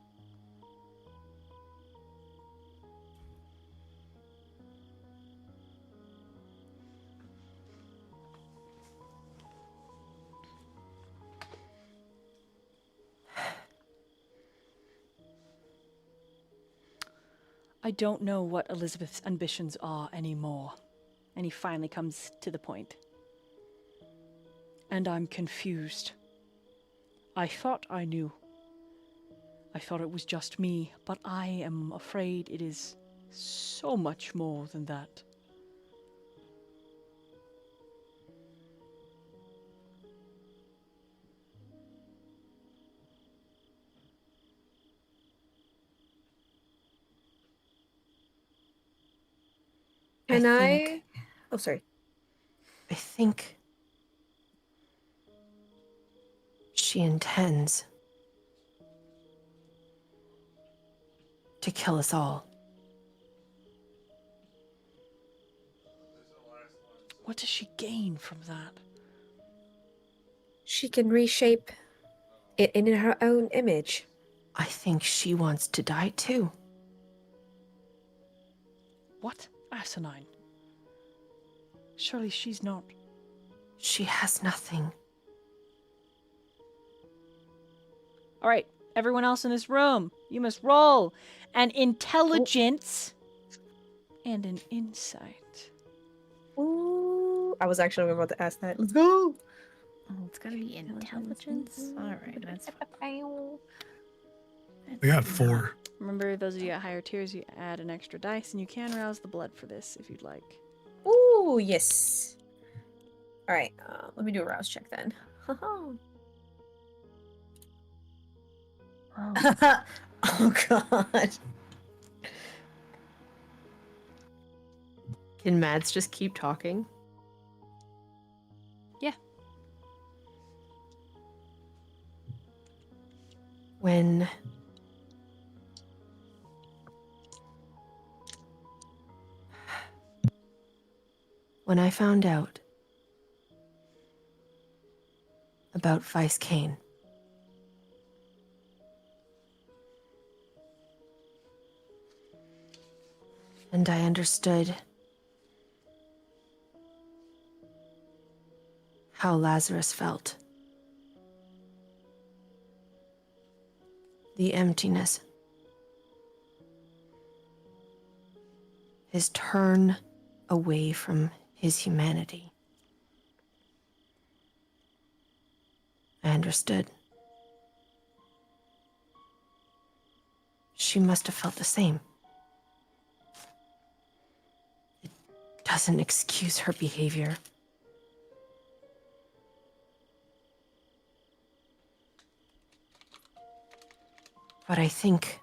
I don't know what Elizabeth's ambitions are anymore. And he finally comes to the point. And I'm confused. I thought I knew. I thought it was just me, but I am afraid it is so much more than that. Can I I? think- Oh, sorry. I think she intends to kill us all. What does she gain from that? She can reshape it in her own image. I think she wants to die too. What? Asinine. Surely she's not. She has nothing. All right, everyone else in this room, you must roll an intelligence and an insight. Ooh, I was actually about to ask that. Let's go. Oh, it's gotta be intelligence. All right, that's fine. I got 4. Remember, those of you at higher tiers, you add an extra dice, and you can rouse the blood for this if you'd like. Ooh, yes. All right, let me do a rouse check then. Oh, Oh god. Can Mads just keep talking? Yeah. When I found out about Vice Kane, and I understood how Lazarus felt. The emptiness. His turn away from his humanity. I understood. She must have felt the same. It doesn't excuse her behavior. But I think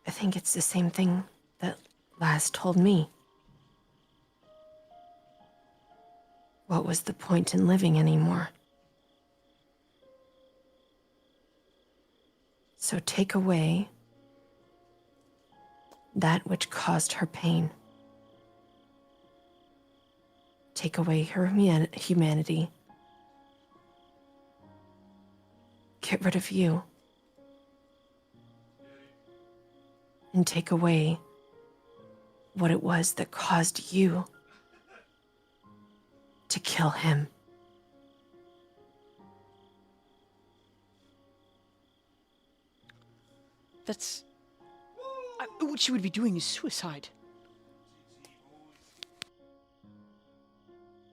it's the same thing that Laz told me. What was the point in living anymore? So take away that which caused her pain. Take away her humanity. Get rid of you. And take away what it was that caused you to kill him. That's... what she would be doing is suicide.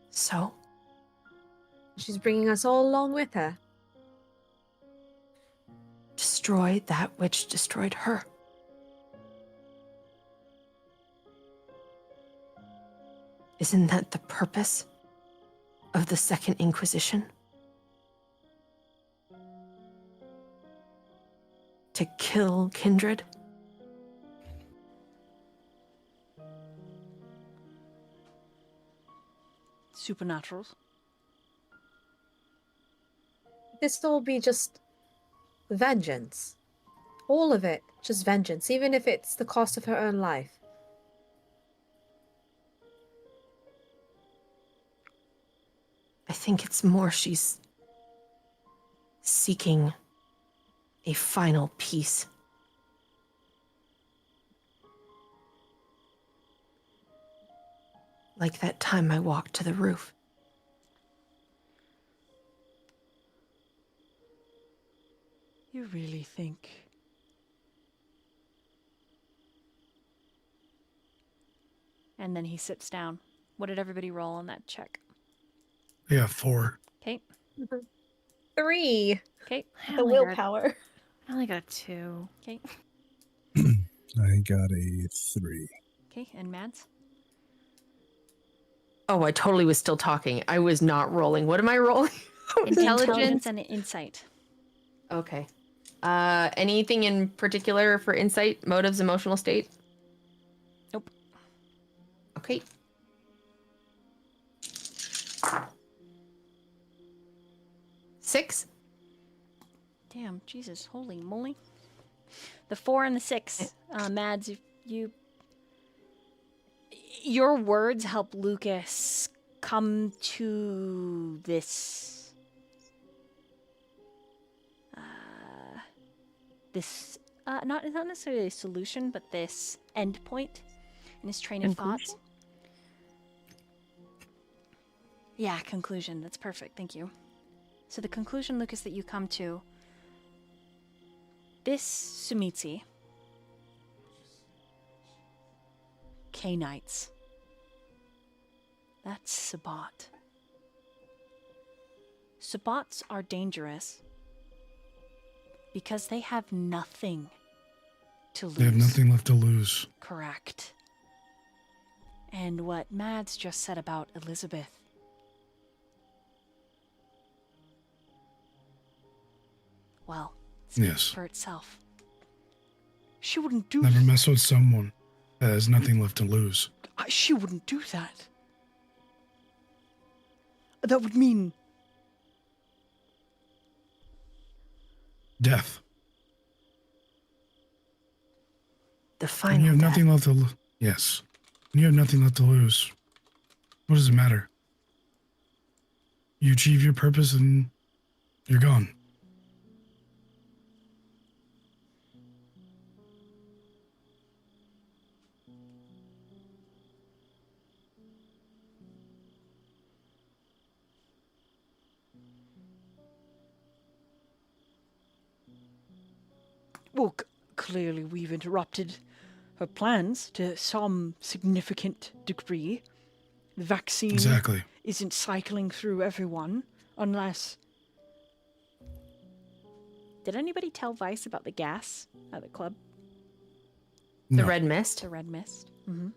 So, She's bringing us all along with her. destroy that which destroyed her. Isn't that the purpose of the Second Inquisition? To kill kindred? Supernaturals. This will be just vengeance. All of it, just vengeance, even if it's the cost of her own life. I think it's more she's seeking a final peace. Like that time I walked to the roof. You really think... And then he sits down. What did everybody roll on that check? Yeah, 4. Okay. 3. Okay. The willpower. I only got 2. Okay. I got a 3. Okay. And Mads? Oh, I totally was still talking. I was not rolling. What am I rolling? Intelligence and insight. Okay. Anything in particular for insight, motives, emotional state? Nope. Okay. Six. Damn, Jesus, holy moly. The 4 and the 6. Mads, your words help Lucas come to this not necessarily a solution, but this end point in his train of thoughts. Yeah, conclusion. That's perfect. Thank you. So the conclusion, Lucas, that you come to, this Sumitsi, K-Knights, that's Sabbat. Sabbats are dangerous because they have nothing to lose. They have nothing left to lose. Correct. And what Mads just said about Elizabeth. well, Yes. for itself. She wouldn't do Never mess with someone that has nothing left to lose. She wouldn't do that. That would mean Death. The When final you have death. nothing left to yes. When you have nothing left to lose, what does it matter? You achieve your purpose and you're gone. Well, clearly we've interrupted her plans to some significant degree. The vaccine Exactly. isn't cycling through everyone unless... Did anybody tell Vice about the gas at the club? The No. red mist. The red mist? Mhm.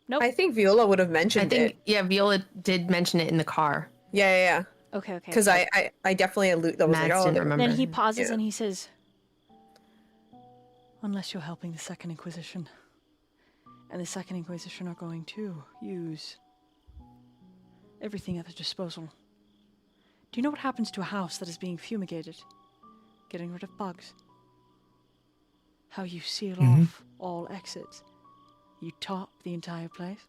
Nope. I think Viola would have I mentioned think, it. yeah, Viola did mention it in the car. Yeah. Okay. Because I definitely that was like, Mads oh, didn't they're- remember. Then he pauses Yeah. and he says, Unless you're helping the Second Inquisition. And the Second Inquisition are going to use everything at their disposal. Do you know what happens to a house that is being fumigated? Getting rid of bugs. How you seal Mhm. off all exits. You top the entire place.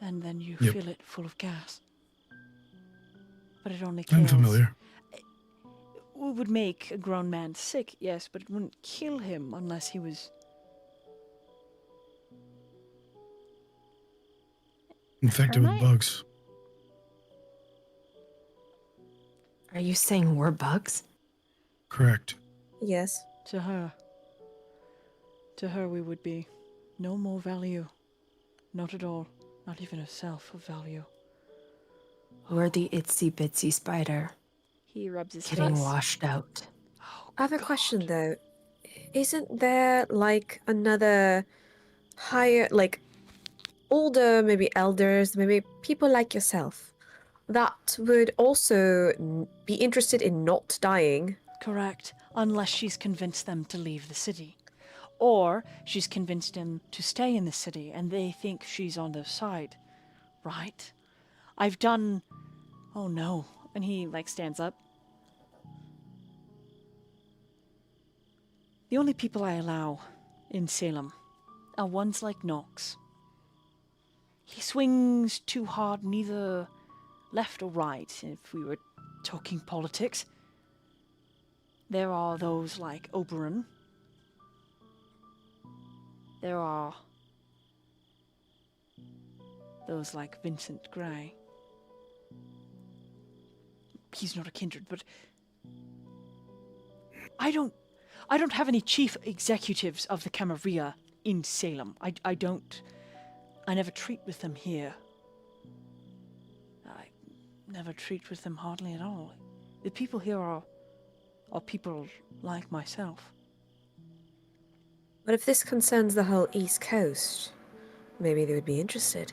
And then you Yep. fill it full of gas. But it only I'm kills... familiar. It would make a grown man sick, yes, but it wouldn't kill him unless he was... Infected with Termite? bugs. Are you saying we're bugs? Correct. Yes. To her we would be no more value. Not at all. Not even a self of value. We're the itsy bitsy spider he rubs his getting face. washed out. Oh, I have a God. question though. Isn't there like another higher, like older, maybe elders, maybe people like yourself that would also be interested in not dying? Correct. Unless she's convinced them to leave the city. Or she's convinced them to stay in the city and they think she's on their side. Right? I've done... Oh no. And he, stands up. The only people I allow in Salem are ones like Nox. He swings too hard neither left or right, if we were talking politics. There are those like Oberon. There are those like Vincent Gray. He's not a kindred, but I don't have any chief executives of the Camarilla in Salem. I never treat with them here. I never treat with them hardly at all. The people here are people like myself. But if this concerns the whole East Coast, maybe they would be interested.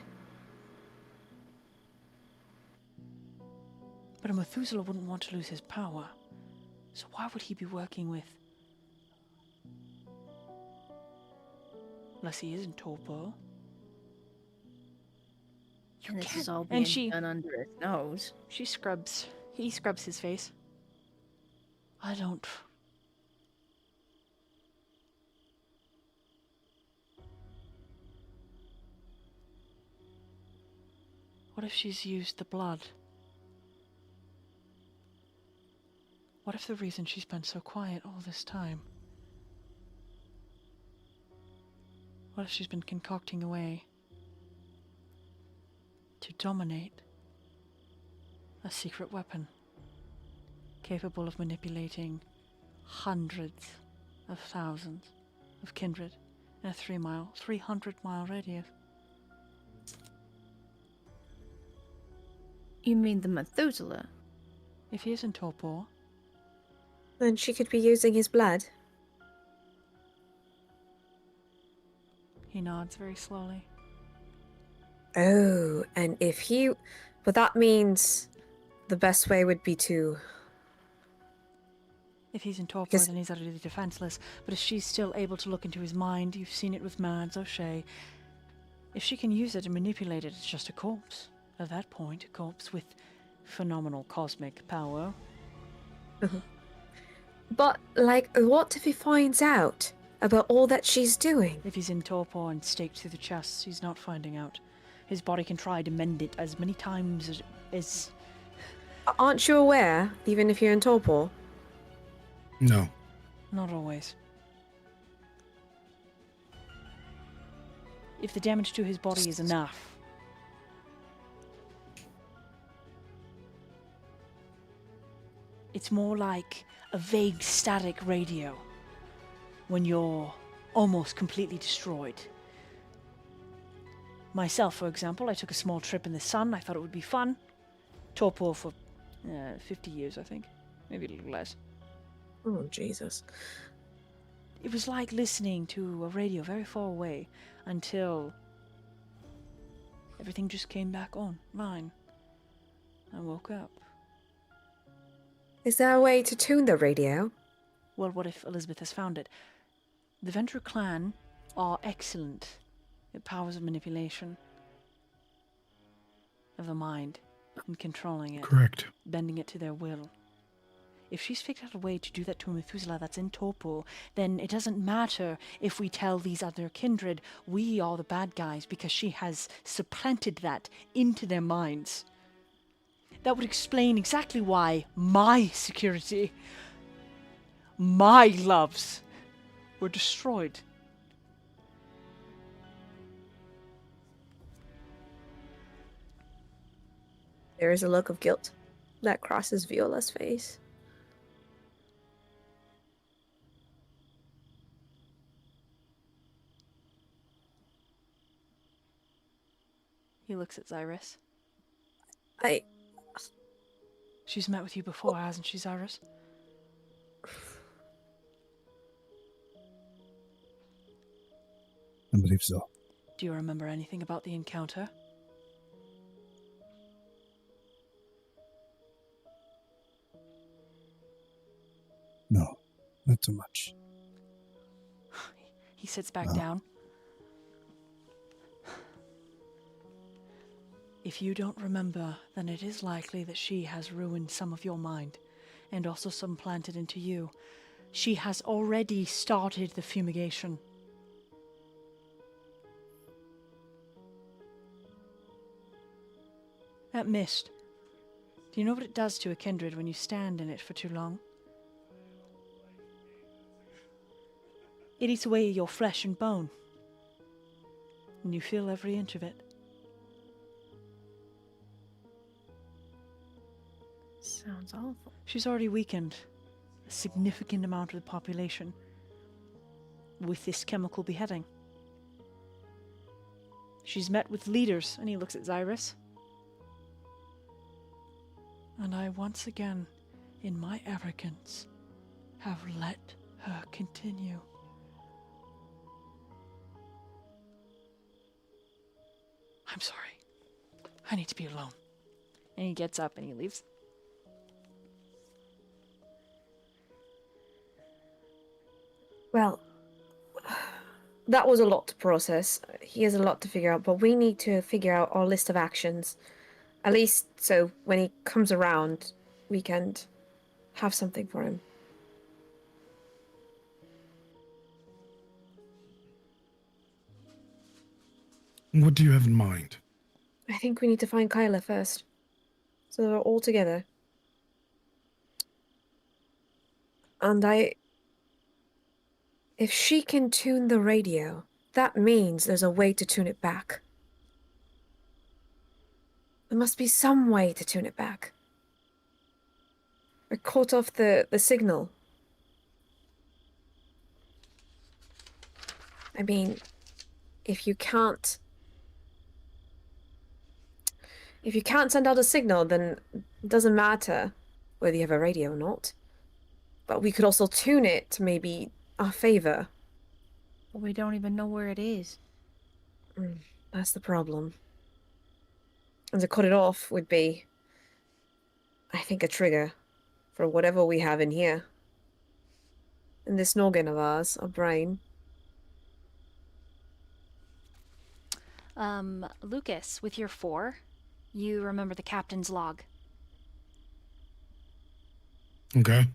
But a Methuselah wouldn't want to lose his power. So why would he be working with... Unless he isn't Torpor. And this is all And being she- done under his nose. He scrubs his face. I don't... What if she's used the blood? What if the reason she's been so quiet all this time? What if she's been concocting a way to dominate a secret weapon capable of manipulating hundreds of thousands of kindred in a 300-mile radius? You mean the Methuselah? If he isn't Torpor, Then she could be using his blood. he nods very slowly. Oh, and if he... But that means the best way would be to If he's in torpor, Because- then he's utterly defenseless. But if she's still able to look into his mind, you've seen it with Mads O'Shea. If she can use it and manipulate it, it's just a corpse. At that point, a corpse with phenomenal cosmic power. But, like, what if he finds out about all that she's doing? If he's in torpor and staked through the chest, he's not finding out. His body can try to mend it as many times as... Aren't you aware, even if you're in torpor? No. Not always. If the damage to his body is enough, it's more like a vague static radio when you're almost completely destroyed. Myself, for example, I took a small trip in the sun. I thought it would be fun. Torpor for 50 years, I think. Maybe a little less. Oh, Jesus. It was like listening to a radio very far away until everything just came back online. I woke up. Is there a way to tune the radio? Well, what if Elizabeth has found it? The Ventrue clan are excellent at powers of manipulation of the mind and controlling it, Correct. bending it to their will. If she's figured out a way to do that to a Methuselah that's in torpor, then it doesn't matter if we tell these other kindred we are the bad guys because she has supplanted that into their minds. That would explain exactly why my security, my loves, were destroyed. There is a look of guilt that crosses Viola's face. He looks at Xirus. She's met with you before, hasn't she, Xirus? I believe so. Do you remember anything about the encounter? No, not too much. He sits back down. If you don't remember, then it is likely that she has ruined some of your mind, and also some planted into you. She has already started the fumigation. That mist. Do you know what it does to a kindred when you stand in it for too long? It eats away your flesh and bone, and you feel every inch of it. Sounds awful. She's already weakened a significant amount of the population with this chemical beheading. She's met with leaders, and he looks at Xirus. And I once again, in my arrogance, have let her continue. I'm sorry. I need to be alone. And he gets up and he leaves. Well, that was a lot to process. He has a lot to figure out, but we need to figure out our list of actions. At least so when he comes around, we can have something for him. What do you have in mind? I think we need to find Kyla first. So they're all together. And if she can tune the radio, that means there's a way to tune it back. There must be some way to tune it back. Or cut off the signal. I mean, if you can't send out a signal, then it doesn't matter whether you have a radio or not. But we could also tune it to maybe our favor. But we don't even know where it is. That's the problem. And to cut it off would be, I think, a trigger for whatever we have in here. in this noggin of ours, our brain. Lucas, with your 4, you remember the captain's log. Okay.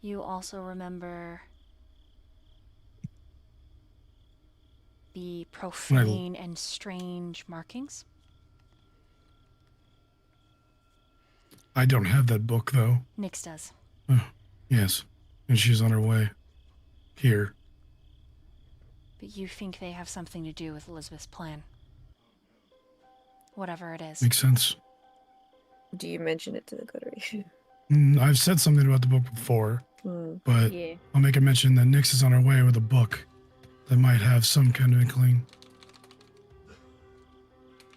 You also remember the profane and strange markings. I don't have that book, though. Nyx does. Yes. And she's on her way. Here. But you think they have something to do with Elizabeth's plan. Whatever it is. Makes sense. Do you mention it to the coterie? I've said something about the book before, but Yeah. I'll make a mention that Nyx is on her way with a book that might have some kind of inkling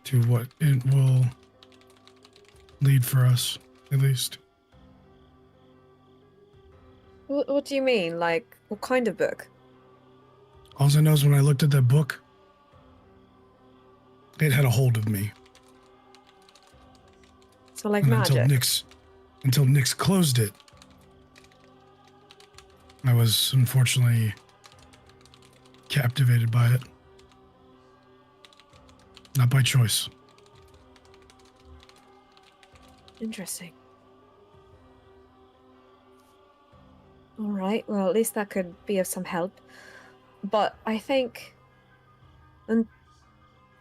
to what it will lead for us, at least. What do you mean? Like, what kind of book? All I know is when I looked at that book, it had a hold of me. So like And magic? until Nyx closed it, I was unfortunately captivated by it. Not by choice. Interesting. All right, well, at least that could be of some help. But I think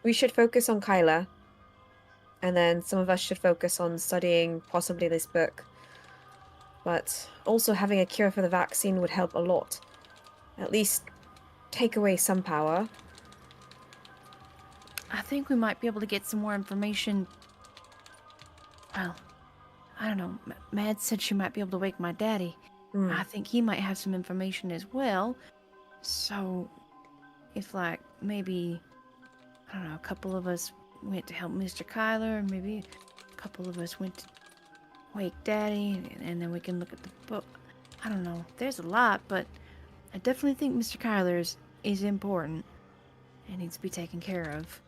we should focus on Kyla. And then some of us should focus on studying possibly this book. But also having a cure for the vaccine would help a lot. At least take away some power. I think we might be able to get some more information. Well, I don't know. Mad said she might be able to wake my daddy. I think he might have some information as well. So, if like maybe, I don't know, a couple of us went to help Mr. Kyler, and maybe a couple of us went to wake Daddy, and then we can look at the book. I don't know. There's a lot, but I definitely think Mr. Kyler is important and needs to be taken care of.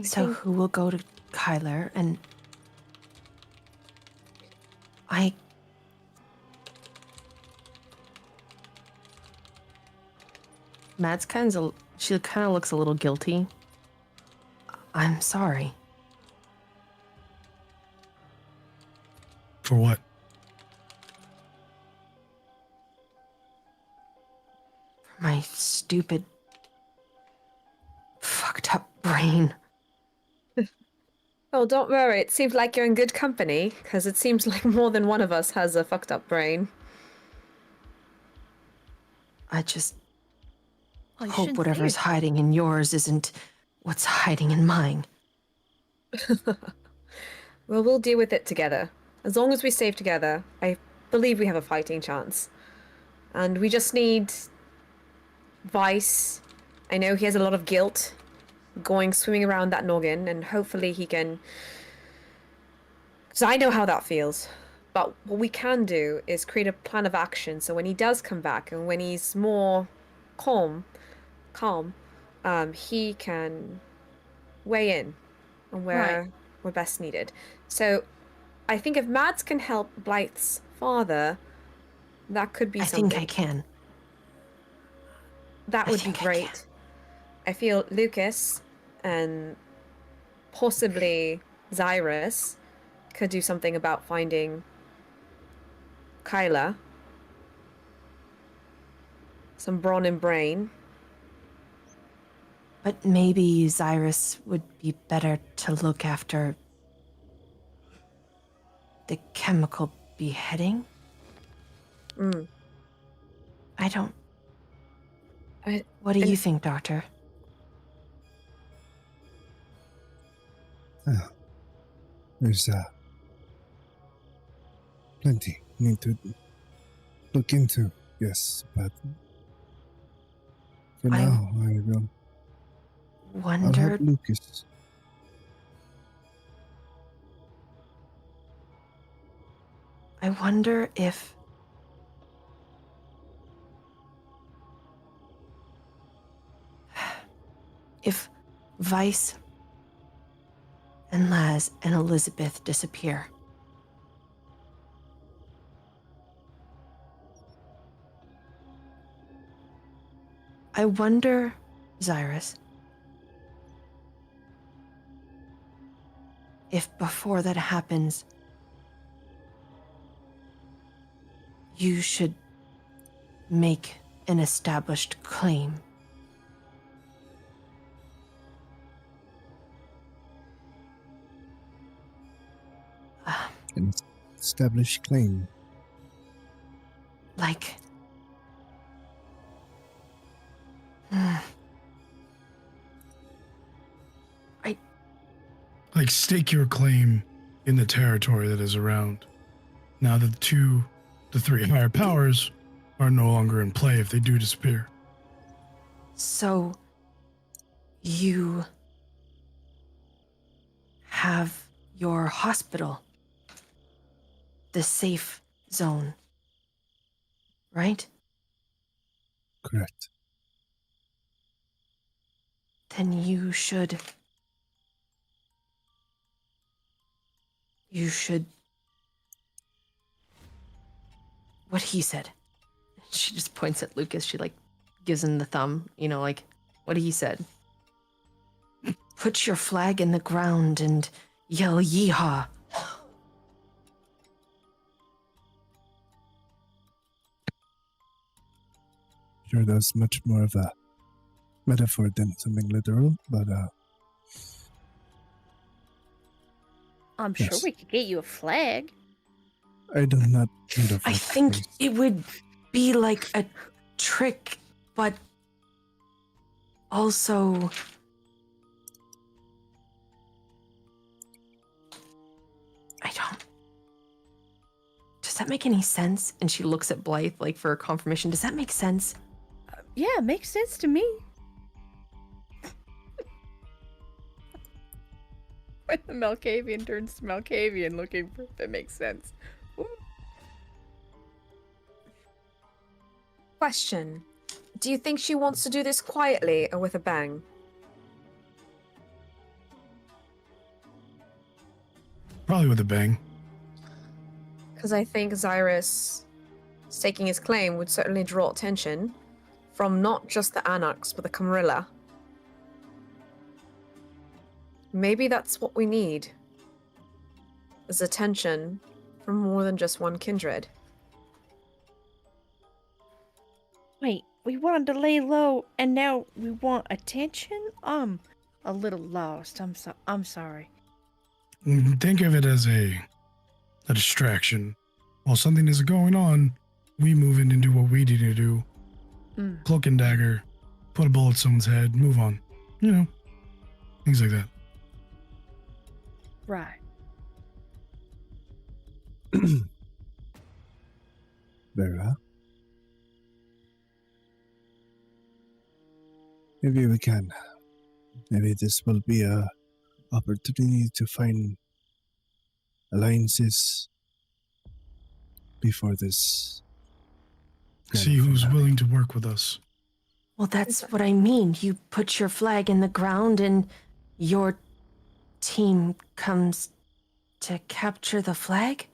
So who will go to Kyler? And Matt's she kind of looks a little guilty. I'm sorry. For what? For my stupid, fucked up brain. Oh, don't worry. It seems like you're in good company, because it seems like more than one of us has a fucked up brain. I just Well, you hope shouldn't whatever's say hiding in yours isn't what's hiding in mine. Well, we'll deal with it together. As long as we save together, I believe we have a fighting chance. And we just need Vice. I know he has a lot of guilt swimming around that noggin, and hopefully he can... Because I know how that feels. But what we can do is create a plan of action, so when he does come back, and when he's more calm, he can weigh in on where we're best needed. So I think if Mads can help Blythe's father, that could be something. I think I can. That would be great. I feel Lucas and possibly Xirus could do something about finding Kyla. Some brawn and brain. But maybe Xirus would be better to look after the chemical beheading? I don't... What do you think, Doctor? There's plenty need to look into, yes, but for now, I will. I'll Wondered... help Lucas. I wonder if... If Vice and Laz and Elizabeth disappear. I wonder, Xirus, if before that happens, you should make an established claim. An established claim. Like... Like, stake your claim in the territory that is around. Now that the three higher powers are no longer in play if they do disappear. So, you have your hospital, the safe zone, right? Correct. Then you should what he said. She just points at Lukas. She like gives him the thumb, like what he said. Put your flag in the ground and yell yeehaw. Sure, that's much more of a metaphor than something literal, but I'm sure yes. we could get you a flag. I do not need a I flag, think please. it would be like a trick, but also I don't. Does that make any sense? And she looks at Blythe like for confirmation. Does that make sense? Yeah, makes sense to me. When the Malkavian turns to Malkavian looking for if it makes sense. Ooh. Question. Do you think she wants to do this quietly or with a bang? Probably with a bang. Because I think Xirus staking his claim would certainly draw attention from not just the Anarchs, but the Camarilla. Maybe that's what we need. Is attention from more than just one kindred. Wait, we wanted to lay low and now we want attention? I'm a little lost. I'm sorry. Think of it as a distraction. While something is going on, we move in and do what we need to do. Cloak and dagger, put a bullet in someone's head, move on. Things like that. Right. Very well. Maybe we can. Maybe this will be a opportunity to find alliances before this. See who's willing to work with us. Well, that's what I mean. You put your flag in the ground and your team comes to capture the flag?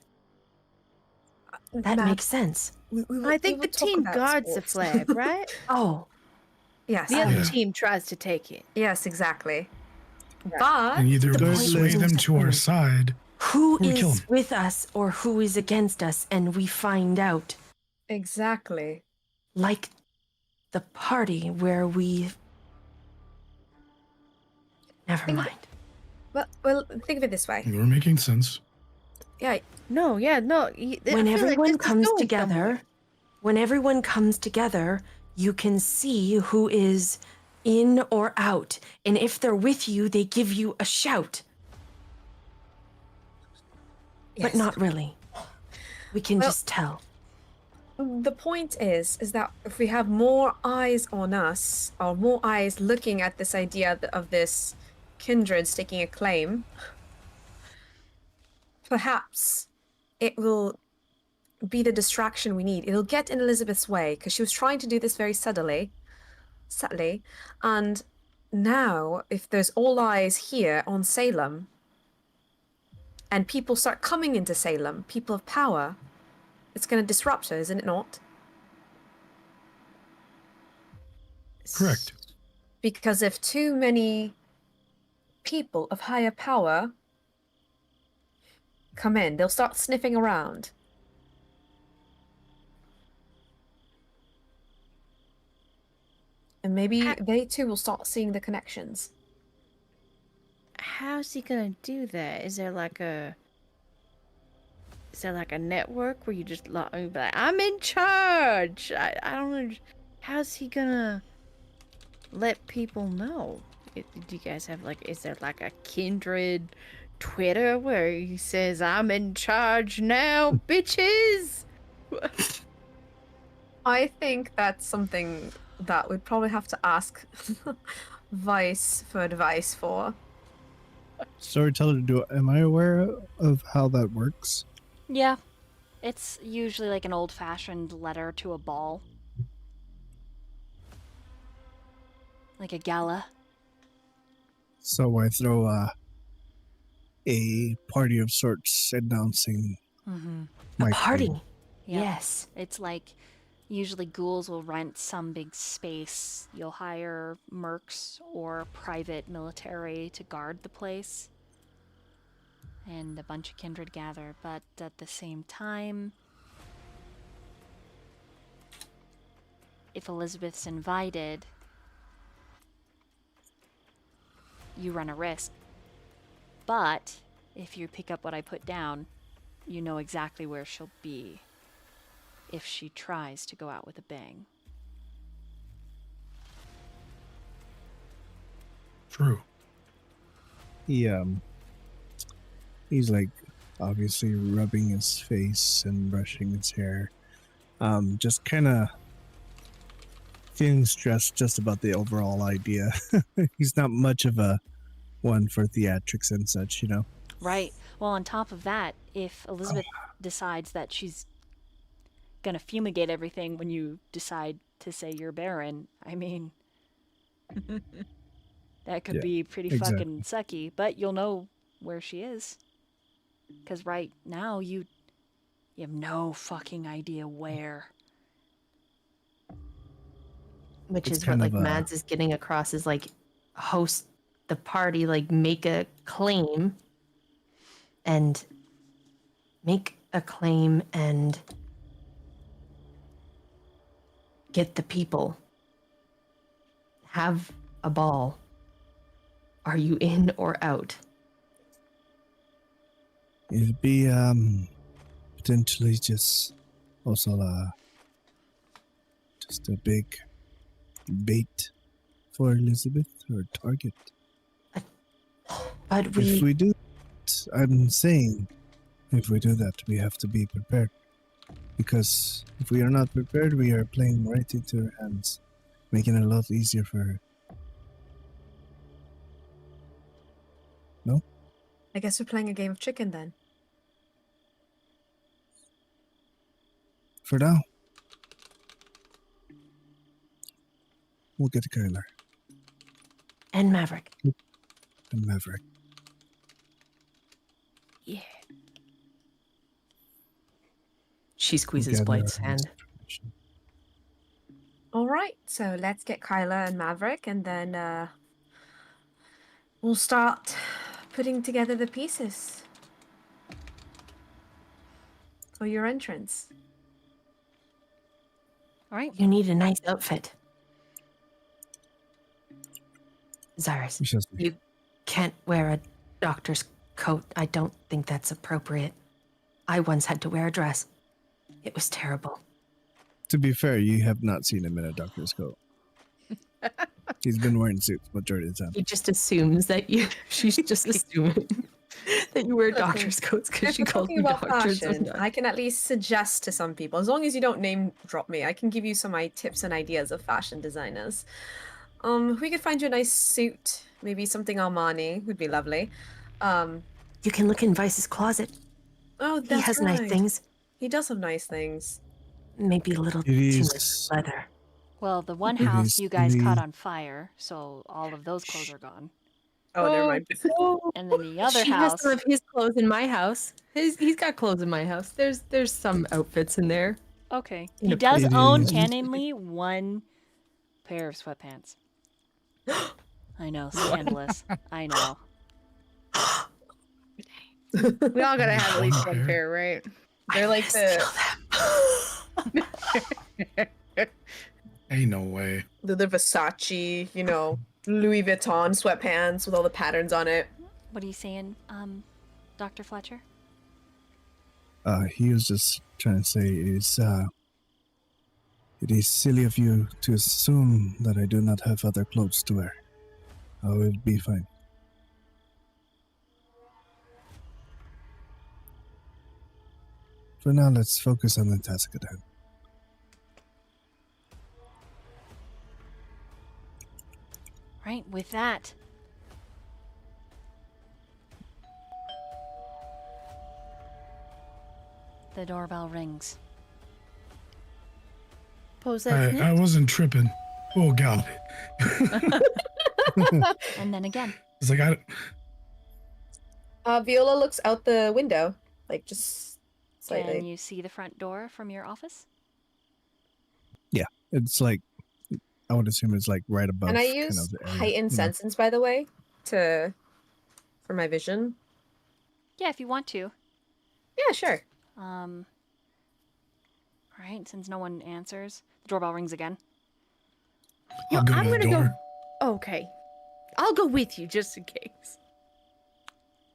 That Matt, makes sense. I think the team guards the flag, right? Oh, Yes. The other Yeah. team tries to take it. Yes, exactly. Right. But And either the we point sway is them that to our side, who we kill is 'em. with us or who is against us, and we find out. exactly. Like the party where we... Never Think of mind. Well, think of it this way. you're making sense. Yeah, No, yeah, no. When everyone comes together, you can see who is in or out. And if they're with you, they give you a shout. But yes. not really. We can Well- just tell. The point is that if we have more eyes on us, or more eyes looking at this idea of this kindred staking a claim, perhaps it will be the distraction we need. It'll get in Elizabeth's way, because she was trying to do this very subtly, and now, if there's all eyes here on Salem, and people start coming into Salem, people of power, it's going to disrupt her, isn't it not? Correct. Because if too many people of higher power come in, they'll start sniffing around. And maybe they too will start seeing the connections. How's he gonna do that? Is there like a network where you just be like, I'm in charge? I don't know. How's he gonna let people know? Do you guys have is there like a kindred Twitter where he says, I'm in charge now, bitches? I think that's something that we'd probably have to ask Vice for advice for. Storyteller, am I aware of how that works? Yeah. It's usually like an old-fashioned letter to a ball. Like a gala. So I throw a party of sorts announcing my Party. claim. Yep. Yes. It's like usually ghouls will rent some big space. You'll hire mercs or private military to guard the place. And a bunch of kindred gather, but at the same time, if Elizabeth's invited, you run a risk. But if you pick up what I put down, you know exactly where she'll be if she tries to go out with a bang. True. He's like obviously rubbing his face and brushing his hair. Just kind of feeling stressed just about the overall idea. He's not much of a one for theatrics and such, Right. Well, on top of that, if Elizabeth decides that she's gonna fumigate everything when you decide to say you're barren, I mean, that could be pretty fucking sucky, but you'll know where she is. Because right now, you have no fucking idea where. Which It's is what kind of Mads is getting across is host the party, make a claim and get the people. Have a ball. Are you in or out? It'd be potentially just also just a big bait for Elizabeth or target. But If we do that, I'm saying if we do that, we have to be prepared. Because if we are not prepared, we are playing right into her hands, making it a lot easier for her. No? I guess we're playing a game of chicken then. For now. We'll get Kyler and Maverick. and Maverick. Yeah. She squeezes Gather Blythe's our hand. information. All right, so let's get Kyla and Maverick, and then we'll start putting together the pieces for your entrance. All right. You need a nice outfit. Xirus, We shall see. you can't wear a doctor's coat. I don't think that's appropriate. I once had to wear a dress. It was terrible. To be fair, you have not seen him in a doctor's coat. He's been wearing suits majority of the time. He just assumes that she's just assuming that you wear doctor's coats because If she we're calls talking you about doctors. fashion, I can at least suggest to some people, as long as you don't name drop me, I can give you some tips and ideas of fashion designers. We could find you a nice suit, maybe something Armani would be lovely. You can look in Vice's closet. Oh, that's He has right. nice things. He does have nice things. Maybe a little It too much is- leather. Well, the one It house is you guys caught the- on fire, so all of those clothes are gone. Oh, never mind. And then the other She house. has some of his clothes in my house. He's got clothes in my house. There's some outfits in there. Okay. in He a does It own is- canonly one pair of sweatpants. I know, scandalous. I know. We all gotta have at least One one pair. pair, right? They're like Ain't no way. the Versace, you know, Louis Vuitton sweatpants with all the patterns on it. What are you saying, Dr. Fletcher? He was just trying to say it is silly of you to assume that I do not have other clothes to wear. I will be fine. For now, let's focus on the task at hand. Right, with that. The doorbell rings. Pose that I wasn't tripping. Oh, God. And then again. It's like, Viola looks out the window, like just slightly. Can you see the front door from your office? Yeah, it's like, I would assume it's like right above. And I kind use of the area, heightened senses, by the way, for my vision. Yeah, if you want to. Yeah, sure. Alright, since no one answers, the doorbell rings again. I'll go I'm to the gonna door. go. Okay. I'll go with you just in case.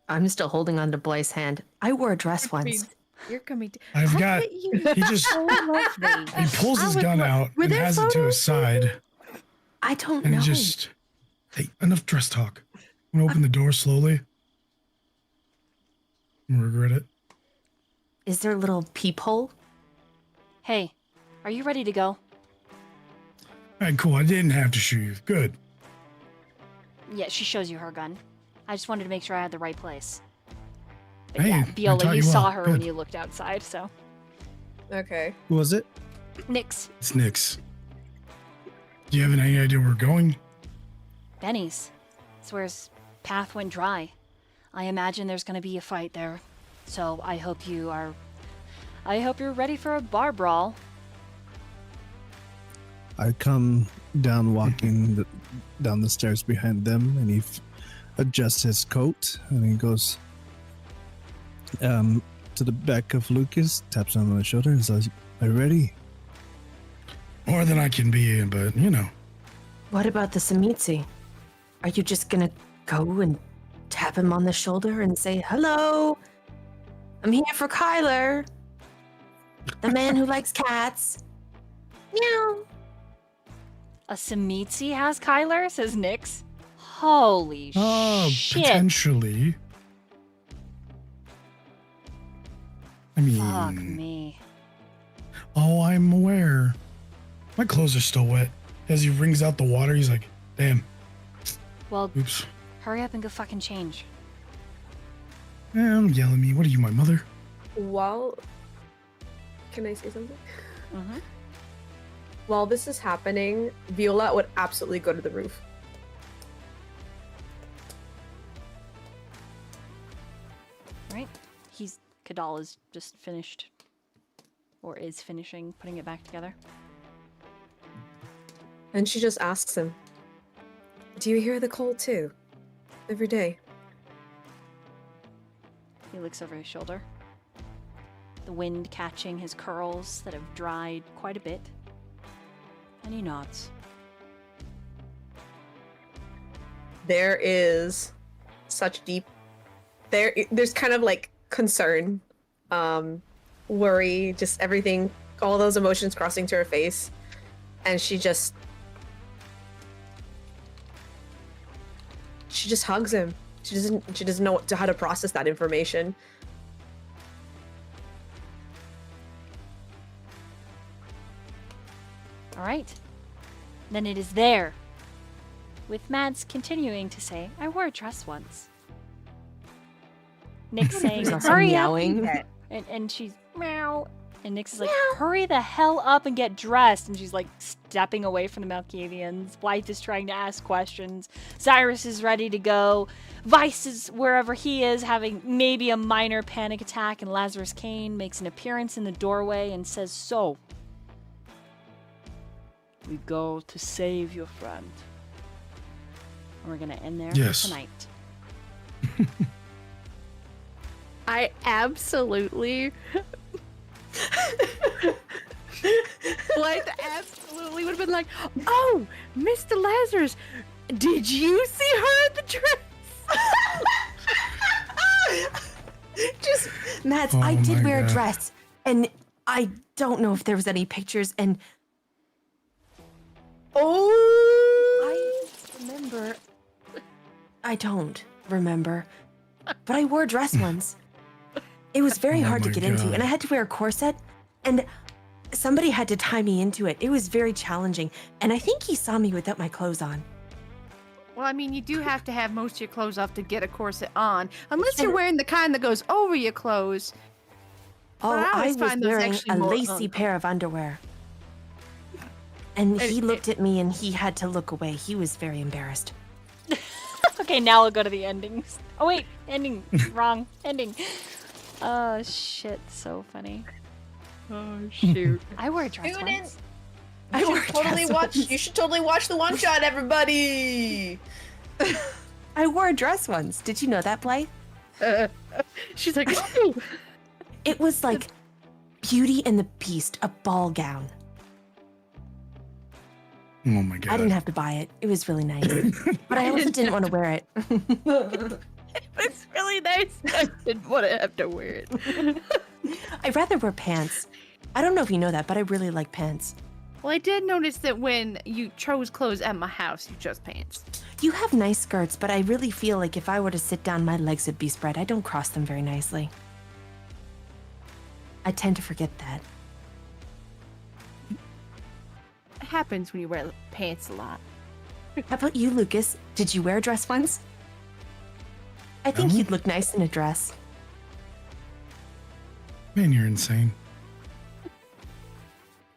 I'm still holding on to Blythe's hand. I wore a dress I mean, once. you're coming. I've I got. bet you He just. so lovely. He pulls I his would gun lo- out Were and there has it to his photos? side. I don't And know. he just. Hey, enough dress talk. I'm gonna open the door slowly. I'm gonna regret it. Is there a little peephole? Hey, are you ready to go? All right, cool. I didn't have to shoot you. Good. Yeah, she shows you her gun. I just wanted to make sure I had the right place. Hey, Yeah, I Viola, taught you you well. saw her when Good. you looked outside, so. Okay. Who was it? Nix. It's Nyx. Do you have any idea where we're going? Benny's. Swears path went dry. I imagine there's gonna be a fight there. So I hope you're ready for a bar brawl. I come down walking down the stairs behind them, and he adjusts his coat, and he goes to the back of Lucas, taps on my shoulder, and says, "Are you ready?" More than I can be, but you know. What about the Samitsi? Are you just gonna go and tap him on the shoulder and say, "Hello, I'm here for Kyler, the man who likes cats"? Meow. A Samitsi has Kyler, says Nix. Holy shit. Potentially. I mean. Fuck me. Oh, I'm aware. My clothes are still wet. As he wrings out the water, he's like, damn. Well, Oops. hurry up and go fucking change. Yell at me. What are you, my mother? While... Can I say something? Mm-hmm. While this is happening, Viola would absolutely go to the roof. Right? Kha'daal is just finished. Or is finishing putting it back together. And she just asks him, "Do you hear the cold too? Every day?" He looks over his shoulder. The wind catching his curls that have dried quite a bit. And he nods. There is such deep... There's kind of like concern, worry, just everything, all those emotions crossing to her face. And she just hugs him. She doesn't know how to process that information. Alright. Then it is there. With Mads continuing to say, "I wore a dress once." Nick saying, He's also "Hurry up." meowing. And she's meow. And Nyx is like, "Hurry the hell up and get dressed." And she's like stepping away from the Malkavians. Blythe is trying to ask questions. Xirus is ready to go. Vice is wherever he is, having maybe a minor panic attack. And Lazarus Kane makes an appearance in the doorway and says, "So, we go to save your friend. And we're gonna end there Yes. for tonight. I absolutely. Blythe absolutely would have been like, "Oh, Mr. Lazarus, did you see her in the dress?" Just Mads, Oh I did my wear a God. dress, and I don't know if there was any pictures, and I remember. I don't remember, but I wore a dress once. It was very Oh hard to my get into, God. and I had to wear a corset, and somebody had to tie me into it. It was very challenging, and I think he saw me without my clothes on. Well, I mean, you do have to have most of your clothes off to get a corset on, unless you're And- wearing the kind that goes over your clothes. Oh, But I I always was find those wearing actually a more lacy pair of underwear. And he And looked at me and he had to look away. He was very embarrassed. Okay, now we'll go to the endings. Oh wait, ending. Wrong. Ending. Oh shit, so funny. Oh shoot! I wore a dress Tune in. once. I You wore should a totally dress watch. once. You should totally watch the one shot, everybody. I wore a dress once. Did you know that, Blythe? She's like, "Oh, It was like Beauty and the Beast, a ball gown. Oh my God. I didn't have to buy it. It was really nice. But I also didn't want to wear it. it's really nice." I didn't want to have to wear it. I'd rather wear pants. I don't know if you know that, but I really like pants. Well, I did notice that when you chose clothes at my house, you chose pants. You have nice skirts, but I really feel like if I were to sit down, my legs would be spread. I don't cross them very nicely. I tend to forget that. It happens when you wear pants a lot. How about you, Lucas? Did you wear a dress once? I think No. you'd look nice in a dress. Man, you're insane.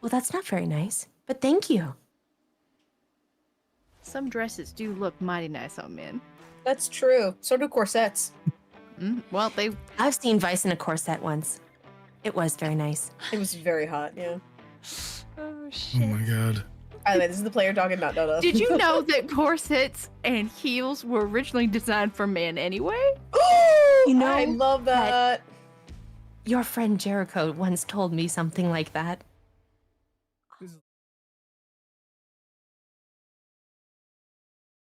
Well, that's not very nice, but thank you. Some dresses do look mighty nice on men. That's true. So do corsets. Well, they I've seen Vice in a corset once. It was very nice. It was very hot. Yeah. Oh Oh shit. my God. By the way, this is the player talking, not Dodo. Did you know that corsets and heels were originally designed for men anyway? You know I love that. Your friend Jericho once told me something like that.